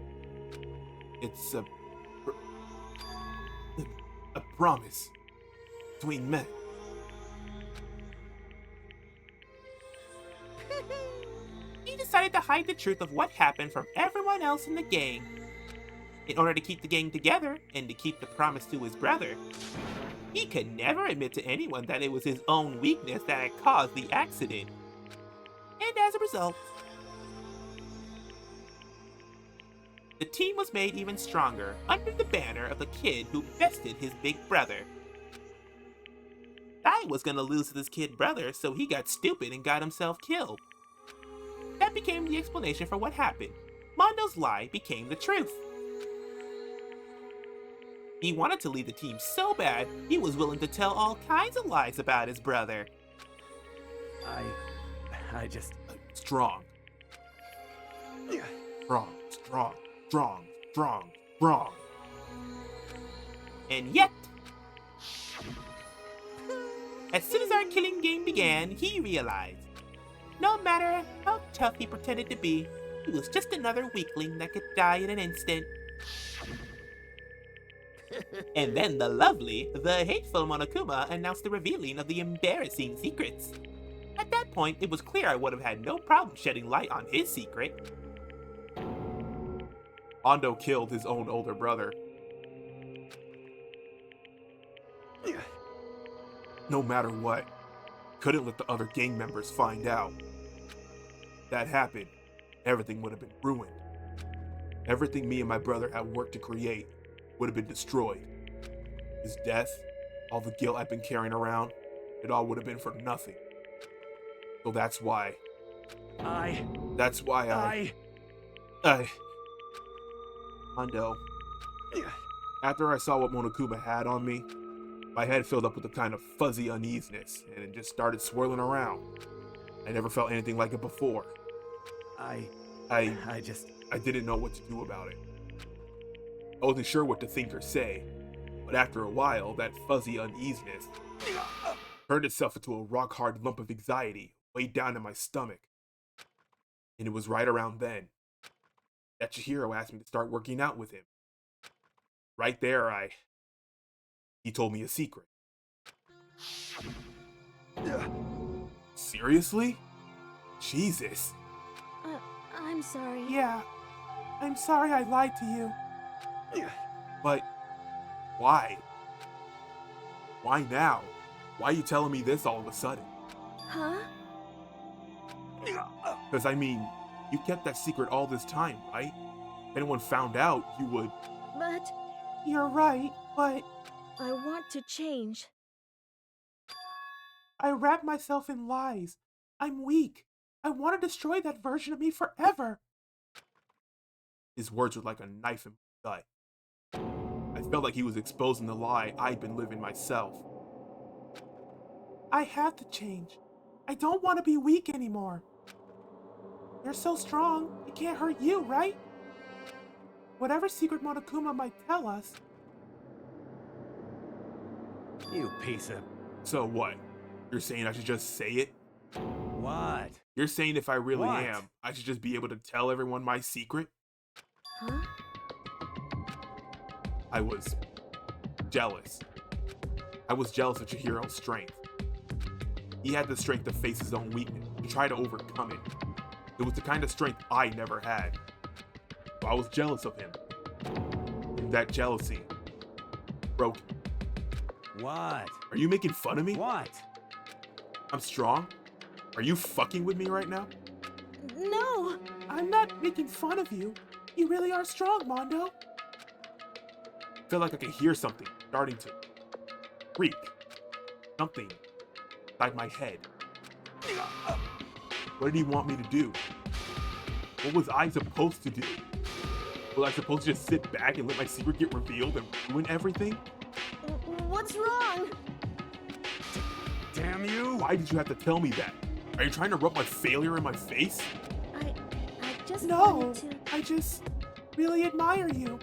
[SPEAKER 1] It's a promise between men.
[SPEAKER 15] He decided to hide the truth of what happened from everyone else in the gang. In order to keep the gang together and to keep the promise to his brother, he could never admit to anyone that it was his own weakness that had caused the accident. And as a result, the team was made even stronger under the banner of the kid who bested his big brother. Dai was gonna lose to this kid brother, so he got stupid and got himself killed. That became the explanation for what happened. Mondo's lie became the truth. He wanted to lead the team so bad, he was willing to tell all kinds of lies about his brother.
[SPEAKER 10] I just...
[SPEAKER 1] Strong. Strong, strong, strong, strong, strong.
[SPEAKER 15] And yet, as soon as our killing game began, he realized no matter how tough he pretended to be, he was just another weakling that could die in an instant. And then the lovely, the hateful Monokuma announced the revealing of the embarrassing secrets. At that point, it was clear I would have had no problem shedding light on his secret.
[SPEAKER 1] Mondo killed his own older brother. No matter what, couldn't let the other gang members find out. If that happened, everything would have been ruined. Everything me and my brother had worked to create would have been destroyed. His death, all the guilt I've been carrying around, it all would have been for nothing. So that's why Hondo, after I saw what Monokuma had on me, my head filled up with a kind of fuzzy uneasiness, and it just started swirling around. I never felt anything like it before. I didn't know what to do about it. I wasn't sure what to think or say, but after a while, that fuzzy uneasiness turned itself into a rock-hard lump of anxiety way down in my stomach. And it was right around then that Chihiro asked me to start working out with him. Right there, he told me a secret. Seriously? Jesus.
[SPEAKER 8] I'm sorry.
[SPEAKER 14] Yeah, I'm sorry I lied to you.
[SPEAKER 1] But why? Why now? Why are you telling me this all of a sudden?
[SPEAKER 8] Huh?
[SPEAKER 1] Because I mean, you kept that secret all this time, right? If anyone found out, you would...
[SPEAKER 8] But...
[SPEAKER 14] You're right, but...
[SPEAKER 8] I want to change.
[SPEAKER 14] I wrap myself in lies. I'm weak. I want to destroy that version of me forever.
[SPEAKER 1] His words were like a knife in my gut. I felt like he was exposing the lie I'd been living myself.
[SPEAKER 14] I have to change. I don't want to be weak anymore. You're so strong, it can't hurt you, right? Whatever secret Monokuma might tell us.
[SPEAKER 10] You piece of...
[SPEAKER 1] So what? You're saying I should just say it?
[SPEAKER 10] What?
[SPEAKER 1] You're saying if I really
[SPEAKER 10] What?
[SPEAKER 1] am, I should just be able to tell everyone my secret?
[SPEAKER 8] Huh?
[SPEAKER 1] I was jealous. I was jealous of Chihiro's strength. He had the strength to face his own weakness, to try to overcome it. It was the kind of strength I never had. So I was jealous of him. And that jealousy broke me.
[SPEAKER 10] What?
[SPEAKER 1] Are you making fun of me?
[SPEAKER 10] What?
[SPEAKER 14] I'm strong? Are you fucking with me right now?
[SPEAKER 8] No!
[SPEAKER 14] I'm not making fun of you. You really are strong, Mondo.
[SPEAKER 1] I feel like I can hear something starting to creak. Something inside my head. What did he want me to do? What was I supposed to do? Was I supposed to just sit back and let my secret get revealed and ruin everything?
[SPEAKER 8] What's wrong?
[SPEAKER 10] Damn you!
[SPEAKER 1] Why did you have to tell me that? Are you trying to rub my failure in my face?
[SPEAKER 8] I just
[SPEAKER 14] No,
[SPEAKER 8] wanted to...
[SPEAKER 14] I just really admire you.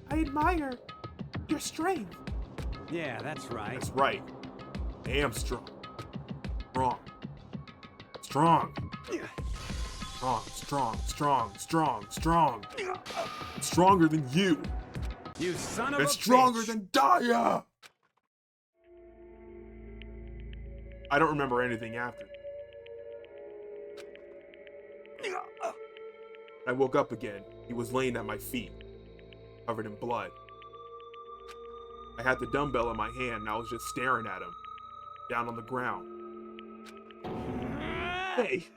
[SPEAKER 14] I admire your strength.
[SPEAKER 10] Yeah, that's right.
[SPEAKER 1] That's right. I am strong. Strong. Strong. Strong. Stronger than you.
[SPEAKER 10] You son of a
[SPEAKER 1] It's stronger
[SPEAKER 10] bitch.
[SPEAKER 1] than Daya! I don't remember anything after. I woke up again. He was laying at my feet, covered in blood. I had the dumbbell in my hand and I was just staring at him, down on the ground. Hey!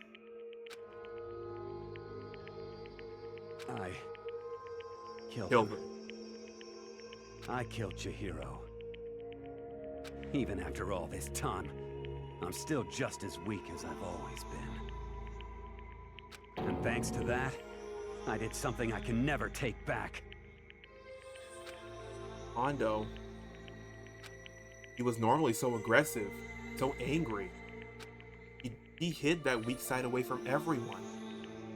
[SPEAKER 10] I killed him. I killed Chihiro. Even after all this time, I'm still just as weak as I've always been. And thanks to that, I did something I can never take back.
[SPEAKER 1] Hondo. He was normally so aggressive, so angry. He hid that weak side away from everyone.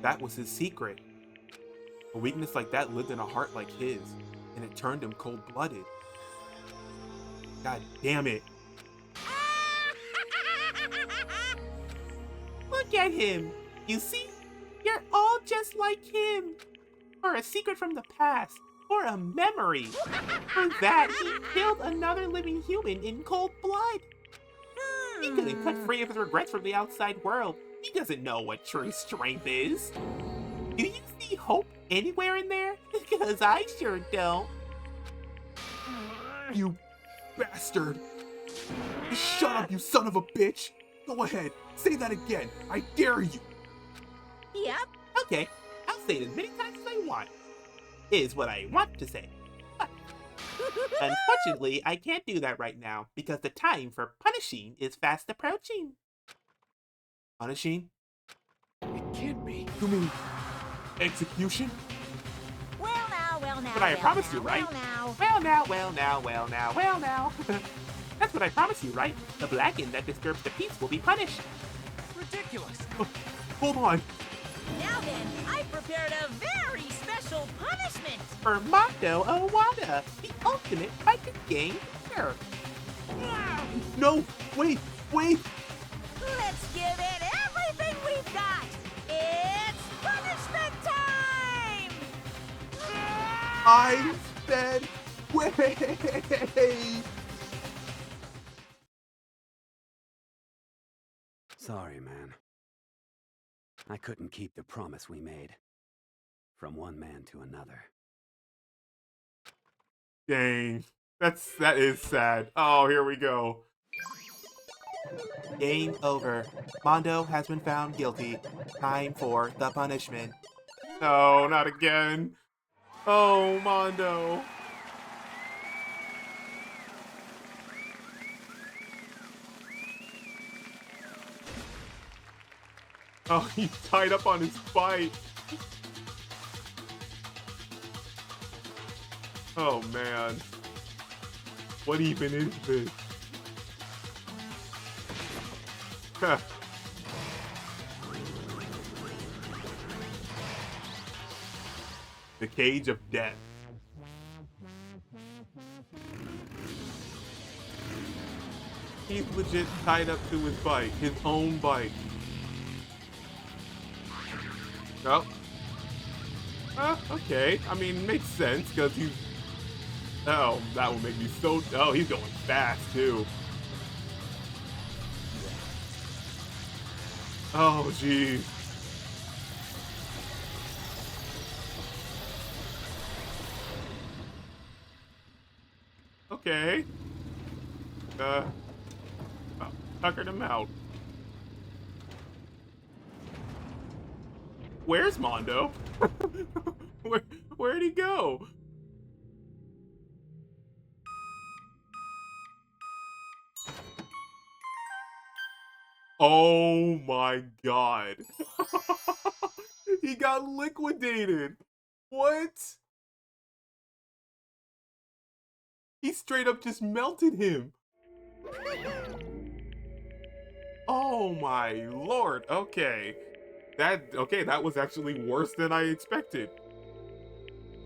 [SPEAKER 1] That was his secret. A weakness like that lived in a heart like his, and it turned him cold-blooded. God damn it.
[SPEAKER 15] Look at him. You see? You're all just like him. Or a secret from the past. Or a memory. For that, he killed another living human in cold blood. He couldn't cut free of his regrets from the outside world. He doesn't know what true strength is. Do you see hope anywhere in there? Because I sure don't.
[SPEAKER 1] You bastard. Shut up, you son of a bitch! Go ahead, say that again. I dare you.
[SPEAKER 2] Yep.
[SPEAKER 15] Okay, I'll say it as many times as I want. Is what I want to say. But unfortunately, I can't do that right now because the time for punishing is fast approaching.
[SPEAKER 1] Punishing?
[SPEAKER 4] It can't be.
[SPEAKER 1] You mean execution?
[SPEAKER 2] Well now.
[SPEAKER 15] But I promised you, right? Well now. That's what I promised you, right? The Blackened that disturbs the peace will be punished.
[SPEAKER 4] Ridiculous.
[SPEAKER 1] Hold on.
[SPEAKER 2] Now then, I prepared a very special punishment.
[SPEAKER 15] For Mondo Owada, the ultimate fighting game here.
[SPEAKER 1] No, wait.
[SPEAKER 2] Let's give it everything we've got. It's punishment time!
[SPEAKER 1] I said wait.
[SPEAKER 10] Sorry, man. I couldn't keep the promise we made. From one man to another.
[SPEAKER 1] Dang. That is sad. Oh, here we go.
[SPEAKER 15] Game over. Mondo has been found guilty. Time for the punishment.
[SPEAKER 1] No, not again. Oh, Mondo. Oh, he's tied up on his bike. Oh, man. What even is this? Huh. The Cage of Death. He's legit tied up to his bike, his own bike. Oh. Okay. I mean, makes sense, because he's... Oh, that will make me so... Oh, he's going fast, too. Oh, jeez. Okay. Tuckered him out. Where's Mondo? Where'd he go? Oh my god. He got liquidated. What? He straight up just melted him. Oh my lord. Okay. That was actually worse than I expected.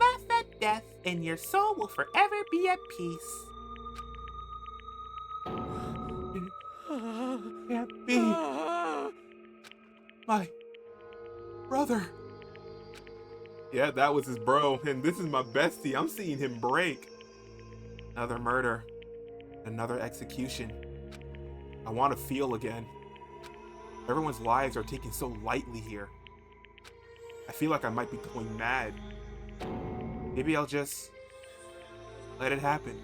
[SPEAKER 15] Laugh at death, and your soul will forever be at peace.
[SPEAKER 1] Can't be. My brother. Yeah, that was his bro, and this is my bestie. I'm seeing him break. Another murder. Another execution. I want to feel again. Everyone's lives are taken so lightly here. I feel like I might be going mad. Maybe I'll just let it happen.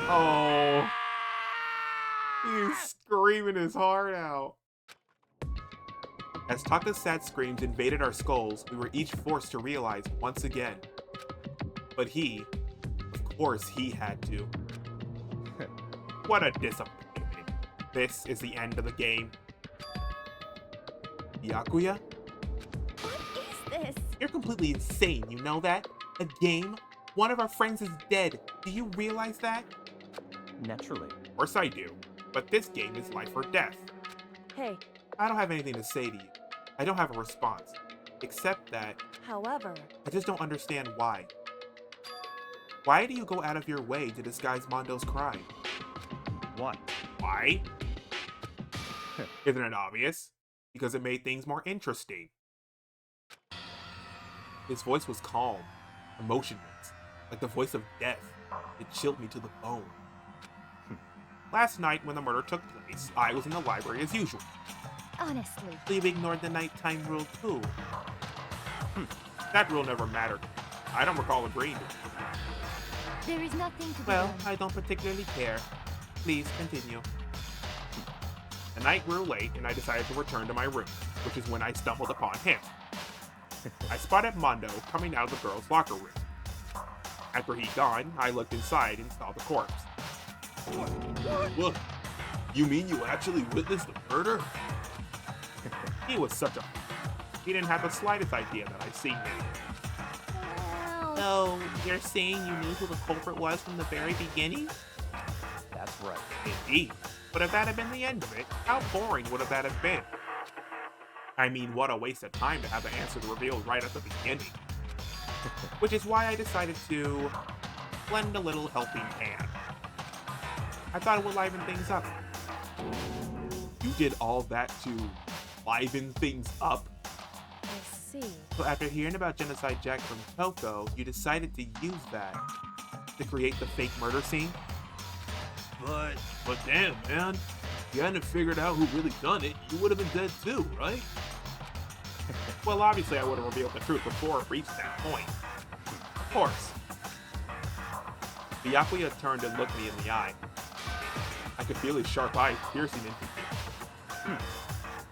[SPEAKER 1] Oh, he's screaming his heart out. As Taka's sad screams invaded our skulls, we were each forced to realize once again. But he, of course he had to. What a disappointment. This is the end of the game. Yakuya?
[SPEAKER 6] What is this?
[SPEAKER 15] You're completely insane, you know that? A game? One of our friends is dead. Do you realize that?
[SPEAKER 9] Naturally.
[SPEAKER 1] Of course I do. But this game is life or death.
[SPEAKER 8] Hey,
[SPEAKER 1] I don't have anything to say to you. I don't have a response. Except that...
[SPEAKER 8] however...
[SPEAKER 1] I just don't understand why. Why do you go out of your way to disguise Mondo's crime?
[SPEAKER 9] What?
[SPEAKER 1] Why? Isn't it obvious? Because it made things more interesting. His voice was calm, emotionless, like the voice of death. It chilled me to the bone. Last night, when the murder took place, I was in the library as usual.
[SPEAKER 6] Honestly.
[SPEAKER 15] So you ignored the nighttime rule too. That rule never mattered.
[SPEAKER 1] I don't recall agreeing to it.
[SPEAKER 12] There is nothing to be
[SPEAKER 15] Well,
[SPEAKER 12] done.
[SPEAKER 15] I don't particularly care. Please continue.
[SPEAKER 1] The night grew late, and I decided to return to my room, which is when I stumbled upon him. I spotted Mondo coming out of the girls' locker room. After he'd gone, I looked inside and saw the corpse.
[SPEAKER 16] What? You mean you actually witnessed the murder?
[SPEAKER 1] He was such a... He didn't have the slightest idea that I'd seen him.
[SPEAKER 15] So, you're saying you knew who the culprit was from the very beginning?
[SPEAKER 9] That's right.
[SPEAKER 1] Indeed. But if that had been the end of it, how boring would that have been? I mean, what a waste of time to have the answer revealed right at the beginning. Which is why I decided to lend a little helping hand. I thought it would liven things up.
[SPEAKER 16] You did all that to liven things up?
[SPEAKER 8] I see.
[SPEAKER 1] So after hearing about Genocide Jack from Toko, you decided to use that to create the fake murder scene?
[SPEAKER 16] But damn, man. If you hadn't figured out who really done it, you would have been dead too, right?
[SPEAKER 1] Well, obviously I would have revealed the truth before it reached that point. Of course. The Yakuya turned and looked me in the eye. I could feel his sharp eyes piercing into me.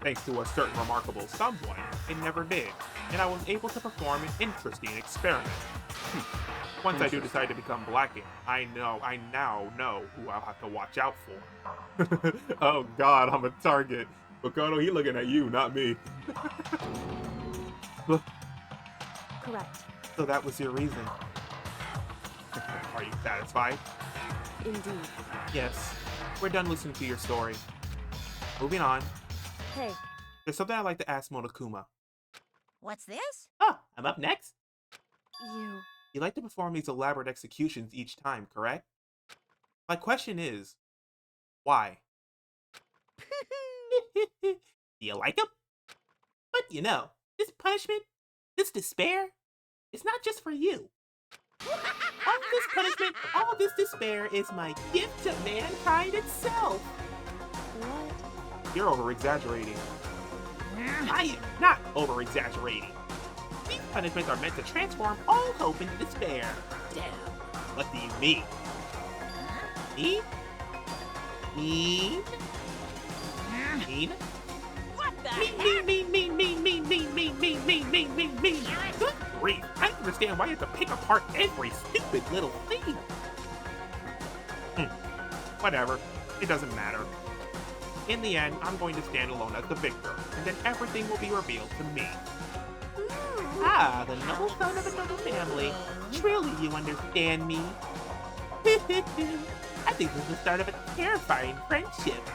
[SPEAKER 1] Thanks to a certain remarkable someone, it never did, and I was able to perform an interesting experiment. Once I do decide to become Blackened, I now know who I'll have to watch out for. Oh god, I'm a target. Makoto, he looking at you, not me.
[SPEAKER 8] Correct.
[SPEAKER 1] So that was your reason. Are you satisfied?
[SPEAKER 8] Indeed.
[SPEAKER 1] Yes. We're done listening to your story. Moving on.
[SPEAKER 8] Hey.
[SPEAKER 1] There's something I'd like to ask Monokuma.
[SPEAKER 2] What's this?
[SPEAKER 15] Oh, I'm up next?
[SPEAKER 1] You like to perform these elaborate executions each time, correct? My question is, why?
[SPEAKER 15] Do you like them? But you know, this punishment, this despair, it's not just for you. All this punishment, all this despair is my gift to mankind itself.
[SPEAKER 8] What?
[SPEAKER 1] You're over-exaggerating.
[SPEAKER 15] I am not over-exaggerating. These punishments are meant to transform all hope into despair.
[SPEAKER 3] Damn.
[SPEAKER 15] What do you mean? Me? Mean? Mean?
[SPEAKER 3] What the
[SPEAKER 15] mean. Good grief, I don't understand why you have to pick apart every stupid little thing.
[SPEAKER 1] Whatever. It doesn't matter. In the end, I'm going to stand alone as the victor, and then everything will be revealed to me.
[SPEAKER 15] Ah, the noble son of a noble family. Truly, you understand me. I think this is the start of a terrifying friendship.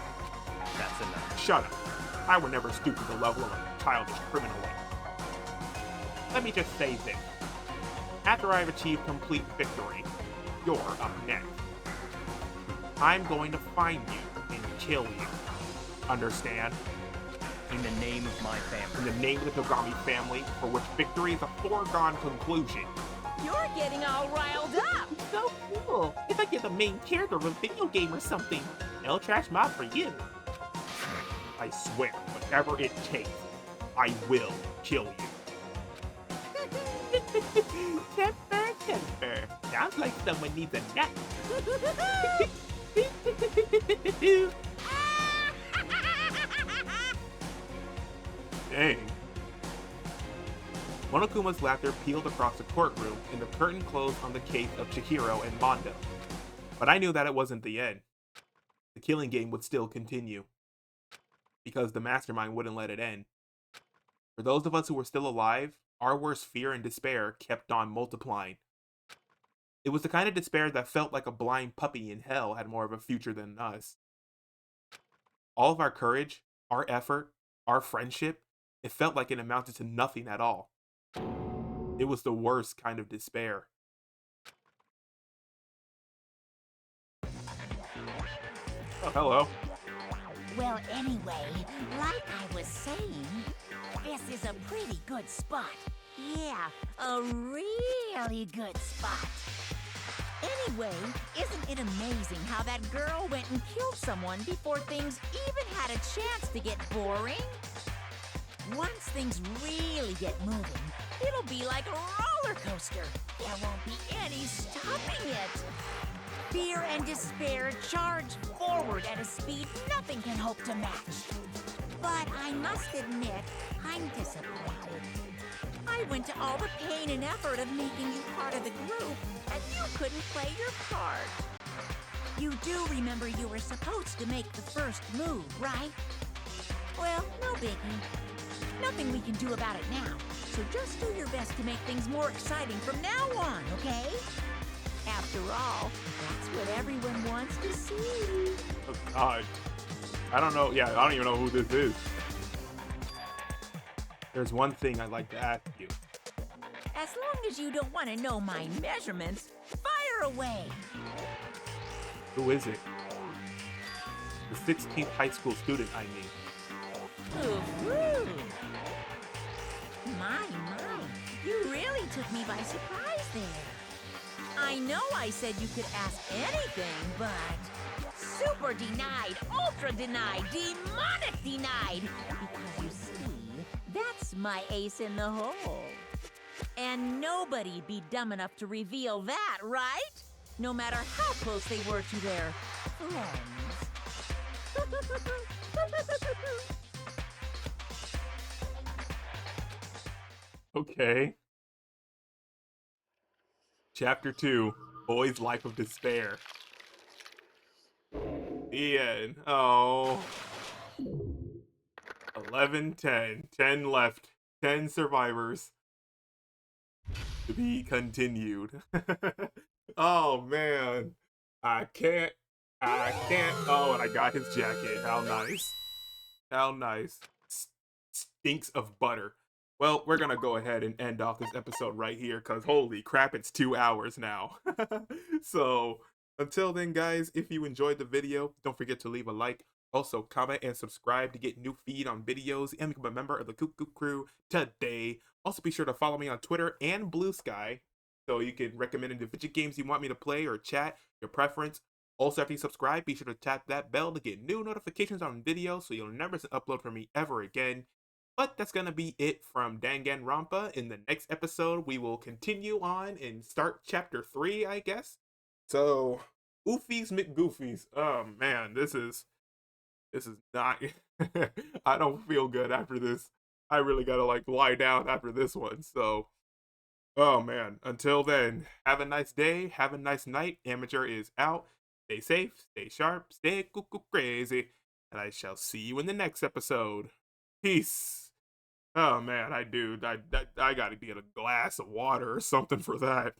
[SPEAKER 1] That's enough. Shut up. I would never stoop to the level of a childish criminal. Let me just say this. After I've achieved complete victory, you're up next. I'm going to find you and kill you. Understand?
[SPEAKER 9] In the name of my family.
[SPEAKER 1] In the name of the Togami family, for which victory is a foregone conclusion.
[SPEAKER 2] You're getting all riled up.
[SPEAKER 15] So cool. It's like you're the main character of a video game or something. No trash mob for you.
[SPEAKER 1] I swear, whatever it takes, I will kill you.
[SPEAKER 15] Temper. Sounds like someone needs a nap.
[SPEAKER 1] Dang. Monokuma's laughter peeled across the courtroom and the curtain closed on the case of Chihiro and Mondo. But I knew that it wasn't the end. The killing game would still continue. Because the mastermind wouldn't let it end. For those of us who were still alive, our worst fear and despair kept on multiplying. It was the kind of despair that felt like a blind puppy in hell had more of a future than us. All of our courage, our effort, our friendship, it felt like it amounted to nothing at all. It was the worst kind of despair. Oh, hello.
[SPEAKER 2] Well, anyway, like I was saying, this is a pretty good spot. Yeah, a really good spot. Anyway, isn't it amazing how that girl went and killed someone before things even had a chance to get boring? Once things really get moving, It'll be like a roller coaster. There won't be any stopping it. Fear and despair charge forward at a speed nothing can hope to match. But I must admit, I'm disappointed. I went to all the pain and effort of making you part of the group, and you couldn't play your part. You do remember you were supposed to make the first move, right? Well, no biggie. Nothing we can do about it now, so just do your best to make things more exciting from now on, okay? After all, that's what everyone wants to see.
[SPEAKER 1] Oh, God. I don't know. Yeah, I don't even know who this is. There's one thing I'd like to ask you.
[SPEAKER 2] As long as you don't want to know my measurements, fire away.
[SPEAKER 1] Who is it? The 16th high school student, I mean.
[SPEAKER 2] Ooh. My, you really took me by surprise there. I know I said you could ask anything, but super denied, ultra denied, demonic denied. Because you see, that's my ace in the hole. And nobody'd be dumb enough to reveal that, right? No matter how close they were to their friends.
[SPEAKER 1] Okay. Chapter 2, Boy's Life of Despair. The end. Oh. 11, 10. 10 left. 10 survivors. To be continued. Oh, man. I can't. Oh, and I got his jacket. How nice. How nice. Stinks of butter. Well, we're gonna go ahead and end off this episode right here, because holy crap, it's 2 hours now. So, until then, guys, if you enjoyed the video, don't forget to leave a like. Also, comment and subscribe to get new feed on videos and become a member of the Cuckoo Crew today. Also, be sure to follow me on Twitter and Blue Sky, so you can recommend individual games you want me to play or chat, your preference. Also, after you subscribe, be sure to tap that bell to get new notifications on videos so you'll never miss an upload from me ever again. But that's going to be it from Danganronpa. In the next episode, we will continue on and start chapter 3, I guess. So, Oofies McGoofies. Oh, man, this is not... I don't feel good after this. I really got to, lie down after this one. So, oh, man. Until then, have a nice day. Have a nice night. Amateur is out. Stay safe. Stay sharp. Stay cuckoo crazy. And I shall see you in the next episode. Peace. Oh man, I gotta get a glass of water or something for that.